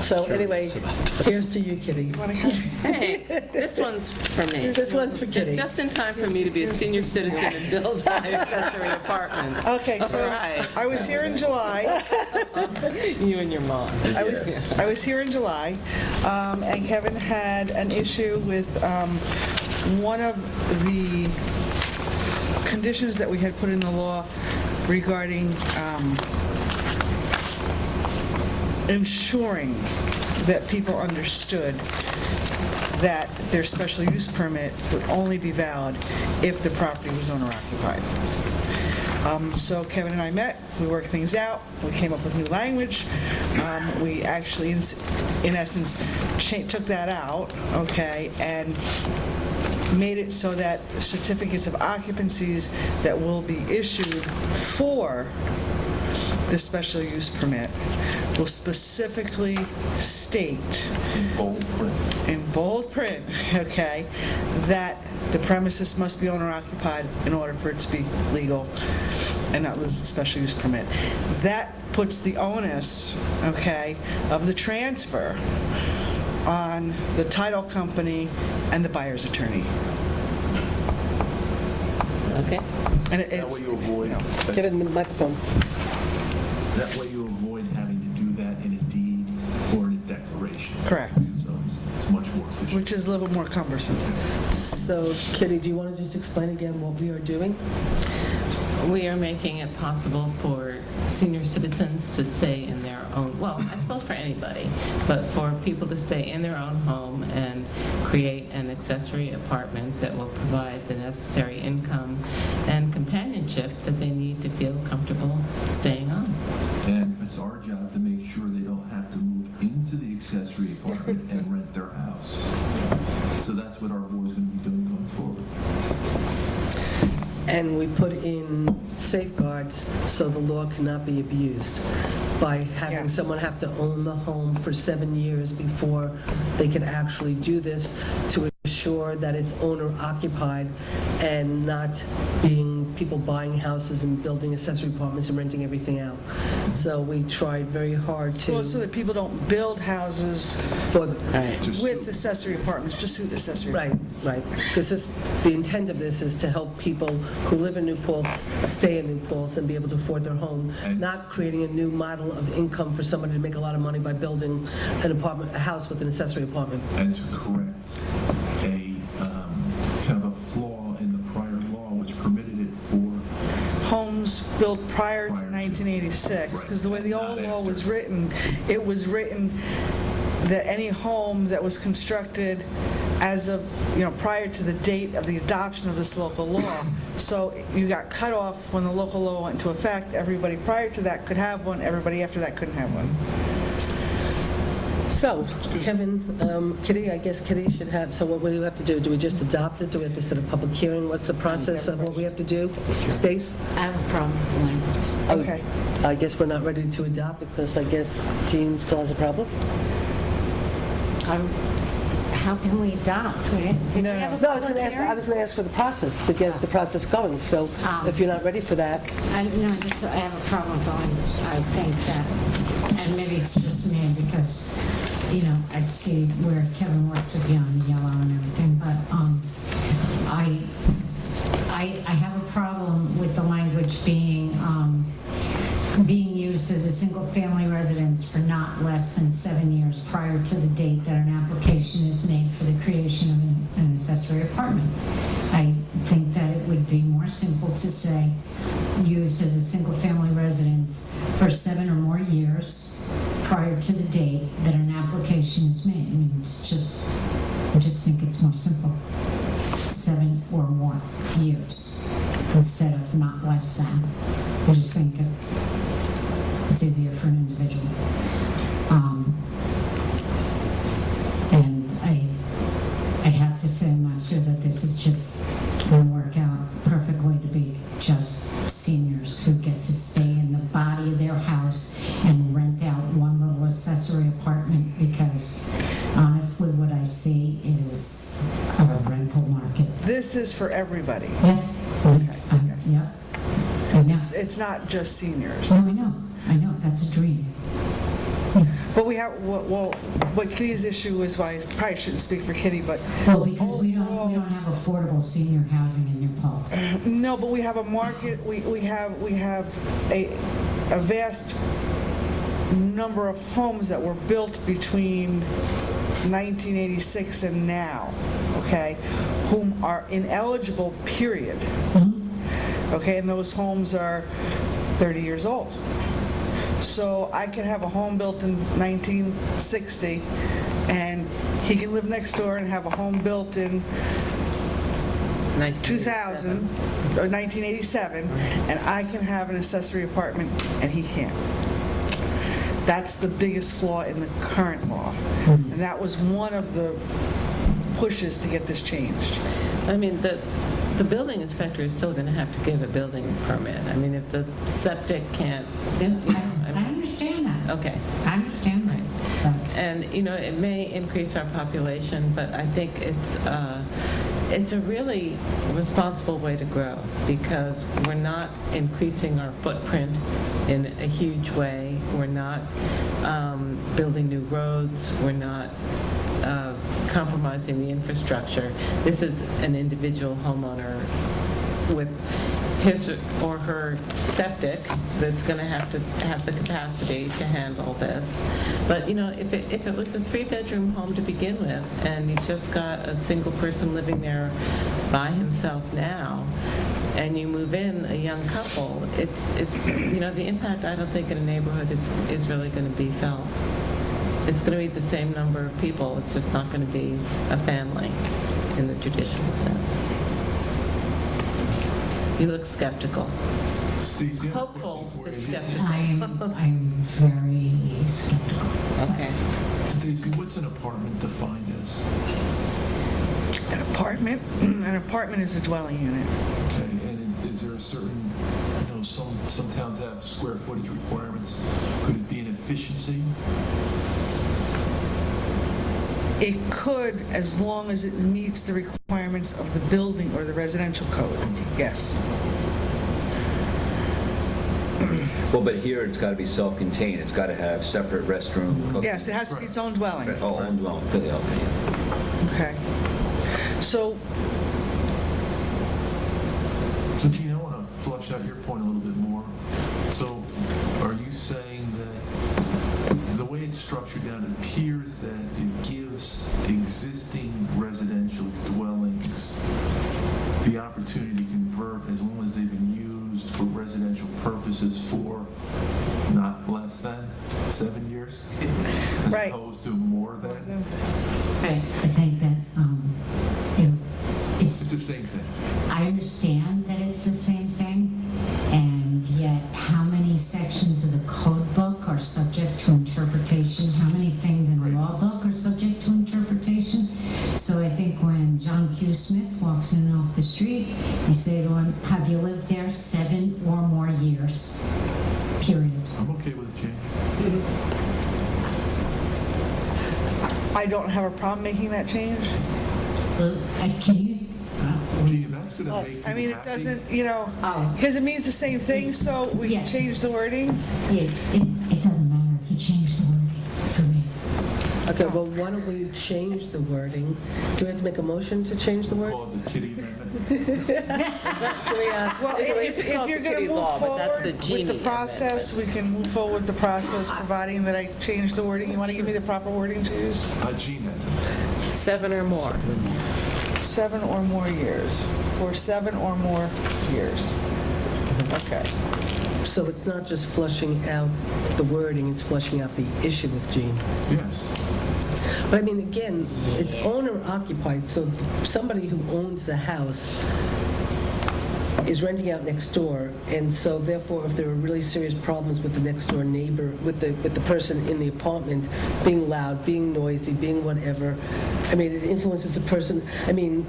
So anyway, here's to you, Kitty. Hey, this one's for me. This one's for Kitty. Just in time for me to be a senior citizen and build my accessory apartment. Okay, so All right. I was here in July. You and your mom. I was here in July, and Kevin had an issue with one of the conditions that we had put in the law regarding ensuring that people understood that their special use permit would only be valid if the property was owner occupied. So Kevin and I met, we worked things out, we came up with new language. We actually, in essence, took that out, okay, and made it so that certificates of occupancies that will be issued for the special use permit will specifically state in bold print, okay, that the premises must be owner occupied in order for it to be legal and not lose its special use permit. That puts the onus, okay, of the transfer on the title company and the buyer's attorney. Okay. And That way you avoid, Give it the microphone. that way you avoid having to do that in a deed or in a declaration. Correct. So it's much more efficient. Which is a little more cumbersome. So, Kitty, do you want to just explain again what we are doing? We are making it possible for senior citizens to stay in their own, well, I suppose for anybody, but for people to stay in their own home and create an accessory apartment that will provide the necessary income and companionship that they need to feel comfortable staying on. And it's our job to make sure they don't have to move into the accessory apartment and rent their house. So that's what our board is going to be doing going forward. And we put in safeguards so the law cannot be abused by having Yes. someone have to own the home for 7 years before they can actually do this, to ensure that it's owner occupied and not being people buying houses and building accessory apartments and renting everything out. So we tried very hard to. Well, so that people don't build houses For, with accessory apartments, just suit accessory. right, right. This is, the intent of this is to help people who live in New Paltz stay in New Paltz and be able to afford their home, not creating a new model of income for somebody to make a lot of money by building an apartment, a house with an accessory apartment. And to correct a kind of a flaw in the prior law which permitted it for Homes built prior to 1986, because the way the old law was written, it was written that any home that was constructed as of, prior to the date of the adoption of this local law. So you got cut off when the local law went into effect. Everybody prior to that could have one, everybody after that couldn't have one. So, Kevin, Kitty, I guess Kitty should have, so what do we have to do? Do we just adopt it? Do we have to set a public hearing? What's the process of what we have to do? Stace? I have a problem with the language. Okay. I guess we're not ready to adopt because I guess Jean still has a problem? How can we adopt? Did we have a No, I was public going to hearing? ask for the process, to get the process going. So if you're not ready for that, I have a problem with the language. I think that, and maybe it's just me because, I see where Kevin worked with you on the yellow and everything, but I have a problem with the language being used as a single-family residence for not less than 7 years prior to the date that an application is made for the creation of an accessory apartment. I think that it would be more simple to say used as a single-family residence for 7 or more years prior to the date that an application is made. I just think it's more simple. 7 or more years instead of not less than. I just think it's easier for an individual. And I have to say, I'm not sure that this is just going to work out perfectly to be just seniors who get to stay in the body of their house and rent out one little accessory apartment, because honestly what I see is a rental market. This is for everybody. Yes. Yeah. I know. It's not just seniors. No, I know, that's a dream. But we have, what Kitty's issue is, why I probably shouldn't speak for Kitty, but... Well, because we don't have affordable senior housing in New Paltz. No, but we have a market, we have a vast number of homes that were built between 1986 and now, okay, whom are ineligible, period. Okay, and those homes are 30 years old. So I can have a home built in 1960, and he can live next door and have a home built in 2000 or 1987, and I can have an accessory apartment and he can't. That's the biggest flaw in the current law, and that was one of the pushes to get this changed. I mean, the building inspector is still going to have to give a building permit. I mean, if the septic can't... I understand that. Okay. I understand that. And, it may increase our population, but I think it's a really responsible way to grow, because we're not increasing our footprint in a huge way. We're not building new roads. We're not compromising the infrastructure. This is an individual homeowner with his or her septic that's going to have the capacity to handle this. But, if it was a 3-bedroom home to begin with, and you just got a single person living there by himself now, and you move in a young couple, it's the impact, I don't think, in a neighborhood is really going to be felt. It's going to be the same number of people. It's just not going to be a family in the traditional sense. You look skeptical. Stacey, Hopeful, but skeptical. I'm very skeptical. Okay. Stacey, what's an apartment defined as? An apartment is a dwelling unit. Okay, and is there a certain, some towns have square footage requirements. Could it be an efficiency? It could, as long as it meets the requirements of the building or the residential code, yes. Well, but here it's got to be self-contained. It's got to have separate restroom, cooking. Yes, it has to be its own dwelling. Oh, own dwelling. Okay. Okay. So, Gina, I want to flush out your point a little bit more. So, are you saying that the way it's structured now, it appears that it gives existing residential dwellings the opportunity to convert as long as they've been used for residential purposes for not less than 7 years? As right. opposed to more than? I think that It's the same thing. I understand that it's the same thing, and yet how many sections of the code book are subject to interpretation? How many things in the law in off the street, you say to him, have you lived there 7 or more years? Period. I'm okay with the change. I don't have a problem making that change. Can you? Gee, if that's gonna make I mean, people it happy. doesn't, you know, Oh. because it means the same thing, so we can change the wording. It doesn't matter if you change the wording for me. Okay, well, why don't we change the wording? Do we have to make a motion to change the word? Call it the kitty amendment. Well, if you're going to move forward with the process, we can move forward with the process, providing that I change the wording. You want to give me the proper wording to use? Jean has it. 7 or more. 7 or more years, or 7 or more years. Okay. So it's not just flushing out the wording, it's flushing out the issue with Jean. Yes. But I mean, again, it's owner occupied, so somebody who owns the house is renting out next door, and so therefore, if there are really serious problems with the next door neighbor, with the person in the apartment being loud, being noisy, being whatever, I mean, it influences the person. I mean,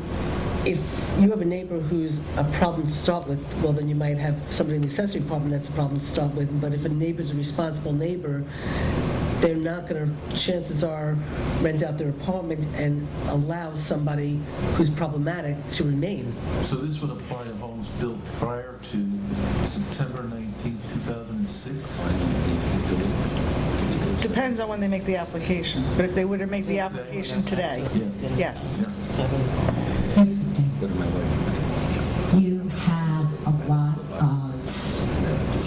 if you have a neighbor who's a problem to start with, well, then you might have somebody in the accessory apartment that's a problem to start with. But if a neighbor's a responsible neighbor, they're not going to, chances are, rent out their apartment and allow somebody who's problematic to remain. So this would apply to homes built prior to September 19, 2006? Depends on when they make the application, but if they were to make the application today, yes. Here's the thing. You have a lot of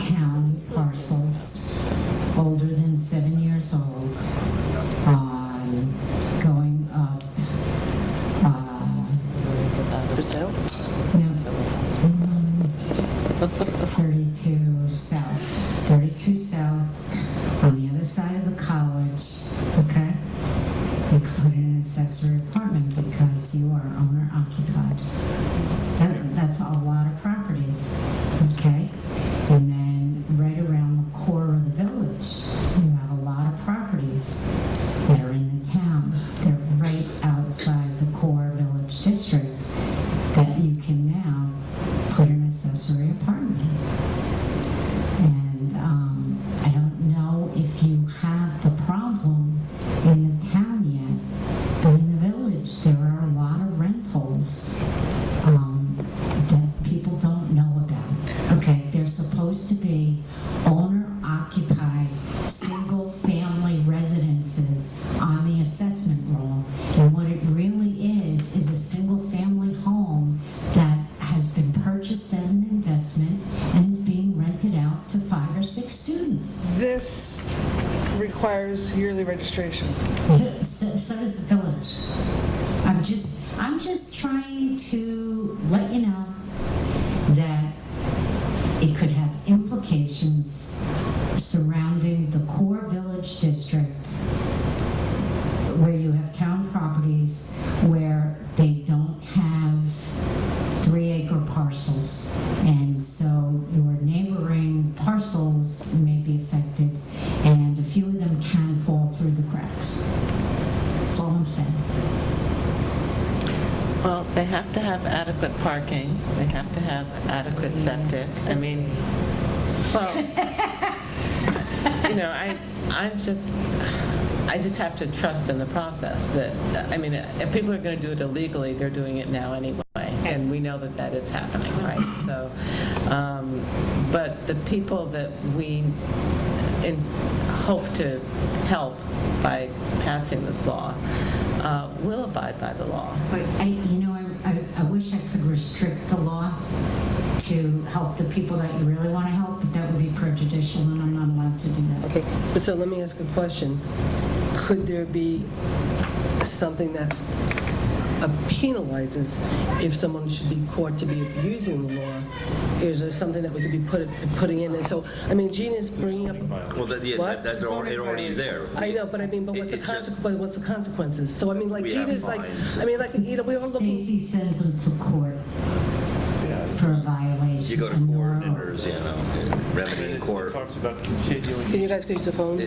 town parcels older than 7 years old, going up, For sale? no, 32 South. 32 South, on the other side of the college, okay? You could put in an accessory apartment because you are owner occupied. That's a lot of properties, okay? And then right around the core of the village, you have a lot of properties that are in the town. They're right outside the core village district that you can now put an accessory apartment. And I don't know if you have the problem in the town yet, but in the village, there are a lot of rentals that people don't know about. Okay, they're supposed to be owner-occupied, single-family residences on the assessment roll. And what it really is a single-family home that has been purchased as an investment and is being rented out to 5 or 6 students. This requires yearly registration. So does the village. I'm just trying to let you know that it could have implications surrounding the core village district where you have town properties where they don't have 3-acre parcels. And so your neighboring parcels may be affected, and a few of them can fall through the cracks. That's all I'm saying. Well, they have to have adequate parking, they have to have adequate septic. I mean, well, I just have to trust in the process that, I mean, if people are going to do it illegally, they're doing it now anyway, and we know that that is happening, right? So, but the people that we hope to help by passing this law will abide by the law. But I wish I could restrict the law to help the people that you really want to help, but that would be prejudicial, and I'm not allowed to do that. Okay, but so let me ask a question. Could there be something that penalizes if someone should be caught to be abusing the law? Is there something that we could be putting in? And so, I mean, Gene is bringing up... Well, What? it already is there. I know, but I mean, but what's the consequences? So, I mean, like, We Gene have is like, fines. I mean, like, we are looking... Stacy sends them to court. for a violation. You go to and court and nor- there's, remedy in court. Talks about continuing. Can you guys use the phone?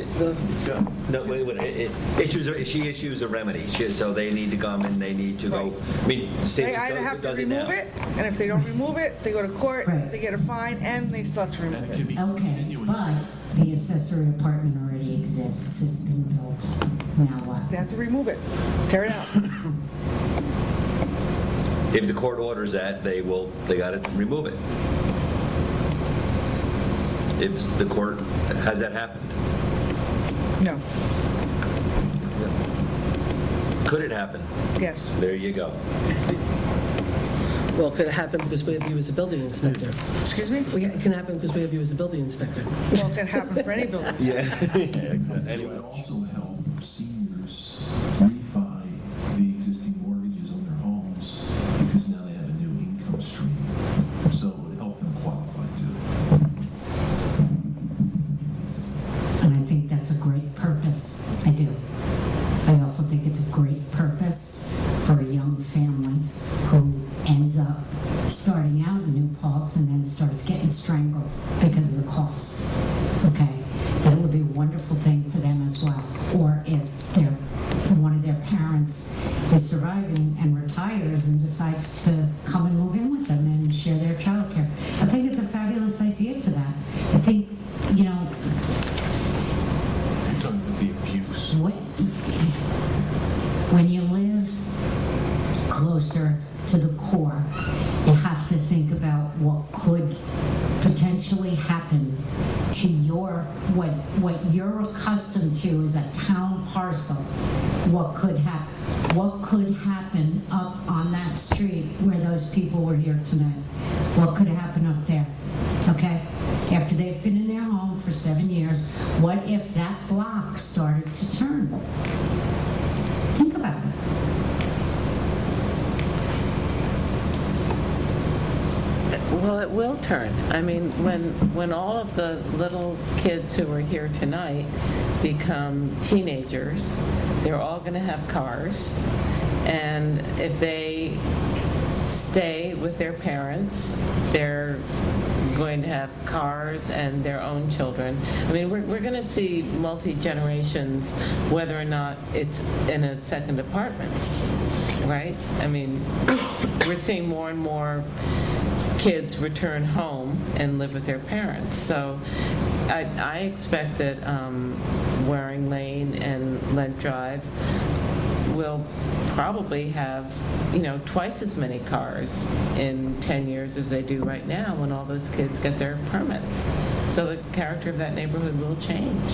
No, wait, she issues a remedy, so they need to come and they need to go, I mean, They since either it have to does it now. remove it, and if they don't remove it, they go to court, Right. they get a fine, and they still have to remove it. Okay, but the accessory apartment already exists, it's been built. Now what? They have to remove it, tear it out. If the court orders that, they gotta remove it. If the court, has that happened? No, Could it happen? yes. There you go. Well, could it happen because we have you as a building inspector? Excuse me? It can happen because we have you as a building inspector. Well, it can happen for any building. Yeah. It would also help seniors refi the existing mortgages on their homes because now they have a new income stream. So it would help them qualify too. And I think that's a great purpose. I do. I also think it's a great purpose for a young family who ends up starting out in New Paltz and then starts getting strangled because of the costs. Okay? That it would be a wonderful thing for them as well. Or if one of their parents is surviving and retires and decides to come and move in with them and share their childcare. I think it's a fabulous idea for that. I think, You're talking about the abuse. when you live closer to the core, you have to think about what could potentially happen to what you're accustomed to is a town parcel. What could happen up on that street where those people were here tonight? What could happen up there? Okay? After they've been in their home for 7 years, what if that block started to turn? Think about it. Well, it will turn. I mean, when all of the little kids who are here tonight become teenagers, they're all going to have cars. And if they stay with their parents, they're going to have cars and their own children. I mean, we're going to see multi-generations, whether or not it's in a second apartment, right? I mean, we're seeing more and more kids return home and live with their parents. So I expect that Waring Lane and Lent Drive will probably have, twice as many cars in 10 years as they do right now when all those kids get their permits. So the character of that neighborhood will change.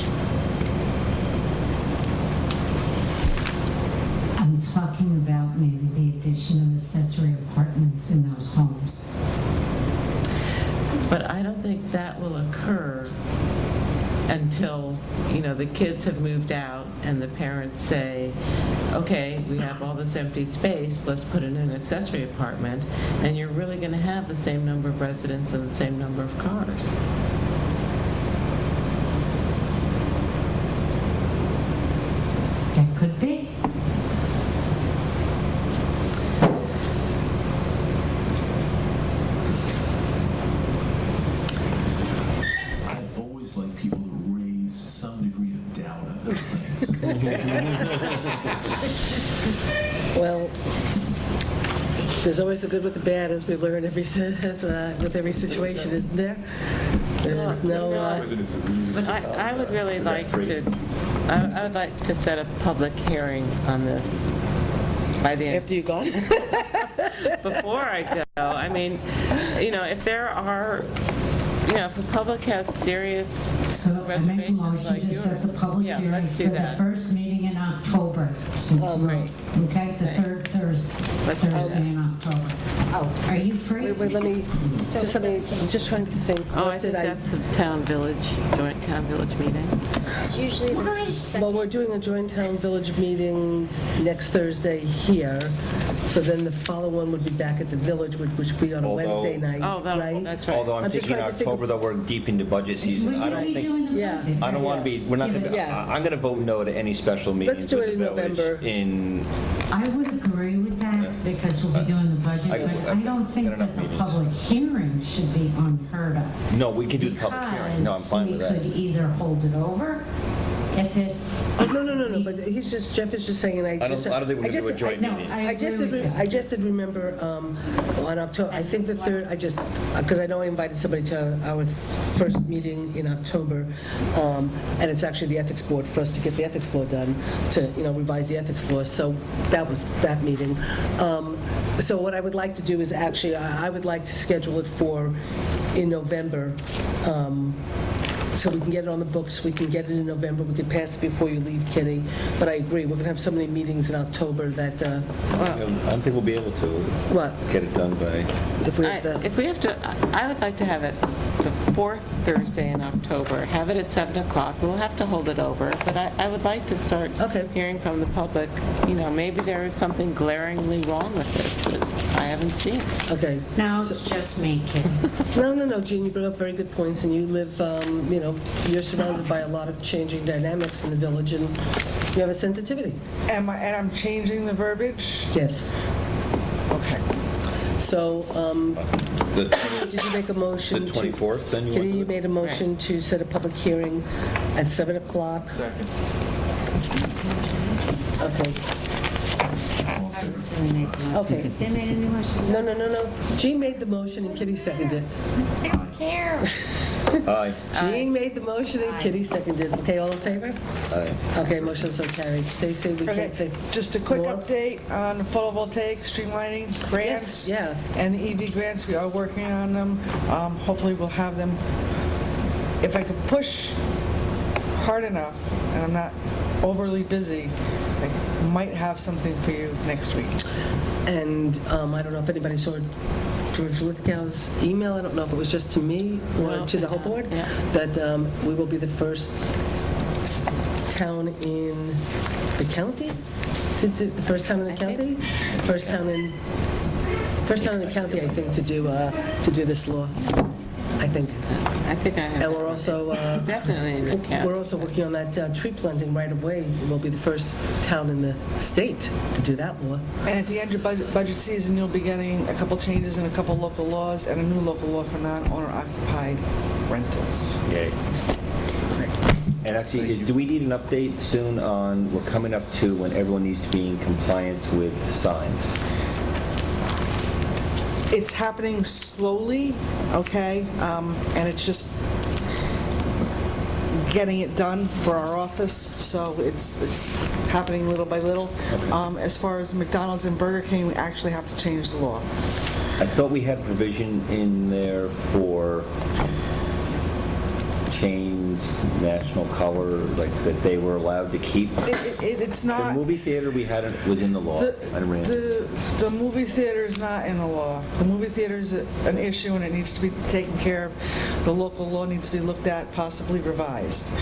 I'm talking about maybe the addition of accessory apartments in those homes. But I don't think that will occur until, the kids have moved out and the parents say, okay, we have all this empty space, let's put it in an accessory apartment, and you're really going to have the same number of residents and the same number of cars. That could be. I've always liked people to raise some degree of doubt about things. Well, there's always the good with the bad, as we learn with every situation, isn't there? There's no... But I would really like to, I would like to set a public hearing on this by the end. After you're gone? Before I go. I mean, if there are, if the public has serious So I make a reservations motion like to yours. set the public Yeah, hearing let's for do the that. first meeting in October, since great. okay, the third Thursday in October. Are you free? Wait, let me, I'm just trying to think. Oh, What I did think that's a joint town-village meeting. It's usually Well, we're doing a joint town village meeting next Thursday here, so then the following one would be back at the village, which would be on a Although- Wednesday night, Oh, right? that's right. Although I'm I'm just thinking trying to think October, though, we're deep into budget season. We're I going to don't be think, doing the Yeah. budget. I don't want to be, we're not going to, Yeah. I'm going to vote no to any special meetings do with it the in village November. in, I would agree with that, because we'll be doing the budget I don't think that the public hearing should be unheard of. No, we can do the public hearing. No, I'm fine with that. Because we could either hold it over if it... Oh, no, but Jeff is just saying, and I don't think we're going to do a joint meeting. I agree with you. I just did remember on October, I think the 3rd, because I know I invited somebody to our first meeting in October, and it's actually the ethics board for us to get the ethics law done, to, revise the ethics law, so that was that meeting. So what I would like to do is actually, I would like to schedule it for in November, so we can get it on the books, we can get it in November, we can pass it before you leave, Kitty. But I agree, we're going to have so many meetings in October that, I don't think we'll be able to what? get it done by... If we have the... If we have to, I would like to have it the 4th Thursday in October, have it at 7 o'clock. We'll have to hold it over, but I would like to start hearing from the public. Maybe there is something glaringly wrong with this that I haven't seen. Okay. Now it's just me, Kitty. No, Jean, you bring up very good points, and you live, you're surrounded by a lot of changing dynamics in the village, and you have a sensitivity. And I'm changing the verbiage? Yes. Okay. So, did you make a motion? The 24th, then you want Kitty, to do you it? made a motion to set a public hearing at 7 o'clock. Second. Okay. Okay. They made a new motion. No. Jean made the motion and Kitty seconded it. I don't care. Aye. Jean made the motion and Kitty seconded. Okay, all in favor? Aye. Okay, motion so carried. Stacy, we can't think. Just a quick more? update on the photovoltaic streamlining grants. Yes, yeah. And the EV grants, we are working on them. Hopefully we'll have them, if I could push hard enough, and I'm not overly busy, I might have something for you next week. And I don't know if anybody saw George Lithgow's email. I don't know if it was just to me or to the whole board, that we will be the first town in the county? The first town in the county? First town in the county, I think, to do this law, I think. I think I have. And we're also... Definitely in the county. We're also working on that tree planting right of way. We'll be the first town in the state to do that law. And at the end of budget season, you'll be getting a couple changes in a couple local laws and a new local law for non-owner occupied rentals. Yay. And actually, do we need an update soon on, we're coming up to when everyone needs to be in compliance with signs? It's happening slowly, okay? And it's just getting it done for our office, so it's happening little by little. As far as McDonald's and Burger King, we actually have to change the law. I thought we had provision in there for chains, national color, like that they were allowed to keep. It's The not... movie theater we had was in the law. I ran. The movie theater is not in the law. The movie theater is an issue and it needs to be taken care of. The local law needs to be looked at, possibly revised.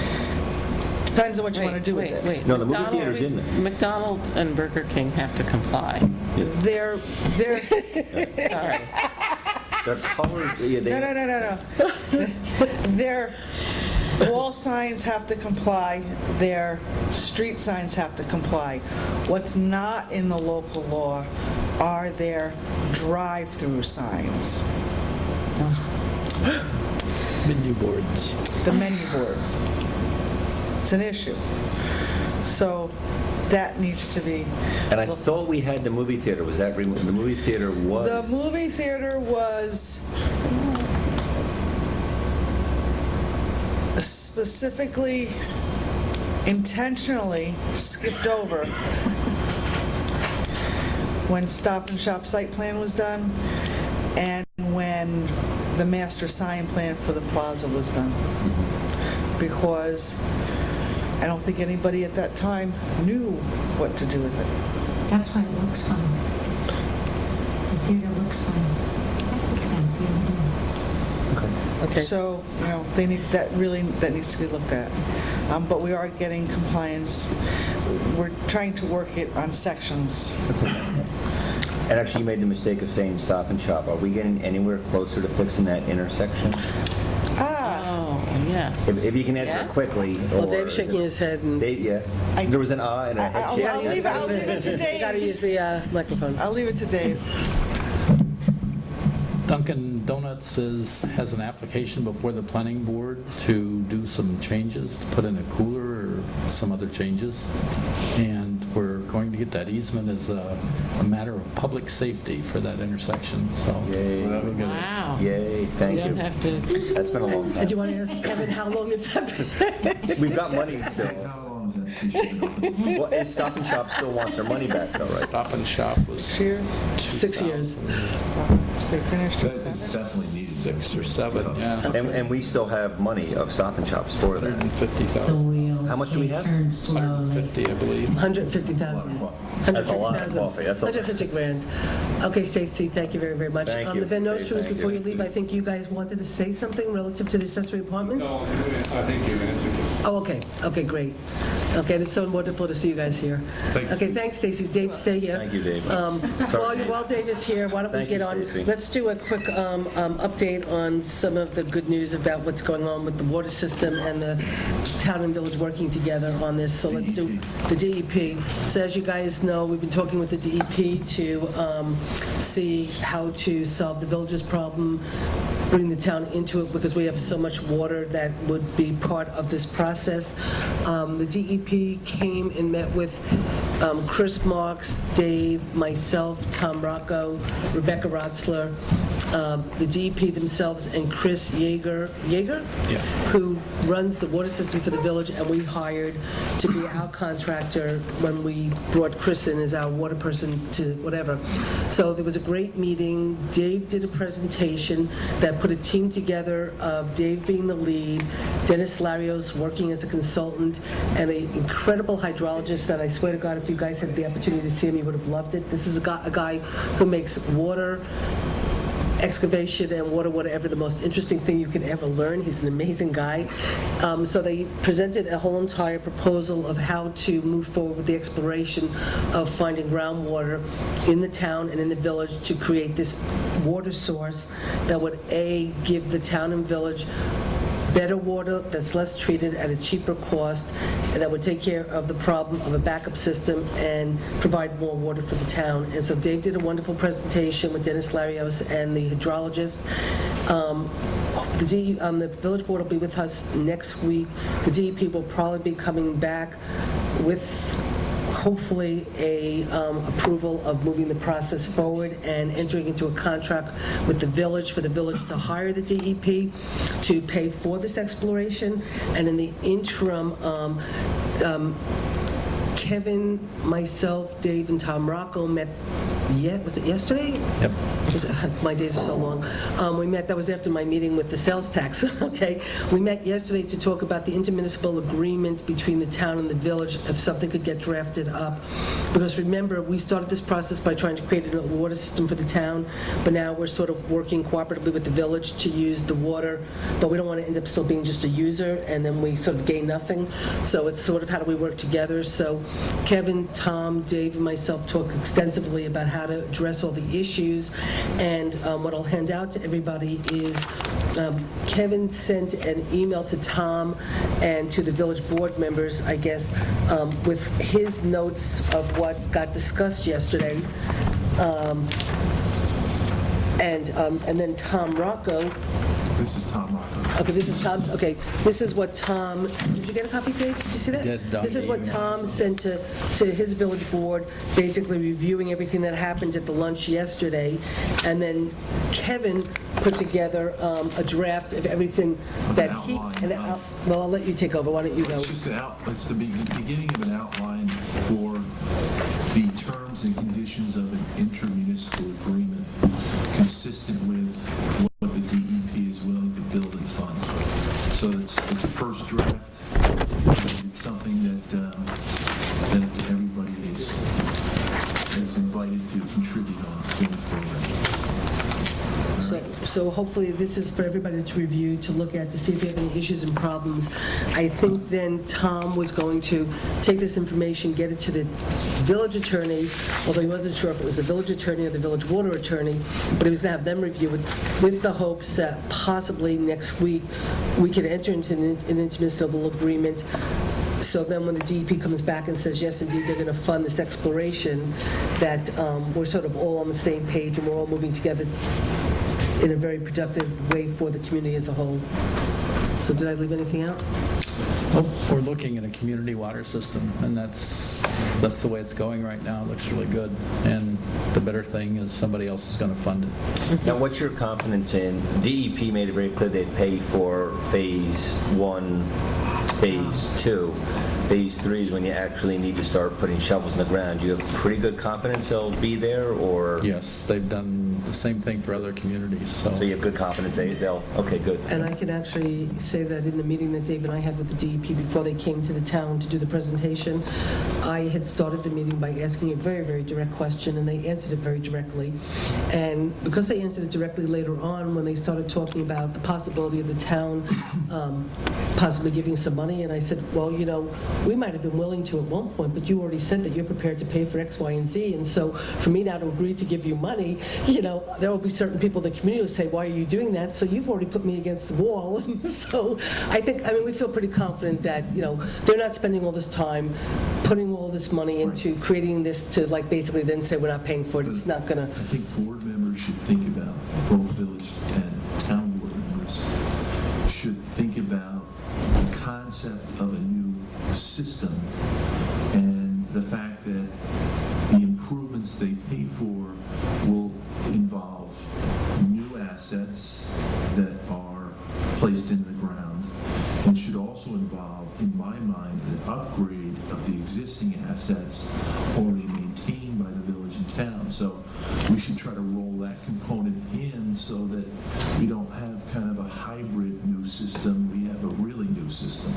Depends on what you want to do with it. Wait. No, the movie theater's in there. McDonald's and Burger King have to comply. They're Sorry. Their color, yeah, they... Their wall signs have to comply, their street signs have to comply. What's not in the local law are their drive-through signs. Menu boards. The menu boards. It's an issue. So that needs to be... And I thought we had the movie theater. Was that removed? The movie theater was... The movie theater was specifically, intentionally skipped over when Stop and Shop site plan was done and when the master sign plan for the plaza was done. Because I don't think anybody at that time knew what to do with it. That's why it looks funny. The theater looks funny. That's the kind of theater. Okay. So, they need, that needs to be looked at. But we are getting compliance. We're trying to work it on sections. And actually, you made the mistake of saying Stop and Shop. Are we getting anywhere closer to fixing that intersection? Oh, yes. If you can answer quickly. Well, Dave's shaking his head and... Yeah. There was an and a head shake. I'll leave it to Dave. You gotta use the microphone. I'll leave it to Dave. Dunkin' Donuts has an application before the planning board to do some changes, to put in a cooler or some other changes. And we're going to get that easement as a matter of public safety for that intersection, so. Yay. we're gonna- Wow. Yay, thank You don't you. have to, That's been a long And time. do you want to ask Kevin, how long has that been? We've got money still. How long is that piece been open? Well, and Stop and Shop still wants their money back though, right? Stop and Shop was 6 years. They finished That is definitely needed. 6 or 7, yeah. And we still have money of Stop and Shops for that. The 150,000. wheels, How much do we they have? turn slowly. 150, I believe. 150,000. That's a lot of coffee. That's a- 150 grand. Okay, Stacy, thank you very, very much. Thank you. The Van Nostrums, Thank you. before you leave, I think you guys wanted to say something relative to the accessory apartments? No, I think you answered it. Oh, okay, okay, great. Okay, it's so wonderful to see you guys here. Thanks. Okay, thanks, Stacy. Dave, stay here. Thank you, Dave. While Dave is here, why don't we Thank get you, on, Stacy. let's do a quick update on some of the good news about what's going on with the water system and the town and village working together on this. So let's do the DEP. So as you guys know, we've been talking with the DEP to see how to solve the village's problem, bring the town into it, because we have so much water that would be part of this process. The DEP came and met with Chris Marks, Dave, myself, Tom Rocco, Rebecca Rotzler, the DEP themselves, and Chris Yeager, Yeah. who runs the water system for the village, and we hired to be our contractor when we brought Chris in as our water person to whatever. So there was a great meeting. Dave did a presentation that put a team together of Dave being the lead, Dennis Larios working as a consultant, and an incredible hydrologist that I swear to God, if you guys had the opportunity to see him, you would have loved it. This is a guy who makes water excavation and water, whatever, the most interesting thing you can ever learn. He's an amazing guy. So they presented a whole entire proposal of how to move forward with the exploration of finding groundwater in the town and in the village to create this water source that would, A, give the town and village better water that's less treated at a cheaper cost, and that would take care of the problem of a backup system and provide more water for the town. And so Dave did a wonderful presentation with Dennis Larios and the hydrologist. The village board will be with us next week. The DEP will probably be coming back with hopefully a approval of moving the process forward and entering into a contract with the village for the village to hire the DEP to pay for this exploration. And in the interim, Kevin, myself, Dave, and Tom Rocco met, was it yesterday? Yep. My days are so long. We met, that was after my meeting with the sales tax, okay? We met yesterday to talk about the intermunicipal agreement between the town and the village, if something could get drafted up. Because remember, we started this process by trying to create a water system for the town, but now we're sort of working cooperatively with the village to use the water, but we don't want to end up still being just a user, and then we sort of gain nothing. So it's sort of how do we work together. So Kevin, Tom, Dave, and myself talked extensively about how to address all the issues. And what I'll hand out to everybody is Kevin sent an email to Tom and to the village board members, I guess, with his notes of what got discussed yesterday. And then Tom Rocco. This is Tom Rocco. Okay, this is Tom's, okay, this is what Tom, did you get a copy, Dave? Did you see that? Yeah, Don This is what gave me Tom sent to his village board, basically reviewing everything that happened at the lunch yesterday. And then Kevin put together a draft of everything that he, well, I'll let you take over, why don't you go? It's just it's the beginning of an outline for the terms and conditions of an intermunicipal agreement consistent with what the DEP is willing to build and fund. So it's a first draft. It's something that everybody is invited to contribute on going forward. So hopefully this is for everybody to review, to look at, to see if you have any issues and problems. I think then Tom was going to take this information, get it to the village attorney, although he wasn't sure if it was the village attorney or the village water attorney, but he was going to have them review it with the hopes that possibly next week we could enter into an intermunicipal agreement. So then when the DEP comes back and says, yes, indeed, they're going to fund this exploration, that we're sort of all on the same page and we're all moving together in a very productive way for the community as a whole. So did I leave anything out? We're looking at a community water system, and that's the way it's going right now. It looks really good. And the better thing is somebody else is going to fund it. Now, what's your confidence in, DEP made it very clear they'd pay for phase 1, phase 2. Phase 3 is when you actually need to start putting shovels in the ground. Do you have pretty good confidence they'll be there, or? Yes, they've done the same thing for other communities, so. So you have good confidence they'll, okay, good. And I can actually say that in the meeting that Dave and I had with the DEP before they came to the town to do the presentation, I had started the meeting by asking a very, very direct question, and they answered it very directly. And because they answered it directly later on, when they started talking about the possibility of the town possibly giving some money, and I said, well, you know, we might have been willing to at one point, but you already said that you're prepared to pay for X, Y, and Z, and so for me now to agree to give you money, you know, there will be certain people in the community who say, why are you doing that? So you've already put me against the wall. So I mean, we feel pretty confident that, you know, they're not spending all this time putting all this money into creating this to, like, basically then say we're not paying for it. It's not gonna. I think board members should think about, both village and town board members should think about the concept of a new system and the fact that the improvements they pay for will involve new assets that are placed in the ground, and should also involve, in my mind, an upgrade of the existing assets already maintained by the village and town. So we should try to roll that component in so that we don't have kind of a hybrid new system, we have a really new system.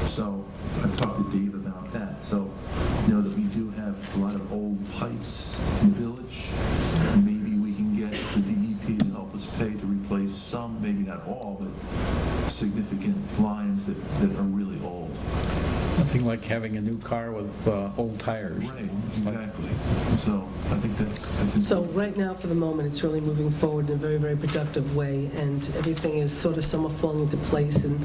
So I've talked to Dave about that. So, you know, that we do have a lot of old pipes in the village. Maybe we can get the DEP to help us pay to replace some, maybe not all, but significant lines that are really old. Nothing like having a new car with old tires. Right, exactly. So I think that's important. So right now, for the moment, it's really moving forward in a very, very productive way, and everything is sort of somewhat falling into place, and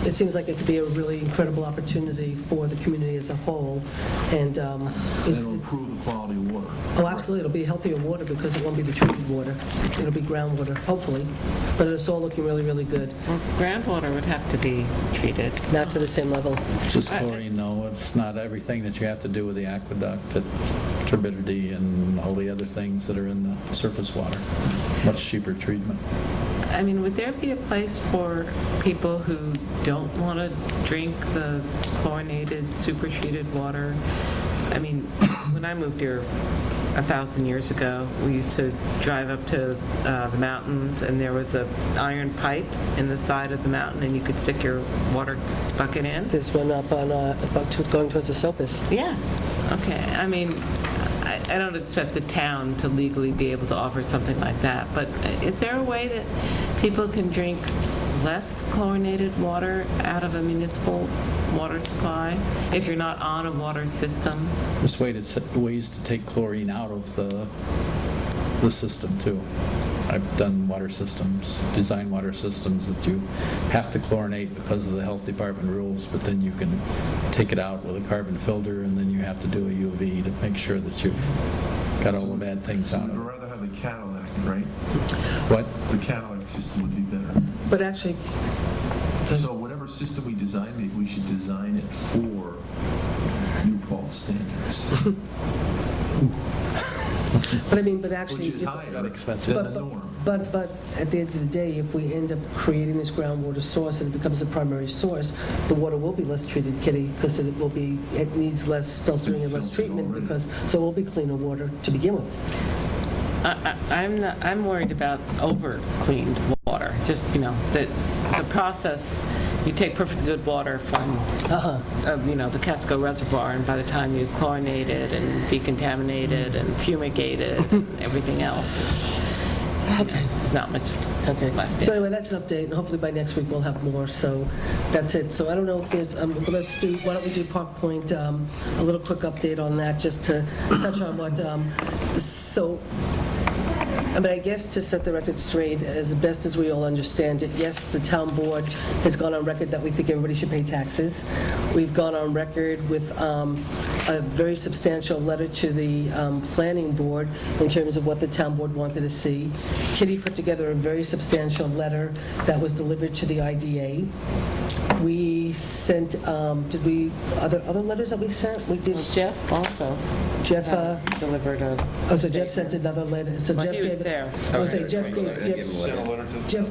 it seems like it could be a really incredible opportunity for the community as a whole, and It'll improve the quality of water. oh, absolutely, it'll be healthier water because it won't be the treated water. It'll be groundwater, hopefully, but it's all looking really, really good. Well, groundwater would have to be treated. Not to the same level. Just chlorine, no, it's not everything that you have to do with the aqueduct, turbidity and all the other things that are in the surface water. Much cheaper treatment. I mean, would there be a place for people who don't want to drink the chlorinated, supertreated water? I mean, when I moved here 1,000 years ago, we used to drive up to the mountains, and there was a iron pipe in the side of the mountain, and you could stick your water bucket in. There's one up on, going towards the Sopus. Yeah, okay. I mean, I don't expect the town to legally be able to offer something like that, but is there a way that people can drink less chlorinated water out of a municipal water supply if you're not on a water system? There's ways to take chlorine out of the system, too. I've done water systems, design water systems that you have to chlorinate because of the health department rules, but then you can take it out with a carbon filter, and then you have to do a UV to make sure that you've got all the bad things out We'd of it. rather have the Cadillac, right? What? The Cadillac system would be better. But actually, So whatever system we design, maybe we should design it for New Paltz standards. but I mean, but actually... Which is higher expensive. than the norm. But at the end of the day, if we end up creating this groundwater source and it becomes a primary source, the water will be less treated, Kitty, because it needs less filtering and less treatment, so it will be cleaner water to begin with. I'm worried about over-cleaned water. Just, you know, that the process, you take perfectly good water from, you know, the Casco Reservoir, and by the time you chlorinate it and decontaminate it and fumigate it and everything else, there's not much left. So anyway, that's an update, and hopefully by next week we'll have more, so that's it. So I don't know if there's, why don't we do Park Point, a little quick update on that, just to touch on what, so I mean, I guess to set the record straight, as best as we all understand it, yes, the town board has gone on record that we think everybody should pay taxes. We've gone on record with a very substantial letter to the planning board in terms of what the town board wanted to see. Kitty put together a very substantial letter that was delivered to the IDA. We sent, other letters that we sent? We did. Jeff also. Jeff, delivered a. oh, so Jeff sent another letter. So Well, Jeff he was gave. there. Oh, so Jeff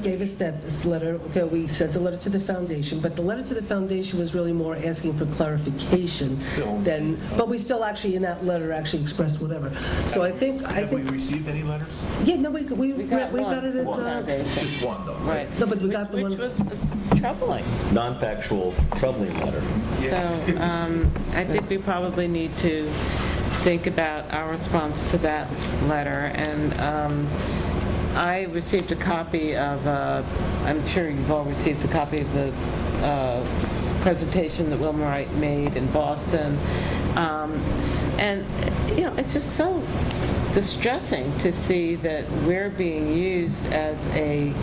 gave us this letter. Okay, we sent a letter to the foundation, but the letter to the foundation was really more asking for clarification than, but we still actually, in that letter, actually expressed whatever. So I think. Have we received any letters? Yeah, no, we got one it from at, Foundation. Just one, though, right? Right. no, but we got the one. Which was troubling. Non-factual, troubling letter. So I think we probably need to think about our response to that letter. And I received a copy of, I'm sure you've all received a copy of the presentation that Wilmer Wright made in Boston. And, you know, it's just so distressing to see that we're being used as a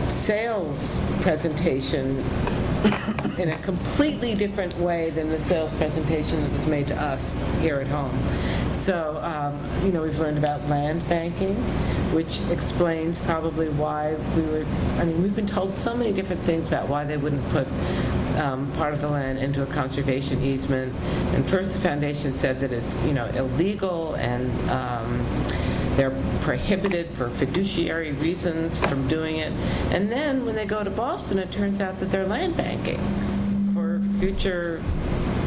sales presentation in a completely different way than the sales presentation that was made to us here at home. So, you know, we've learned about land banking, which explains probably why we've been told so many different things about why they wouldn't put part of the land into a conservation easement. And first the foundation said that it's, you know, illegal and they're prohibited for fiduciary reasons from doing it. And then when they go to Boston, it turns out that they're land banking for future,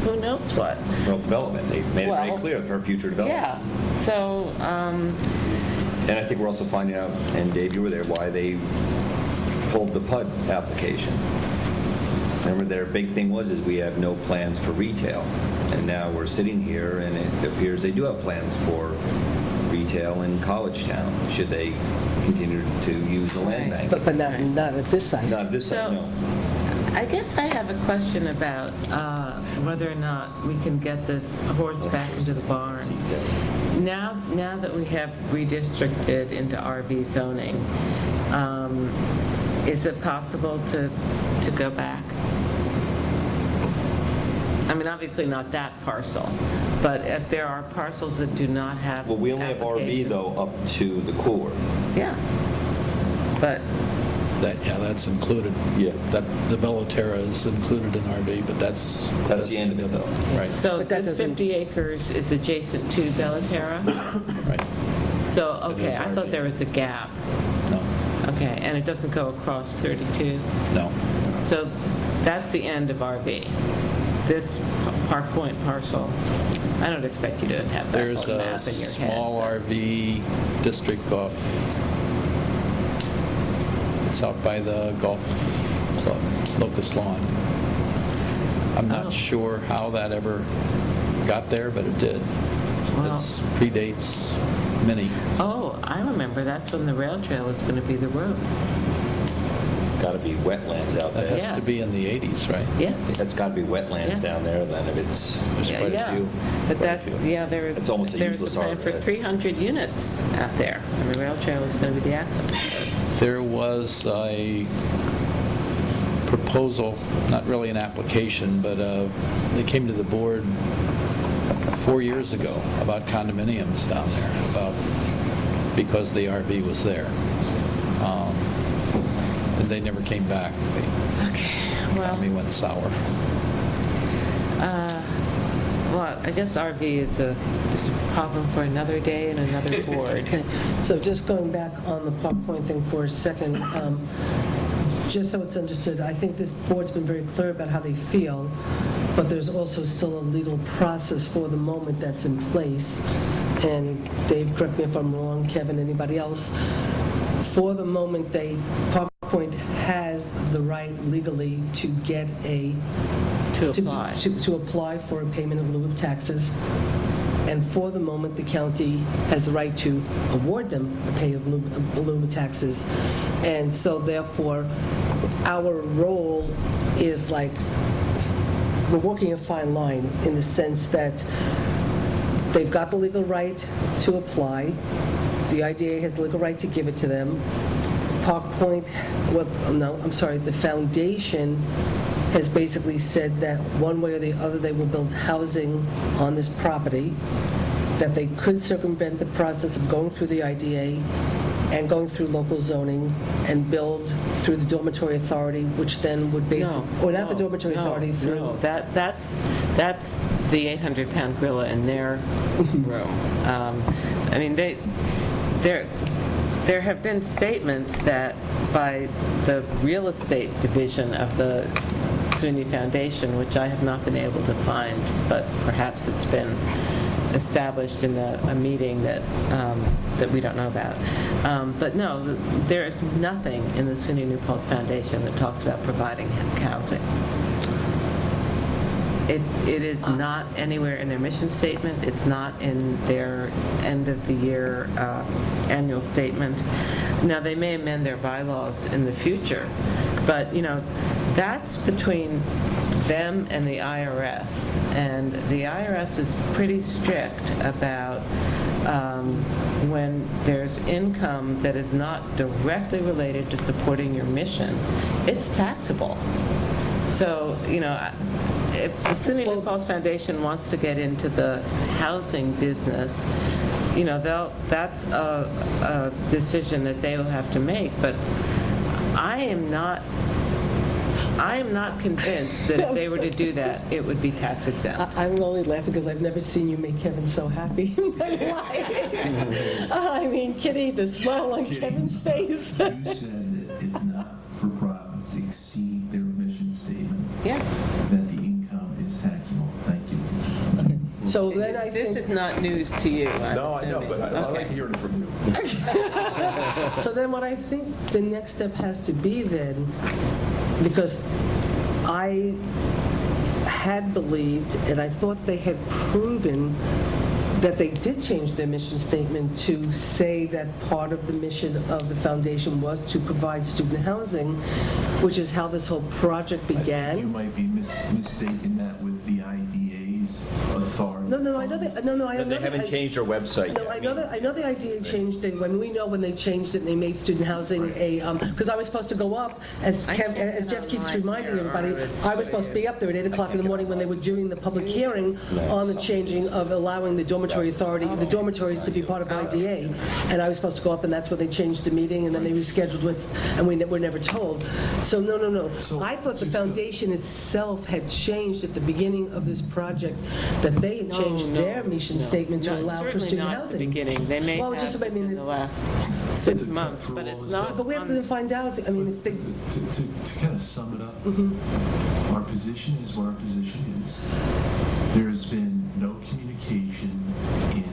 who knows what. Rural development, they've made it very Well, clear for future development. Yeah, so, And I think we're also finding out, and Dave, you were there, why they pulled the PUD application. Remember, their big thing was we have no plans for retail. And now we're sitting here, and it appears they do have plans for retail in College Town, should they continue to use the land bank. But not at this side. Not this side, no. I guess I have a question about whether or not we can get this horse back into the barn. Now that we have redistricted into RV zoning, is it possible to go back? I mean, obviously not that parcel, but if there are parcels that do not have. Well, we only have RV, application- though, up to the core. Yeah, but That's included. Yeah. That, the Bellaterra is included in RV, but that's the end of it, though. Right, so But that this doesn't- 50 acres is adjacent to Bellaterra? right. So, It okay, is I thought RV. there was a gap. No, Okay, and it doesn't go across 32? no. So that's the end of RV. This Park Point parcel, I don't expect you to have that There's whole a map in your head. small RV district off, it's out by the golf club, Locust Lawn. I'm Oh. not sure how that ever got there, but it did. Wow. It predates Minnie. Oh, I remember, that's when the rail trail is going to be the road. It's got to be wetlands out That there. has to be in the 80s, right? Yes. That's got to be wetlands Yes. down there, then, if it's... There's quite a few. But quite a that's, few. yeah, there is. It's almost a useless There's a plan for RV. 300 units out there, and the rail trail is going to be the access road. There was a proposal, not really an application, but they came to the board 4 years ago about condominiums down there, because the RV was there. And they never came back. Okay, The well, economy went sour. well, I guess RV is a problem for another day and another board. So just going back on the Park Point thing for a second, just so it's understood, I think this board's been very clear about how they feel, but there's also still a legal process for the moment that's in place. And Dave, correct me if I'm wrong, Kevin, anybody else, for the moment Park Point has the right legally to get To apply. to apply for a payment in lieu of taxes. And for the moment, the county has the right to award them a pay of lieu of taxes. And so therefore, our role is like, we're walking a fine line in the sense that they've got the legal right to apply. the IDA has the legal right to give it to them. Park Point, the foundation has basically said that one way or the other, they will build housing on this property, that they could circumvent the process of going through the IDA and going through local zoning and build through the dormitory authority, which then would basically, or not the dormitory authority, through... No, that's the 800-pound gorilla in their room. I mean, there have been statements that by the real estate division of the SUNY Foundation, which I have not been able to find, but perhaps it's been established in a meeting that we don't know about. But no, there is nothing in the SUNY New Paltz Foundation that talks about providing housing. It is not anywhere in their mission statement. It's not in their end of the year annual statement. Now, they may amend their bylaws in the future, but that's between them and the IRS, and the IRS is pretty strict about when there's income that is not directly related to supporting your mission, it's taxable. So, if the SUNY New Paltz Foundation wants to get into the housing business, that's a decision that they will have to make. But I am not convinced that if they were to do that, it would be tax exempt. I'm only laughing because I've never seen you make Kevin so happy in my life. I mean, Kitty, the smile on Kevin's face. You said that if not-for-profits exceed their mission statement, Yes. that the income is taxable. Thank you. So then I think... This is not news to you, I'm No, I know, assuming. but I like hearing it from you. So then what I think the next step has to be then, because I had believed, and I thought they had proven that they did change their mission statement to say that part of the mission of the foundation was to provide student housing, which is how this whole project began. You might be mistaking that with the IDA's authority. No, I know that. But they haven't changed their website No, yet. I know the idea changed it, when they changed it and they made student housing because I was supposed to go up, as Jeff keeps reminding everybody, I was supposed to be up there at 8 o'clock in the morning when they were doing the public hearing on the changing of allowing the dormitory authority, the dormitories to be part of IDA, and I was supposed to go up, and that's when they changed the meeting, and then they rescheduled it, and we were never told. So no. I thought the foundation itself had changed at the beginning of this project, that they had changed their mission statement to allow for student Certainly not at housing. the beginning. They may Well, have just, I mean, in the last 6 months, but it's not. But we have to find out, I mean, if they... To kind of sum it up, our position is what our position is. There has been no communication in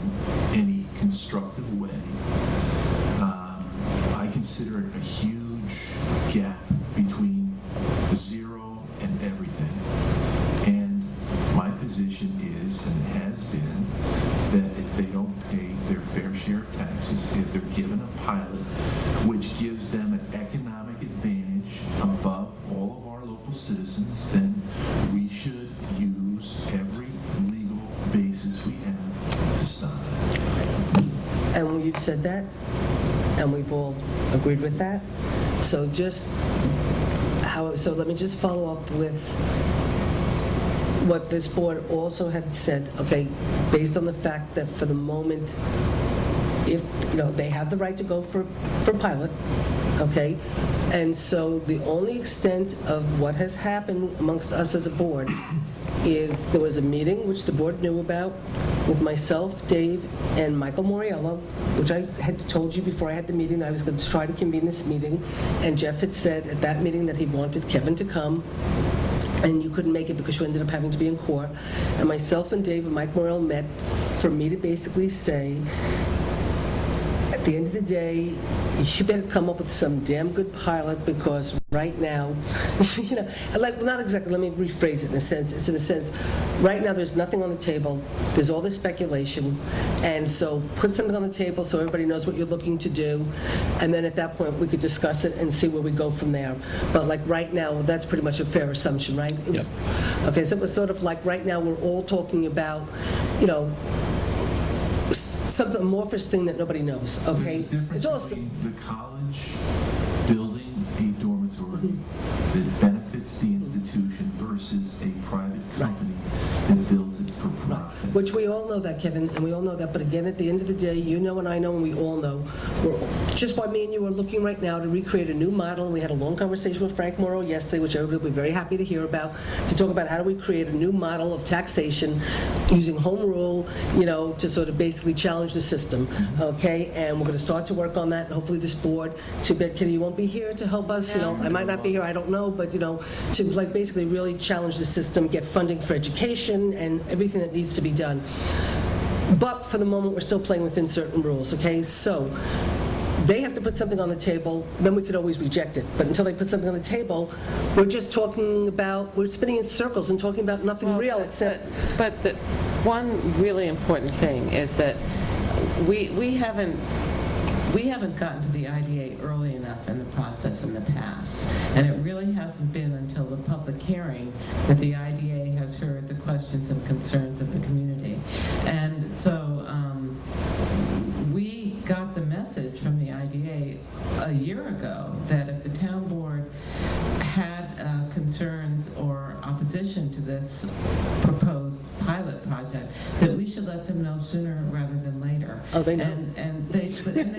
any constructive way. I consider it a huge gap between the zero and everything. And my position is, and it has been, that if they don't pay their fair share of taxes, if they're given a pilot, which gives them an economic advantage above all of our local citizens, then we should use every legal basis we have to stop it. And you've said that, and we've all agreed with that. So so let me just follow up with what this board also had said, okay, based on the fact that for the moment, if, they have the right to go for pilot, okay? And so the only extent of what has happened amongst us as a board is there was a meeting, which the board knew about, with myself, Dave, and Michael Moriello, which I had told you before I had the meeting that I was going to try to convene this meeting, and Jeff had said at that meeting that he wanted Kevin to come, and you couldn't make it because you ended up having to be in court. And myself and Dave and Mike Morrell met for me to basically say, at the end of the day, you better come up with some damn good pilot, because right now, not exactly, let me rephrase it in a sense. It's in a sense, right now there's nothing on the table. There's all this speculation. And so put something on the table so everybody knows what you're looking to do. And then at that point, we could discuss it and see where we go from there. But like right now, that's pretty much a fair assumption, right? Okay, so it was sort of like right now we're all talking about, something amorphous thing that nobody knows, okay? There's a difference It's also, between the college building a dormitory that benefits the institution versus a private company that builds it for profit. which we all know that, Kevin, and we all know that, but again, at the end of the day, you know and I know and we all know, just why me and you are looking right now to recreate a new model, and we had a long conversation with Frank Morrow yesterday, which everybody will be very happy to hear about, to talk about how do we create a new model of taxation using home rule, to sort of basically challenge the system, okay? And we're going to start to work on that, and hopefully this board, too bad Kitty won't be here to help us, I might not be here, I don't know, but, to like basically really challenge the system, get funding for education and everything that needs to be done. But for the moment, we're still playing within certain rules, okay? So they have to put something on the table, then we could always reject it. But until they put something on the table, we're just talking about, we're spinning in circles and talking about nothing real except... But the one really important thing is that we haven't gotten to the IDA early enough in the process in the past. And it really hasn't been until the public hearing that the IDA has heard the questions and concerns of the community. And so we got the message from the IDA a year ago that if the town board had concerns or opposition to this proposed pilot project, that we should let them know sooner rather than later. Oh, they know. And they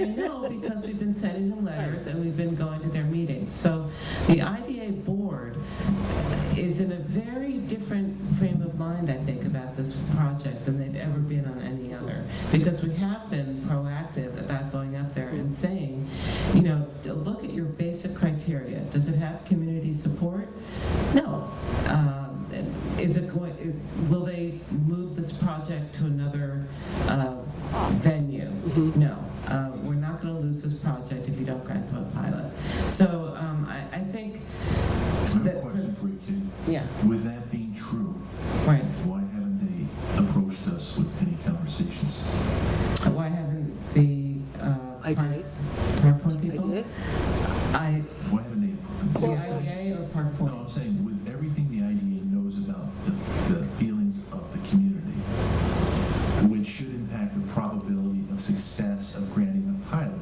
know because we've been sending them letters and we've been going to their meetings. So the IDA board is in a very different frame of mind, I think, about this project than they've ever been on any other. Because we have been proactive about going up there and saying, look at your basic criteria. Does it have community support? No. Will they move this project to another venue? No. We're not going to lose this project if you don't grant them a pilot. So I think I have that... a question for you, Kate. Yeah. With that being true, Right. why haven't they approached us with any conversations? Why haven't the I did. Park Point people? I did. Why haven't they approached The us? IDA or Park Point? No, I'm saying with everything the IDA knows about the feelings of the community, which should impact the probability of success of granting the pilot,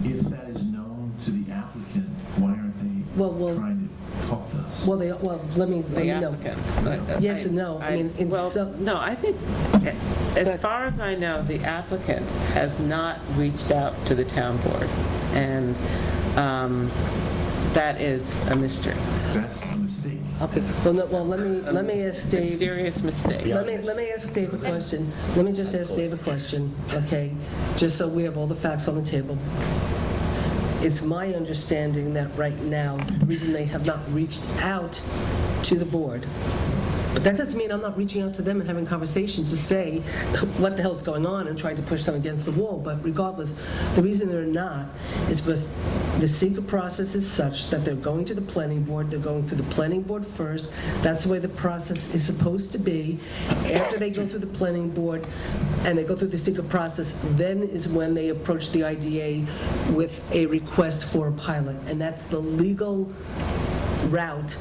if that is known to the applicant, why aren't they trying to talk to us? Let me The know. applicant. Yes and no. I mean, No, I think, as far as I know, the applicant has not reached out to the town board, and that is a mystery. That's a mistake. Okay, let me ask Dave. Mysterious mistake. Let me ask Dave a question. Let me just ask Dave a question, okay? Just so we have all the facts on the table. It's my understanding that right now, the reason they have not reached out to the board, but that doesn't mean I'm not reaching out to them and having conversations to say what the hell's going on and trying to push them against the wall. But regardless, the reason they're not is because the secret process is such that they're going to the planning board, they're going through the planning board first. That's the way the process is supposed to be. After they go through the planning board and they go through the secret process, then is when they approach the IDA with a request for a pilot. And that's the legal route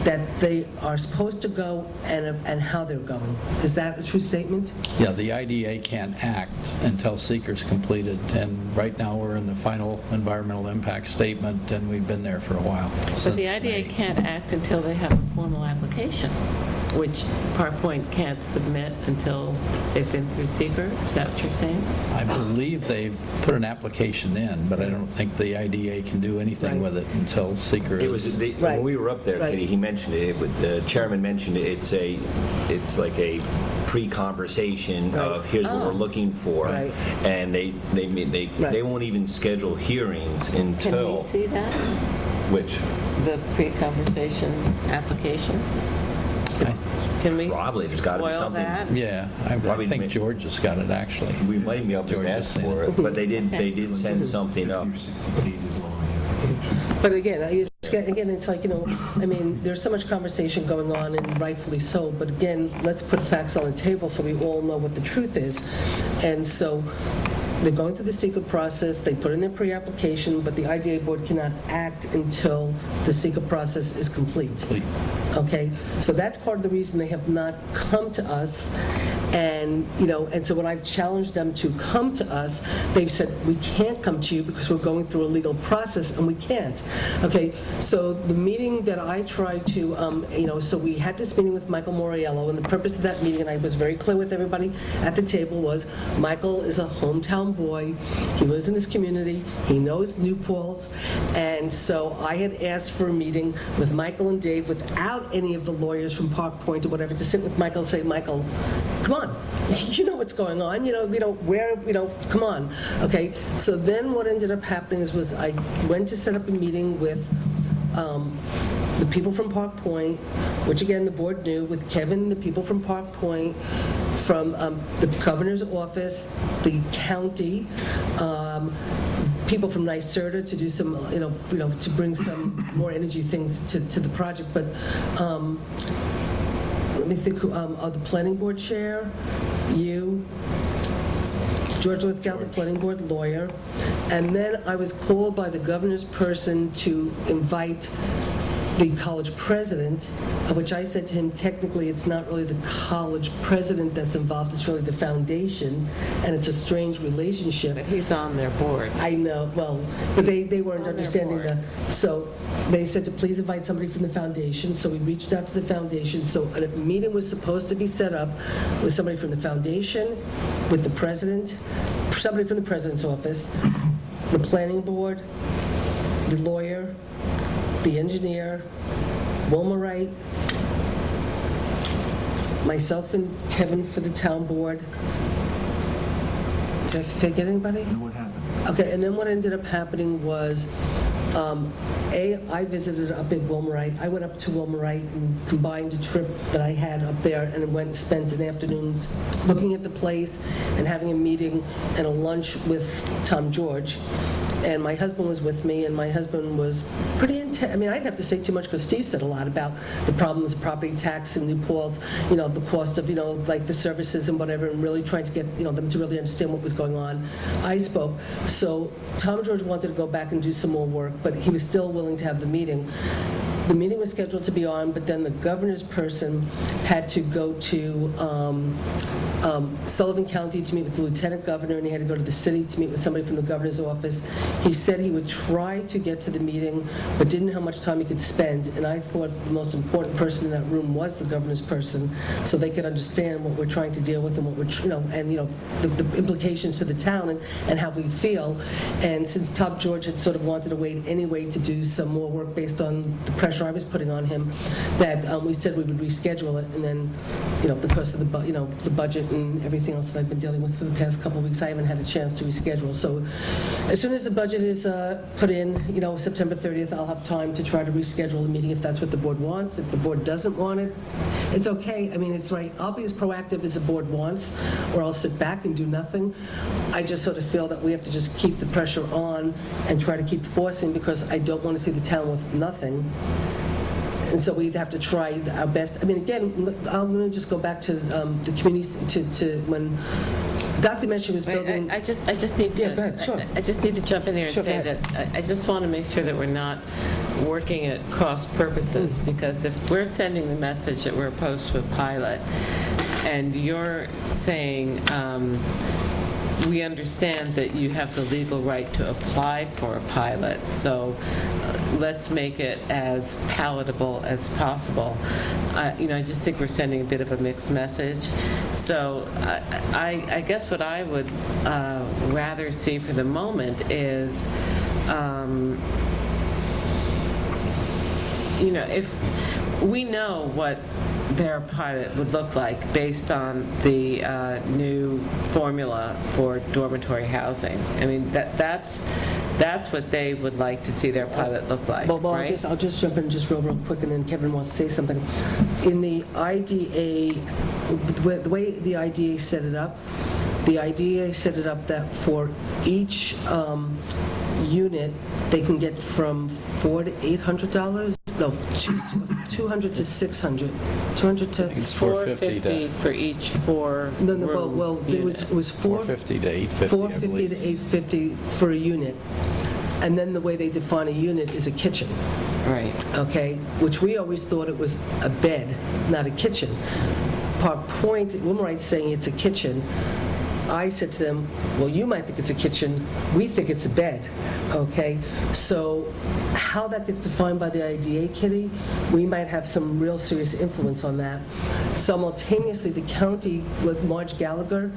that they are supposed to go and how they're going. Is that a true statement? Yeah, the IDA can't act until seeker's completed, and right now we're in the final environmental impact statement, and we've been there for a while. But the IDA can't act until they have a formal application, which Park Point can't submit until they've been through seeker. Is that what you're saying? I believe they've put an application in, but I don't think the IDA can do anything with it until seeker It was is... when we were up there, Right. Kitty. He mentioned it. The chairman mentioned it. It's like a pre-conversation of here's what we're looking for, Right. and they won't even schedule hearings Can until we see that? which The pre-conversation application? Can we probably there's got to be spoil something. that? Yeah, I Probably think make- George has got it, actually. We might be able to George ask has seen for it, but they did send something up. 50 or 60 pages long. But again, it's like, I mean, there's so much conversation going on, and rightfully so, but again, let's put facts on the table so we all know what the truth is. And so they're going through the secret process, they put in their pre-application, but the IDA board cannot act until the secret process is complete. Okay, so that's part of the reason they have not come to us. And, and so when I've challenged them to come to us, they've said, we can't come to you because we're going through a legal process, and we can't. Okay, so the meeting that I tried to, so we had this meeting with Michael Moriello, and the purpose of that meeting, and I was very clear with everybody at the table, was Michael is a hometown boy. He lives in this community. He knows New Paltz. And so I had asked for a meeting with Michael and Dave without any of the lawyers from Park Point or whatever, to sit with Michael and say, Michael, come on. You know what's going on. Come on. Okay, so then what ended up happening was I went to set up a meeting with the people from Park Point, which again the board knew, with Kevin, the people from Park Point, from the governor's office, the county, people from NYSERDA to do some, to bring some more energy things to the project. But let me think, the planning board chair, you, George Lithgow, the planning board lawyer, and then I was called by the governor's person to invite the college president, of which I said to him, technically, it's not really the college president that's involved, it's really the foundation, and it's a strange relationship. But he's on their board. I know, well, but they weren't understanding that. So they said to please invite somebody from the foundation, so we reached out to the foundation. So a meeting was supposed to be set up with somebody from the foundation, with the president, somebody from the president's office, the planning board, the lawyer, the engineer, Wilma Wright, myself and Kevin for the town board. Did I forget anybody? And what happened? Okay, and then what ended up happening was, I visited up at Wilma Wright. I went up to Wilma Wright and combined a trip that I had up there and went and spent an afternoon looking at the place and having a meeting and a lunch with Tom George. And my husband was with me, and my husband was pretty intense. I mean, I didn't have to say too much because Steve said a lot about the problems of property tax in New Paltz, the cost of, like the services and whatever, and really trying to get, them to really understand what was going on. I spoke. So Tom George wanted to go back and do some more work, but he was still willing to have the meeting. The meeting was scheduled to be on, but then the governor's person had to go to Sullivan County to meet with the lieutenant governor, and he had to go to the city to meet with somebody from the governor's office. He said he would try to get to the meeting, but didn't know how much time he could spend, and I thought the most important person in that room was the governor's person, so they could understand what we're trying to deal with and what we're, the implications to the town and how we feel. And since Tom George had sort of wanted to wait anyway to do some more work based on the pressure I was putting on him, that we said we would reschedule it, and then, because of the budget and everything else that I've been dealing with for the past couple of weeks, I haven't had a chance to reschedule. So as soon as the budget is put in, September 30th, I'll have time to try to reschedule the meeting if that's what the board wants. If the board doesn't want it, it's okay. I mean, it's right. I'll be as proactive as the board wants, or I'll sit back and do nothing. I just sort of feel that we have to just keep the pressure on and try to keep forcing, because I don't want to see the town with nothing. And so we have to try our best. I mean, again, I'm going to just go back to the community, to when Dr. Meschel was building. I just need to. Yeah, go ahead, sure. I just need to jump in here and Sure, say go ahead. that I just want to make sure that we're not working at cross purposes, because if we're sending the message that we're opposed to a pilot, and you're saying we understand that you have the legal right to apply for a pilot, so let's make it as palatable as possible. I just think we're sending a bit of a mixed message. So I guess what I would rather see for the moment is, if we know what their pilot would look like based on the new formula for dormitory housing. I mean, that's what they would like to see their pilot look like, Well, right? I'll just jump in just real quick, and then Kevin wants to say something. In the IDA, the way the IDA set it up, that for each unit, they can get from $400 to $800. No, 200 to 600. 200 to... It's 450 to... for each four No, room well, it was 450 to 850, I 450 believe. to 850 for a unit. And then the way they define a unit is a kitchen. Right. Okay, which we always thought it was a bed, not a kitchen. Our point, Wilmerite's saying it's a kitchen. I said to them, well, you might think it's a kitchen, we think it's a bed, okay? So how that gets defined by the IDA, Kitty, we might have some real serious influence on that. Simultaneously, the county, with Marge Gallagher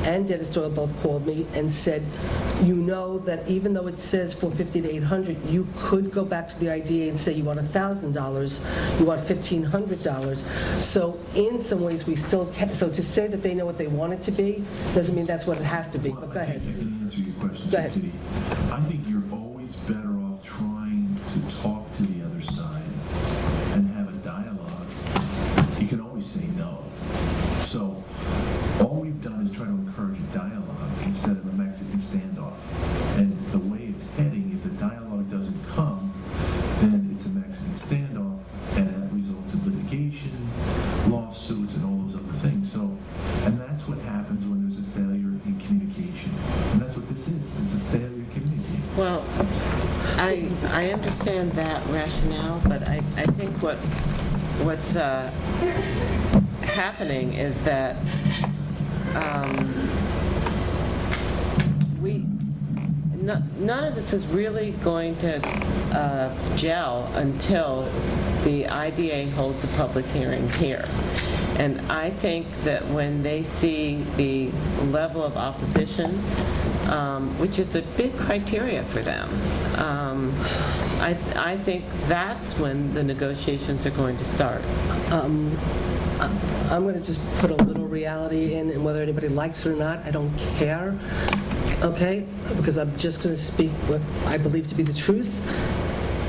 and Dennis Doyle both called me and said, you know that even though it says 450 to 800, you could go back to the IDA and say you want $1,000, you want $1,500. So in some ways, we still can. So to say that they know what they want it to be doesn't mean that's what it has to be. But go ahead. I can answer your question, Go ahead. Kitty. I think you're always better off trying to talk to the other side and have a dialogue. You can always say no. So all we've done is try to encourage a dialogue instead of a Mexican standoff. And the way it's heading, if the dialogue doesn't come, then it's a Mexican standoff, and that results in litigation, lawsuits, and all those other things. So, and that's what happens when there's a failure in communication. And that's what this is. It's a failure in communication. Well, I understand that rationale, but I think what's happening is that none of this is really going to gel until the IDA holds a public hearing here. And I think that when they see the level of opposition, which is a big criteria for them, I think that's when the negotiations are going to start. I'm going to just put a little reality in, and whether anybody likes it or not, I don't care, okay? Because I'm just going to speak what I believe to be the truth.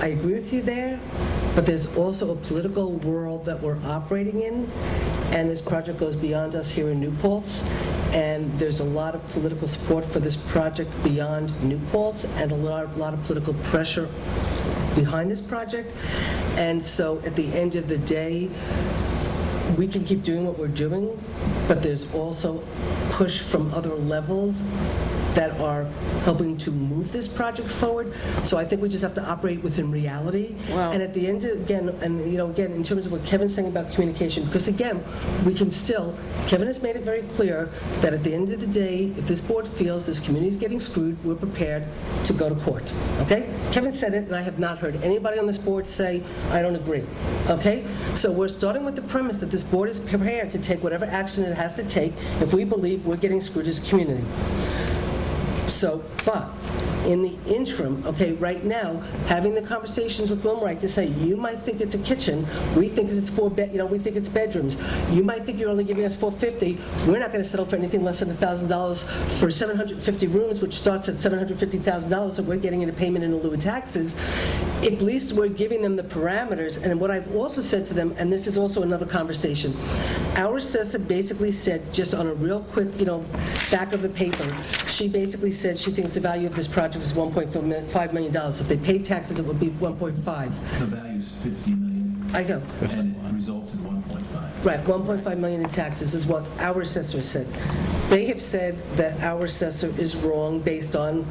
I agree with you there, but there's also a political world that we're operating in, and this project goes beyond us here in New Paltz, and there's a lot of political support for this project beyond New Paltz, and a lot of political pressure behind this project. And so at the end of the day, we can keep doing what we're doing, but there's also push from other levels that are helping to move this project forward. So I think we just have to operate within reality. Well- And at the end, again, in terms of what Kevin's saying about communication, because again, we can still, Kevin has made it very clear that at the end of the day, if this board feels this community is getting screwed, we're prepared to go to court, okay? Kevin said it, and I have not heard anybody on this board say, I don't agree, okay? So we're starting with the premise that this board is prepared to take whatever action it has to take if we believe we're getting screwed as a community. So, but in the interim, okay, right now, having the conversations with Wilmerite to say, you might think it's a kitchen, we think it's we think it's bedrooms. You might think you're only giving us $450. We're not going to settle for anything less than $1,000 for 750 rooms, which starts at $750,000 that we're getting in a payment in lieu of taxes. At least we're giving them the parameters. And what I've also said to them, and this is also another conversation, our assessor basically said, just on a real quick, back of the paper, she basically said she thinks the value of this project is $1.5 million. If they paid taxes, it would be 1.5. The value is $50 million. I know. And it results in 1.5. Right, 1.5 million in taxes is what our assessor said. They have said that our assessor is wrong based on,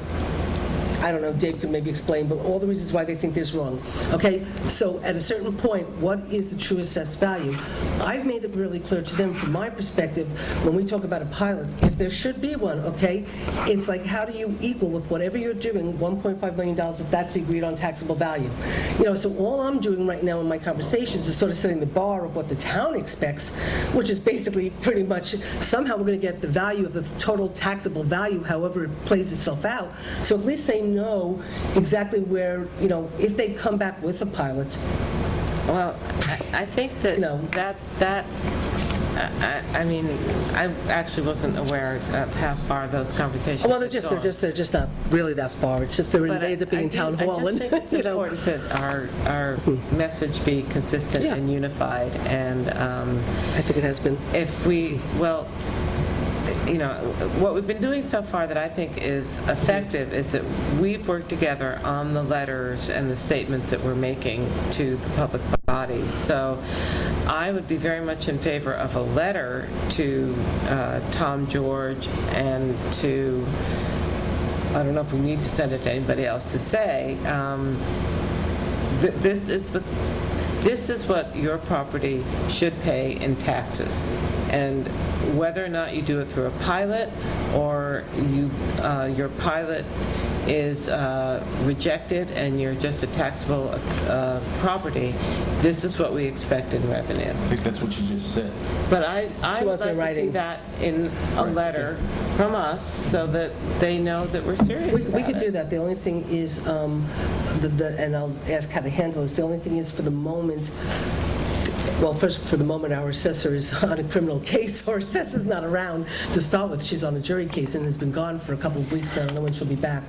I don't know, Dave can maybe explain, but all the reasons why they think this is wrong. Okay, so at a certain point, what is the true assessed value? I've made it really clear to them from my perspective, when we talk about a pilot, if there should be one, okay, it's like, how do you equal with whatever you're doing, $1.5 million if that's the agreed on taxable value? So all I'm doing right now in my conversations is sort of setting the bar of what the town expects, which is basically pretty much, somehow we're going to get the value of the total taxable value, however it plays itself out. So at least they know exactly where, if they come back with a pilot. Well, I think that I actually wasn't aware of how far those conversations. Well, they're just not really that far. It's just they end up being in town hall. I just think it's important that our message be consistent and unified, and I think it has been. What we've been doing so far that I think is effective is that we've worked together on the letters and the statements that we're making to the public bodies. So I would be very much in favor of a letter to Tom George and to, I don't know if we need to send it to anybody else, to say, this is what your property should pay in taxes. And whether or not you do it through a pilot or your pilot is rejected and you're just a taxable property, this is what we expect in revenue. I think that's what you just said. But I She would wants it in like to see writing. that in a letter from us so that they know that we're serious We about could it. do that. The only thing is, and I'll ask how to handle this, the only thing is for the moment, well, first, for the moment, our assessor is on a criminal case. Our assessor's not around to start with. She's on a jury case and has been gone for a couple of weeks. I don't know when she'll be back.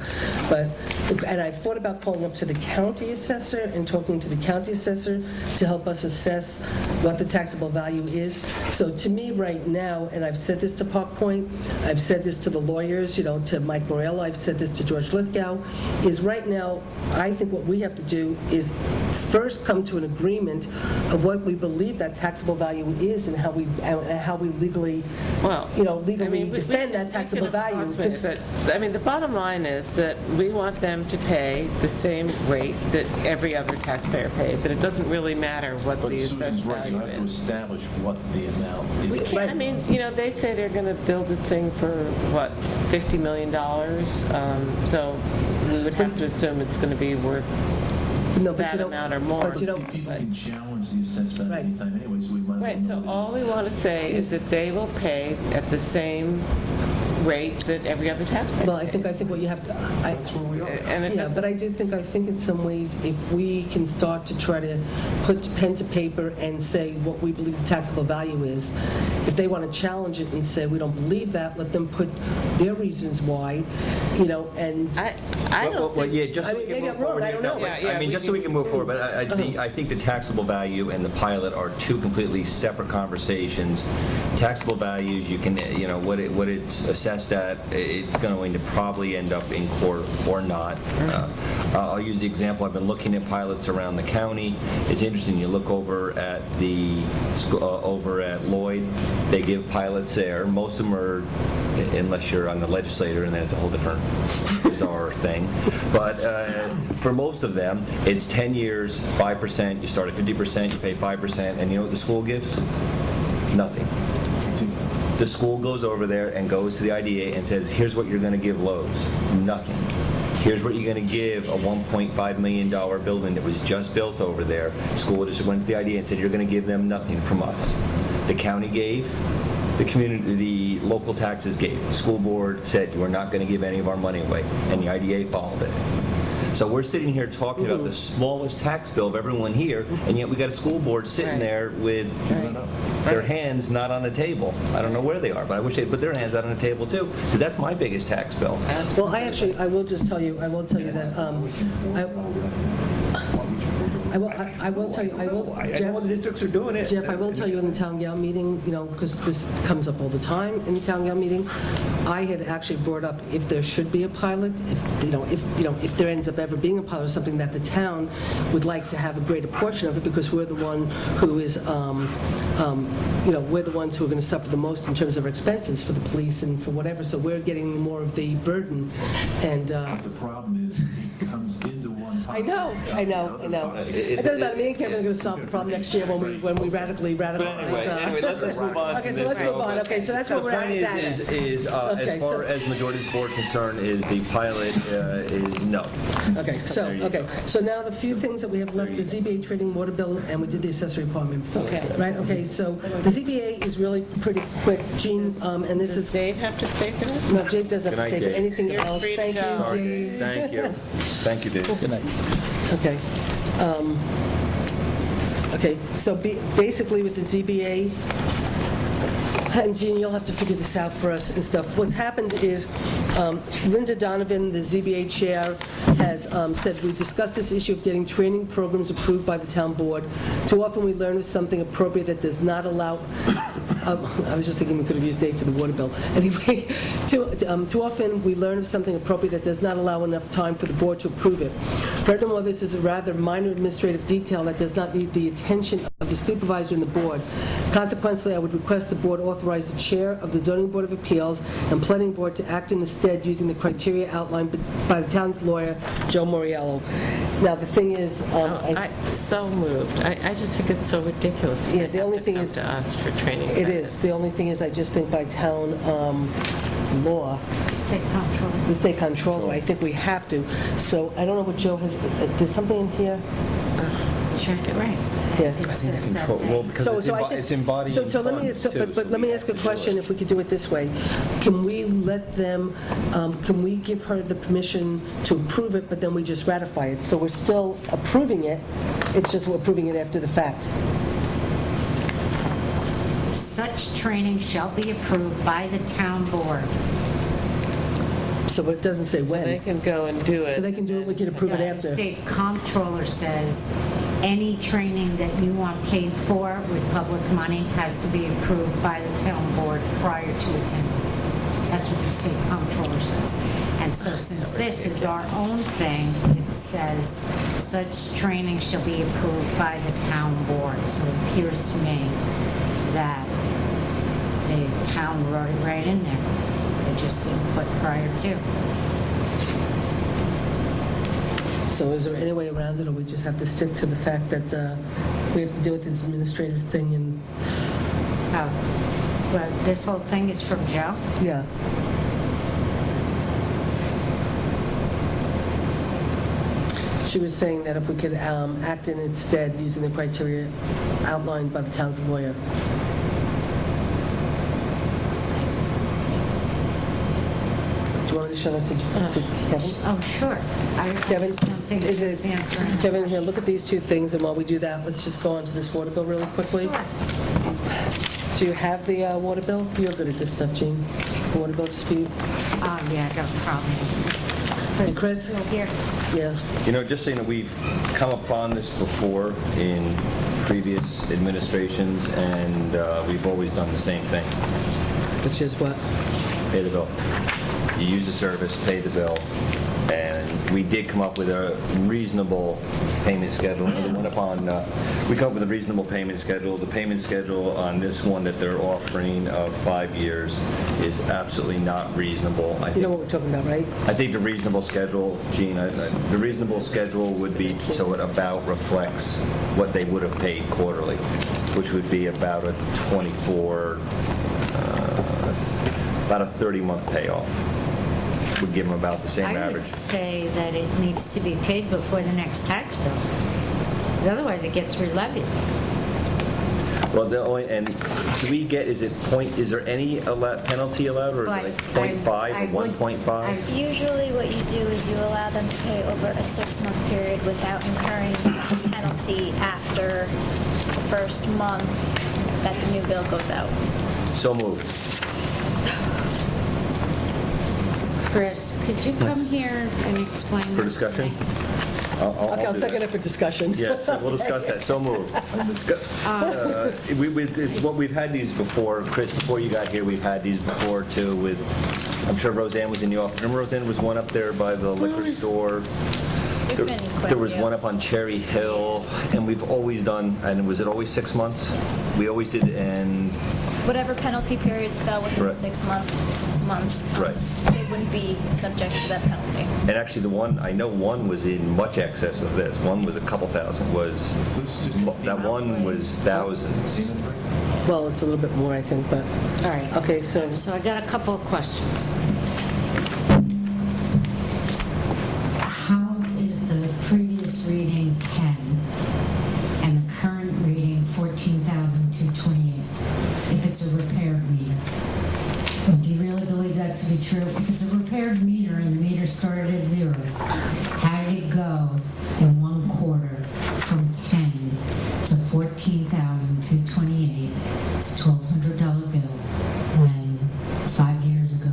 And I thought about calling up to the county assessor and talking to the county assessor to help us assess what the taxable value is. So to me right now, and I've said this to Park Point, I've said this to the lawyers, to Mike Morello, I've said this to George Lithgow, is right now, I think what we have to do is first come to an agreement of what we believe that taxable value is and how we legally, defend that taxable value. But, the bottom line is that we want them to pay the same rate that every other taxpayer pays, and it doesn't really matter what But the Susan's assessed right, you value have to is. establish what the amount is. We can't, they say they're going to build this thing for, what, $50 million? So we would have to assume it's going to be worth that amount or more. People can challenge the assessed value anytime anyway, so we might as well Right, so know all we want to say is that they will pay at the same rate that every other taxpayer Well, I pays. think what you have to, that's where we are. And it yeah, doesn't- but I think in some ways, if we can start to try to put pen to paper and say what we believe the taxable value is, if they want to challenge it and say, we don't believe that, let them put their reasons why, and... I don't think... Yeah, just so we maybe can move I'm wrong, forward. I don't know. Just so we can move forward, but I think the taxable value and the pilot are two completely separate conversations. Taxable values, you can, what it's assessed at, it's going to probably end up in court or not. I'll use the example, I've been looking at pilots around the county. It's interesting, you look over at over at Lloyd, they give pilots there. Most of them are, unless you're on the legislator, and then it's a whole different bizarre thing. But for most of them, it's 10 years, 5%, you start at 50%, you pay 5%, and you know what the school gives? Nothing. The school goes over there and goes to the IDA and says, here's what you're going to give Lowe's. Nothing. Here's what you're going to give a $1.5 million building that was just built over there. School just went to the IDA and said, you're going to give them nothing from us. The county gave, the community, the local taxes gave. The school board said, we're not going to give any of our money away, and the IDA followed it. So we're sitting here talking about the smallest tax bill of everyone here, and yet we got a school board sitting there with their hands not on the table. I don't know where they are, but I wish they'd put their hands out on the table too, because that's my biggest tax bill. Well, I will tell you that, I will tell you, I know the districts are doing it. Jeff, I will tell you in the town gal meeting, because this comes up all the time in the town gal meeting, I had actually brought up if there should be a pilot, if there ends up ever being a pilot or something, that the town would like to have a greater portion of it, because we're the one who is, we're the ones who are going to suffer the most in terms of our expenses for the police and for whatever, so we're getting more of the burden, and... The problem is, it comes into one I know. It doesn't matter, me and Kevin are going to solve the problem next year when we radicalize. Anyway, let's move on. Okay, so let's move on. Okay, so that's where we're at with that. Is Okay, as far as majority's board concerned, is the pilot is no. Okay, so now the few things that we have left, the ZBA trading water bill, and we did the accessory apartment. Okay. Right, okay, so the ZBA is really pretty quick. Jean, and this Does is... Dave have to stay for this? No, Dave doesn't have to Good stay night, for anything You're else. free to Thank go. you, Dave. Thank you. Thank you, Dave. Good night. Okay. Okay, so basically with the ZBA, and Jean, you'll have to figure this out for us and stuff. What's happened is Linda Donovan, the ZBA chair, has said, we discussed this issue of getting training programs approved by the town board. Too often we learn of something appropriate that does not allow I was just thinking we could have used Dave for the water bill. Anyway, too often we learn of something appropriate that does not allow enough time for the board to approve it. Furthermore, this is a rather minor administrative detail that does not need the attention of the supervisor and the board. Consequently, I would request the board authorize the chair of the Zoning Board of Appeals and Planning Board to act in the stead using the criteria outlined by the town's lawyer, Joe Moriello. Now, the thing is, So moved. I just think it's so ridiculous. Yeah, the only thing Come is- to us for training it credits. is. The only thing is, I just think by town law, State comptroller. the state comptroller, I think we have to. So I don't know what Joe has, there's something in here? Check it right. Yeah. It says that Well, because it's embodying So let me, funds, too, but let me ask a question, if we could do it this way. Can we let them, can we give her the permission to approve it, but then we just ratify it? So we're still approving it, it's just we're approving it after the fact. Such training shall be approved by the town board. So it doesn't say So they when. can go and do it. So they can do it, we can approve it The after. state comptroller says any training that you want paid for with public money has to be approved by the town board prior to attendance. That's what the state comptroller says. And so since this is our own thing, it says such training shall be approved by the town board. So it appears to me that the town wrote it right in there. They just didn't put prior to. So is there any way around it, or we just have to stick to the fact that we have to deal with this administrative thing and, Well, this whole thing is from Joe? yeah. She was saying that if we could act in its stead using the criteria outlined by the town's lawyer. Do you want me to show that to Kevin? Oh, sure. I Kevin, just don't think is it's it, answering. Kevin, here, look at these two things, and while we do that, let's just go on to this water bill really quickly. Do you have the water bill? You're good at this stuff, Jean. The water bill dispute? Oh, yeah, I got a problem. And Chris? Still here. Yeah. You know, just so you know, we've come upon this before in previous administrations, and we've always done the same thing. Which is what? Pay the bill. You use the service, pay the bill, and we did come up with a reasonable payment schedule. The one upon, we come up with a reasonable payment schedule. The payment schedule on this one that they're offering of 5 years is absolutely not reasonable. You know what we're talking about, right? I think the reasonable schedule, Gene, the reasonable schedule would be so it about reflects what they would have paid quarterly, which would be about a 30-month payoff. Would give them about the same I would average. say that it needs to be paid before the next tax bill, because otherwise it gets re-levied. Well, the only, and do we get, is there any penalty allowed, or is it like 0.5 or 1.5? Usually what you do is you allow them to pay over a 6-month period without incurring a penalty after the first month that the new bill goes out. So moved. Chris, could you come here and explain For this to discussion? me? Okay, I'll do second that. it for discussion. Yes, we'll discuss that. So moved. It's what we've had these before, Chris. Before you got here, we've had these before too. With, I'm sure Roseanne was in the office. Remember, Roseanne was one up there by the liquor store. There was one up on Cherry Hill, and we've always done. And was it always 6 months? We always did, and Whatever penalty periods fell within Right. the 6 months, Right. they wouldn't be subject to that penalty. and actually the one I know one was in much excess of this. One was a couple thousand. That one was thousands. Well, it's a little bit more, I think, but, All right. okay, so, So I got a couple of questions. How is the previous reading 10 and the current reading 14,228 if it's a repaired meter? Well, do you really believe that to be true? If it's a repaired meter and the meter started at 0, how did it go in 1 quarter from 10 to 14,228? It's a $1,200 bill when 5 years ago,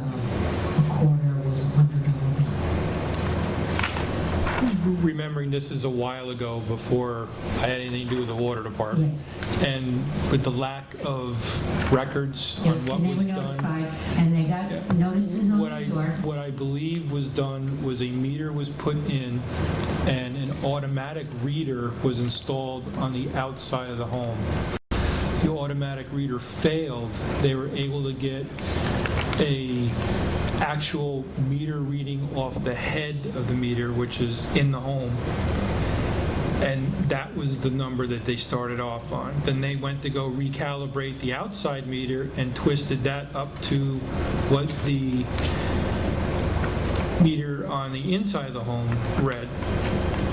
this is a while ago, before I had anything to do with the water department. And with the lack of records Yeah, on what and they was were done. notified, and they got notices on What the I, door. what I believe was done was a meter was put in and an automatic reader was installed on the outside of the home. The automatic reader failed. They were able to get a actual meter reading off the head of the meter, which is in the home. And that was the number that they started off on. Then they went to go recalibrate the outside meter and twisted that up to what the meter on the inside of the home read.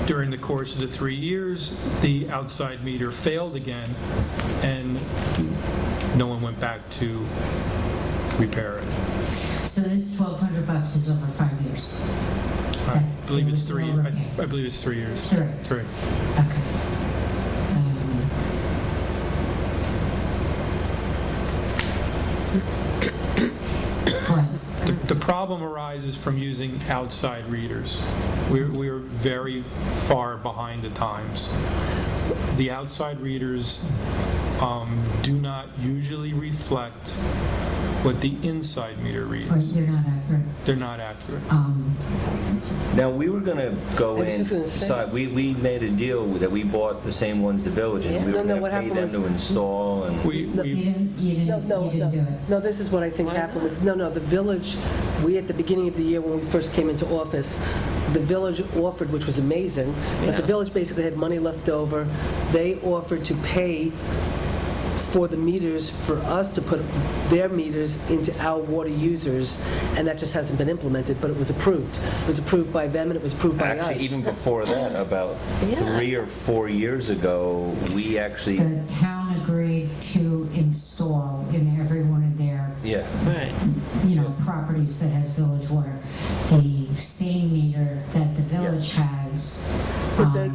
During the course of the 3 years, the outside meter failed again, and no one went back to repair it. So this $1,200 is over 5 years. I believe there it's was 3. no repair. I believe it's 3 years. Three. 3. Okay. The problem arises from using outside readers. We're very far behind the times. The outside readers do not usually reflect what the inside meter reads. Right, they're not accurate. They're not accurate. Now, we were going to go I was in, just gonna say- decide, we made a deal that we bought the same ones the village, and we No, were no, going what to pay happened them was- to install, and... You didn't do it. No, this is what I think happened was, the village, we at the beginning of the year when we first came into office, the village offered, which was amazing, but the Yeah. village basically had money left over. They offered to pay for the meters, for us to put their meters into our water users, and that just hasn't been implemented, but it was approved. It was approved by them and it was approved by us. Actually, even before that, about 3 or 4 years ago, we actually... The town agreed to install in every one of their, Yeah. Right. properties that has village water, the same meter that the village has,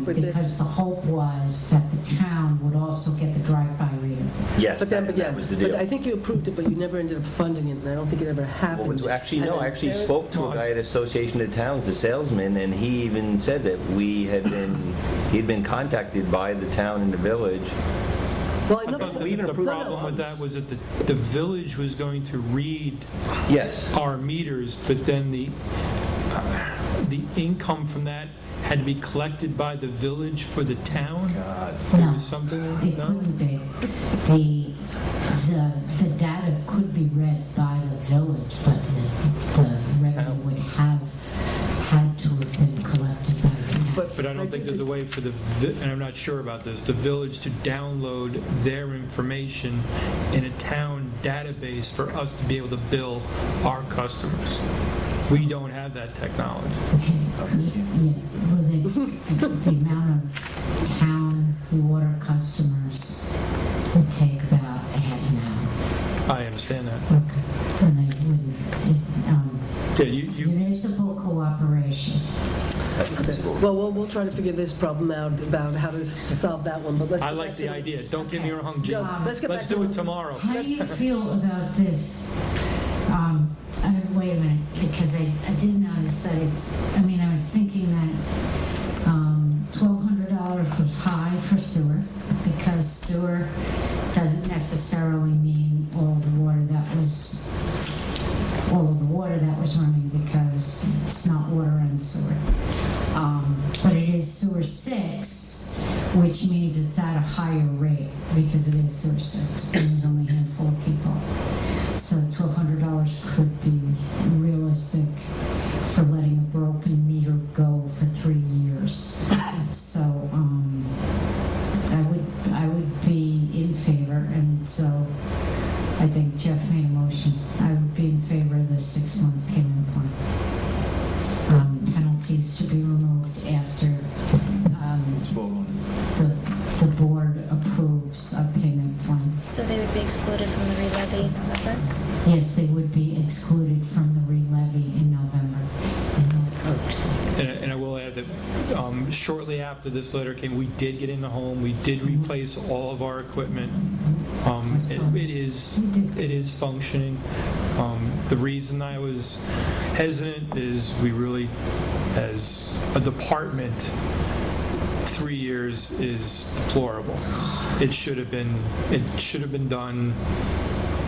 because the hope was that the town would also get the drive-by reader. Yes, But that was the deal. But I think you approved it, but you never ended up funding it, and I don't think it ever happened. Well, actually, no, I actually And then- spoke to a guy at Association of Towns, the salesman, and he even said that he'd been contacted by the town and the village. Well, I I know thought that- the problem with that was that the village was going to read Yes. our meters, but then the income from that had to be collected by the village for the town? There No, was something, it no? couldn't be. The data could be read by the village, but the revenue would have had to have been collected by the town. But I don't think there's a way for and I'm not sure about this, the village to download their information in a town database for us to be able to bill our customers. We don't have that technology. Yeah, well, the amount of town water customers would take about a half an hour. I understand that. And they wouldn't, Yeah, you municipal cooperation. Well, we'll try to figure this problem out about how to solve that one, but let's... I get like back the to idea. Don't get me wrong, Jim. Joe, let's get back Let's to do it the- tomorrow. How do you feel about this? Wait a minute, because I did notice that I was thinking that $1,200 was high for sewer, because sewer doesn't necessarily mean all of the water that was running, because it's not water and sewer. But it is sewer 6, which means it's at a higher rate, because it is sewer 6, and there's only a handful of people. So $1,200 could be realistic for letting a broken meter go for 3 years. So I would be in favor, and so I think Jeff made a motion. I would be in favor of the 6-month payment plan. Penalties to be removed after the board approves a payment plan. So they would be excluded from the re-levy in November? Yes, they would be excluded from the re-levy in November. And I will add that shortly after this letter came, we did get in the home, we did replace all of our equipment. It is functioning. The reason I was hesitant is we really, as a department, years is deplorable. It should have been done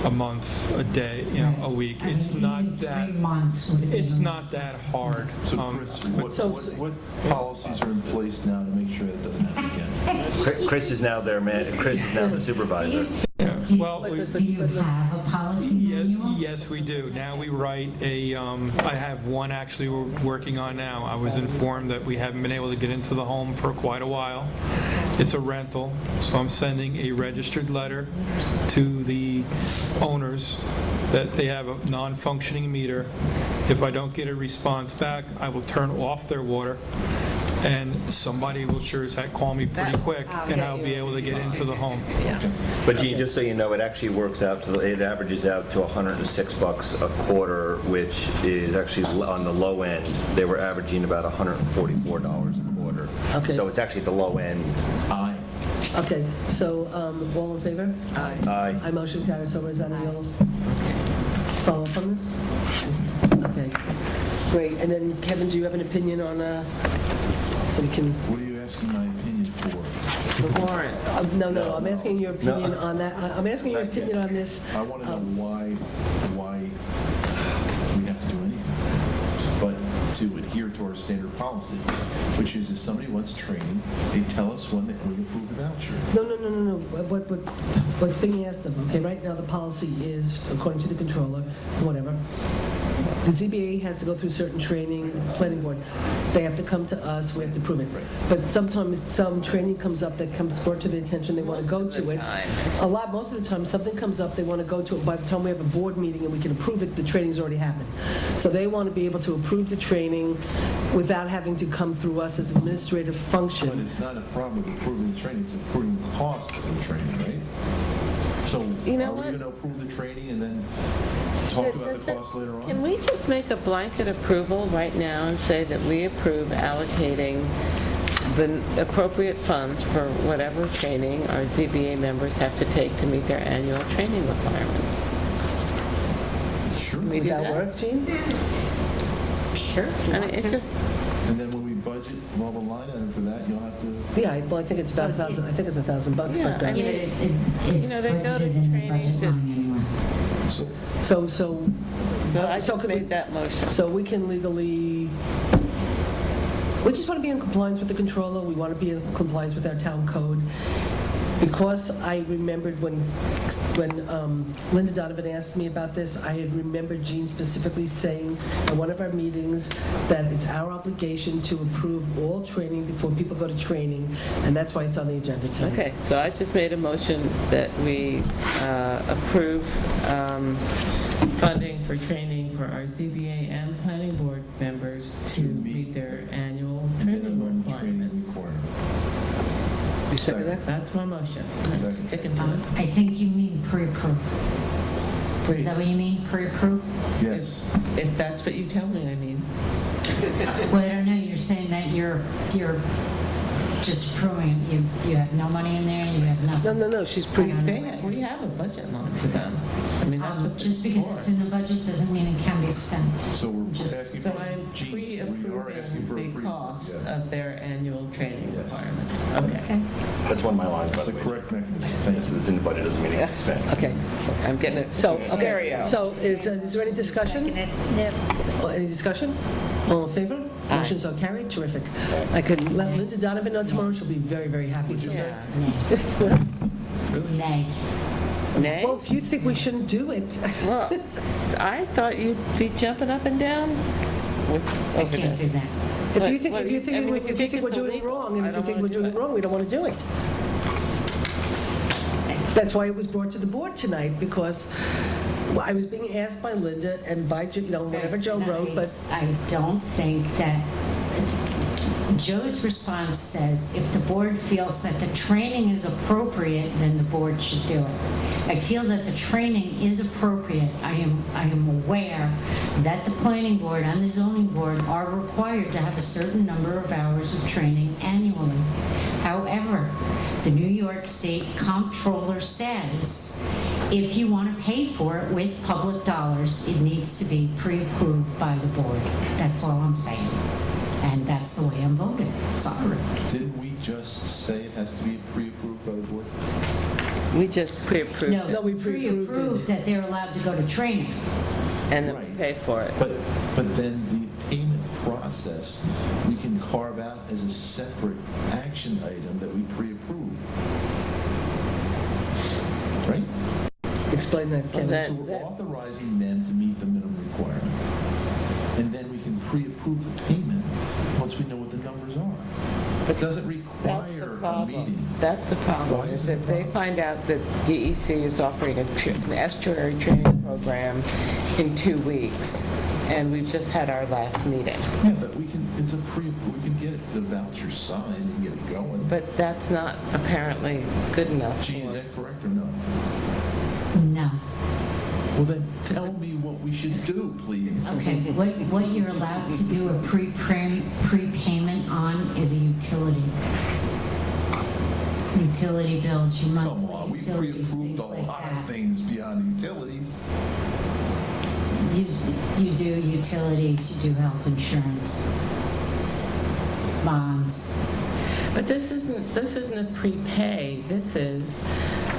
a month, a day, a week. I mean, It's not even that, 3 months would have been... it's not that hard. So Chris, what policies are in place now to make sure that doesn't happen again? Chris is now their man, Chris is now the supervisor. Well, Do you have a policy manual? yes, we do. Now we write I have one actually we're working on now. I was informed that we haven't been able to get into the home for quite a while. It's a rental, so I'm sending a registered letter to the owners that they have a non-functioning meter. If I don't get a response back, I will turn off their water, and somebody will sure as heck call me pretty quick, and I'll be able to get into the home. But Gene, just so you know, it actually works out to, it averages out to $106 a quarter, which is actually on the low end. They were averaging about $144 a quarter. Okay. So it's actually the low end. Aye. Okay, so, all in favor? Aye. I motion carries. So Rosanna, you'll follow up on this? Okay, great. And then Kevin, do you have an opinion on, so we can... What are you asking my opinion for? The warrant. No, I'm asking your opinion on that. I'm asking your opinion on this. I want to know why we have to do anything, but to adhere to our standard policy, which is if somebody wants training, they tell us when we approve the voucher. No. What's being asked of, okay, right now the policy is, according to the controller, whatever, the ZBA has to go through certain training, planning board. They have to come to us, we have to prove it. But sometimes some training comes up that comes brought to their attention, they want to go to it. Most of the time, something comes up, they want to go to it. By the time we have a board meeting and we can approve it, the training's already happened. So they want to be able to approve the training without having to come through us as administrative function. But it's not a problem with approving the training, it's approving the cost of the training, right? So are we going to approve the training and then talk about the cost later on? Can we just make a blanket approval right now and say that we approve allocating the appropriate funds for whatever training our ZBA members have to take to meet their annual training requirements? Sure. Can we do Would that that? work, Jean? Sure. I mean, it's just, And then when we budget, we'll have a line item for that, you'll have to... Yeah, well, I think it's about $1,000, I think it's $1,000 bucks, Yeah, but... I mean, It's they go to budgeted in the trainings budget line anyway. So I just could we- made that motion. So we can legally, we just want to be in compliance with the controller, we want to be in compliance with our town code. Because I remembered when Linda Donovan asked me about this, I had remembered Jean specifically saying at one of our meetings that it's our obligation to approve all training before people go to training, and that's why it's on the agenda tonight. Okay, so I just made a motion that we approve funding for training for our ZBA and planning board members to meet their annual training requirements. You second that? That's my motion. I'm sticking to it. I think you mean pre-approve. Is that what you mean, pre-approve? Yes. If that's what you tell me, I mean. Well, I don't know, you're saying that you're just approving, you have no money in there, you have nothing. No, she's We have a budget line for them. I mean, that's what Just because it's in the budget doesn't mean it can be spent. So we're asking So for... I'm Gene, we are asking for pre-approving the a cost yes. of their annual training Yes. requirements. Okay. That's one of my lines, by That's the the way. correct mechanism. Just because it's in the budget doesn't mean it can be spent. Okay, I'm getting it. so, Stereo. So is there any discussion? Yep. Any discussion? All in favor? Motion so carried, terrific. I could let Linda Donovan know tomorrow, she'll be very, very happy. Nay. Nay? Well, if you think we shouldn't do it, Well, I thought you'd be jumping up and down I over can't do this. that. if you think Well, if you think I mean, we're it's doing it illegal, wrong, and I if you don't think wanna we're do doing it it. wrong, we don't want to do it. That's why it was brought to the board tonight, because I was being asked by Linda and by, whatever Joe wrote, but I don't think that, Joe's response says, if the board feels that the training is appropriate, then the board should do it. I feel that the training is appropriate. I am aware that the planning board and the zoning board are required to have a certain number of hours of training annually. However, the New York State Comptroller says if you want to pay for it with public dollars, it needs to be pre-approved by the board. That's all I'm saying. And that's the way I'm voting. Sorry. Didn't we just say it has to be pre-approved by the board? We just pre-approved No, it we pre-approved it. pre-approved that they're allowed to go to training. and then we Right. pay for it. But then the payment process, we can carve out as a separate action item that we pre-approve. Right? Explain that, Kevin. That- So we're authorizing them to meet the minimum requirement. And then we can pre-approve the payment once we know what the numbers are. It doesn't That's the require a problem. meeting. That's the problem, Why is is it a that they problem? find out that DEC is offering an estuary training program in 2 weeks, and we've just had our last meeting. Yeah, but we can get the voucher signed and get it going. But that's not apparently good enough. Gee, is that correct or no? No. Well, then tell me what we should do, please. Okay, what you're allowed to do a prepayment on is a utility. Utility bills, your Come on, monthly we utilities, pre-approved things a like lot of that. things beyond utilities. You do utilities, you do health insurance, bonds. But this isn't a prepay, this is,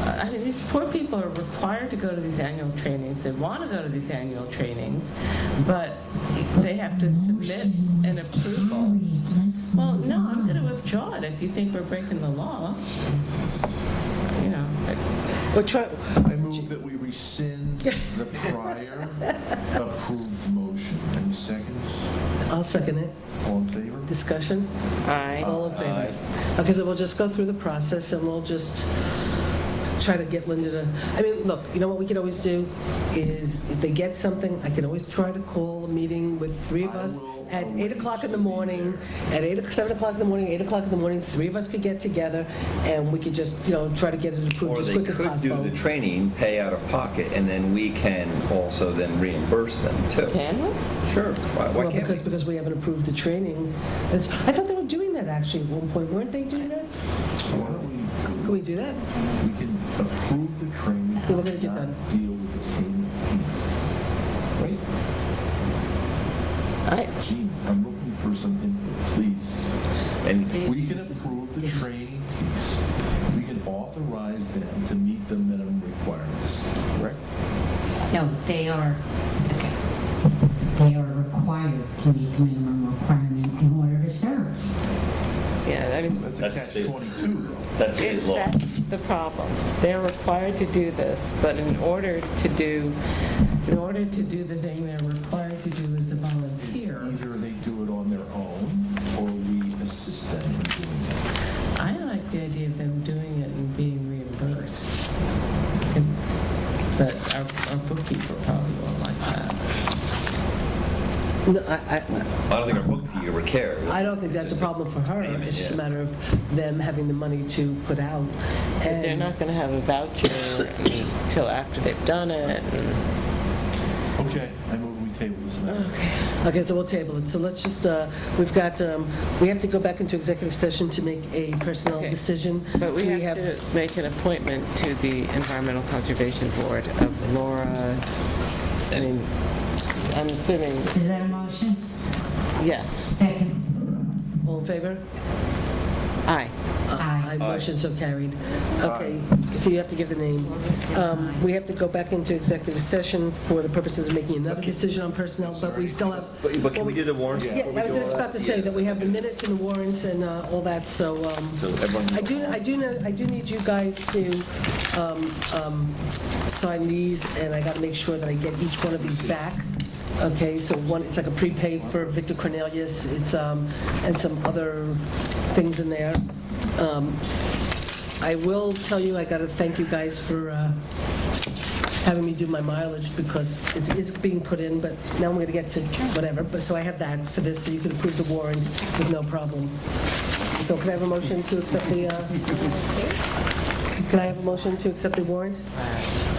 I mean, these poor people are required to go to these annual trainings, they want to go to these annual trainings, but they have to submit an approval. Well, no, I'm going to withdraw it if you think we're breaking the law. You know, I move that we rescind the prior approved motion. Any seconds? I'll second it. All in favor? Discussion? Aye. All in favor? Okay, so we'll just go through the process and we'll just try to get Linda to, I mean, look, you know what we can always do is if they get something, I can always try to call a meeting with three of us at 8 o'clock in the morning, at 7 o'clock in the morning, 8 o'clock in the morning, three of us could get together and we could just, try to get it approved Or as they quick as could do possible. the training, pay out of pocket, and then we can also then reimburse them too. Can we? Sure, why Well, can't we? because we haven't approved the training. I thought they were doing that actually at one point, weren't they doing that? Why don't we, Can we do that? we can approve the training, Yeah, we're gonna get not that. deal with the payment piece. Right? Gene, I'm looking for some input, please. And We can approve the training piece. We can authorize them to meet the minimum requirements. Correct? No, they are required to meet the minimum requirement in order to serve. Yeah, I mean, That's a That's the- catch-22 though. that's state law. that's the problem. They're required to do this, but in order to do the thing they're required to do as a volunteer, Either they do it on their own, or we assist them in doing it. I like the idea of them doing it and being reimbursed. But our bookkeeper probably won't like that. No, I don't think our bookkeeper cares. I don't think that's a problem for her. Payment, It's just a yeah. matter of them having the money to put out. But they're And not going to have a voucher until after they've done it. Okay, I move we table this now. Okay, so we'll table it. So let's just, we have to go back into executive session to make a personnel Okay. decision. But we Do have to make an appointment to the Environmental Conservation Board of Laura, I mean, I'm assuming, Is that a motion? yes. Second. All in favor? Aye. Aye. Motion so carried. Okay, so you have to give the name. We have to go back into executive session for the purposes of making another decision on personnel, but we still have... But can we do the warrants Yeah, before we I was do all just about that? to say that we have the minutes and the warrants and all that, so So everyone- I do need you guys to sign these, and I got to make sure that I get each one of these back. Okay, so one, it's like a prepay for Victor Cornelius, it's, and some other things in there. I will tell you, I got to thank you guys for having me do my mileage, because it's being put in, but now I'm going to get to whatever. But so I have that for this, so you can approve the warrant with no problem. So can I have a motion to accept the, can I have a motion to accept the warrant?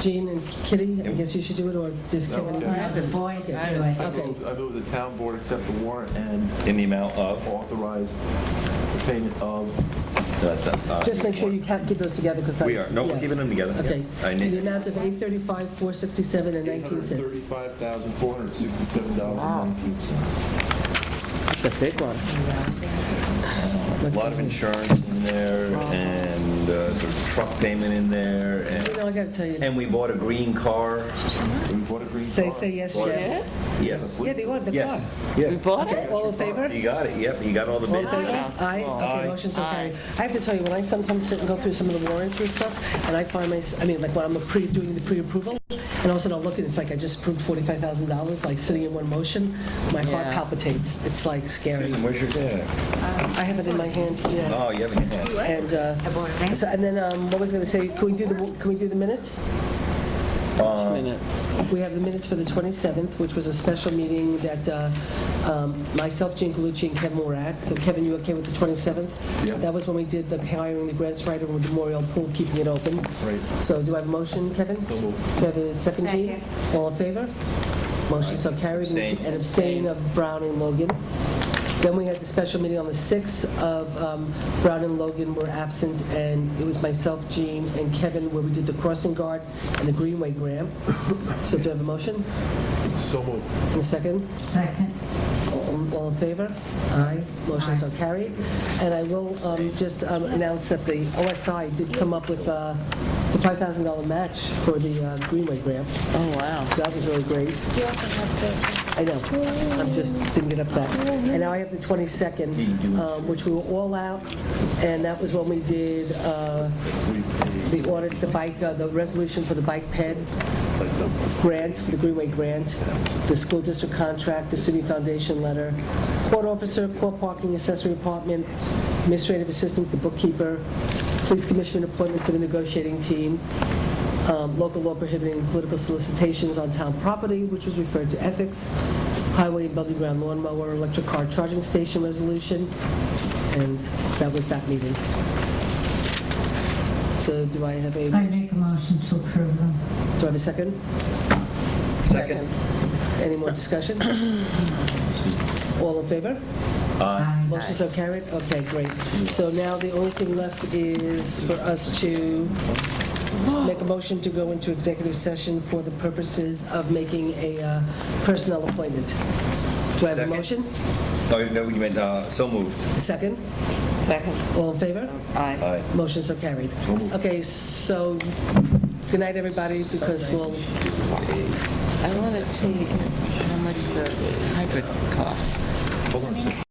Jean and Kitty, I guess you should do it, or does Kevin? Okay. Have the boys do it. I move the town board accept the warrant and In the amount of, authorize the payment of, Just make sure you can't keep those together, because we are, no, we're keeping them together. Okay, I in the need, amount of $835,467.19. $835,467.19. It's a big one. a lot of insurance, and there, and the truck payment in there, You know, I gotta tell you, and we bought a green car. We bought a green car. say yes, Jeff. Yes. Yeah, they want the Yes. car. Yeah. We bought Okay, it? all in favor? You got it, yep, you got all the All in bids. favor? Aye. Okay, motion's okay. I have to tell you, when I sometimes sit and go through some of the warrants and stuff, and I find like when I'm doing the pre-approval, and all of a sudden I'll look at it, it's like I just approved $45,000, like sitting in one motion, my heart Yeah. palpitates. It's like scary. Where's your dad? I have it in my hand, yeah. Oh, you have it in your hand. And then, what was I going to say, can we do the minutes? Minutes. We have the minutes for the 27th, which was a special meeting that myself, Jane Galucci, and Kevin were at. So Kevin, you okay with the 27th? Yeah. That was when we did the hiring the grants writer with Memorial Pool, keeping it open. Right. So do I have a motion, Kevin? So moved. Do I have a second, Jean? All in favor? Motion so carried. Abstain. And abstain of Brown and Logan. Then we had the special meeting on the 6th of Brown and Logan were absent, and it was myself, Jean, and Kevin, where we did the crossing guard and the Greenway grant. So do I have a motion? So moved. And a second? Second. All in favor? Aye. Motion so carried. And I will just announce that the OSI did come up with the $5,000 match for the Greenway grant. Oh, wow. So that was really great. You also have the I know, I'm just, didn't get up that. And now I have the 22nd, which we were all out, and that was when we did the audit, the resolution for the bike ped grant, for the Greenway grant, the school district contract, the city foundation letter, court officer, court parking accessory apartment, administrative assistant, the bookkeeper, police commissioner appointment for the negotiating team, local law prohibiting political solicitations on town property, which was referred to ethics, highway and building ground lawnmower, electric car charging station resolution, and that was that meeting. So do I have I make a motion to approve them. do I have a second? Second. Any more discussion? All in favor? Aye. Motion so carried? Okay, great. So now the only thing left is for us to make a motion to go into executive session for the purposes of making a personnel appointment. Do I have a Second. motion? Oh, no, you meant, so moved. A second? Second. All in favor? Aye. Aye. Motion so carried. Okay, so, good night, everybody, because we'll... I want to see how much the hybrid costs. Hold on a second.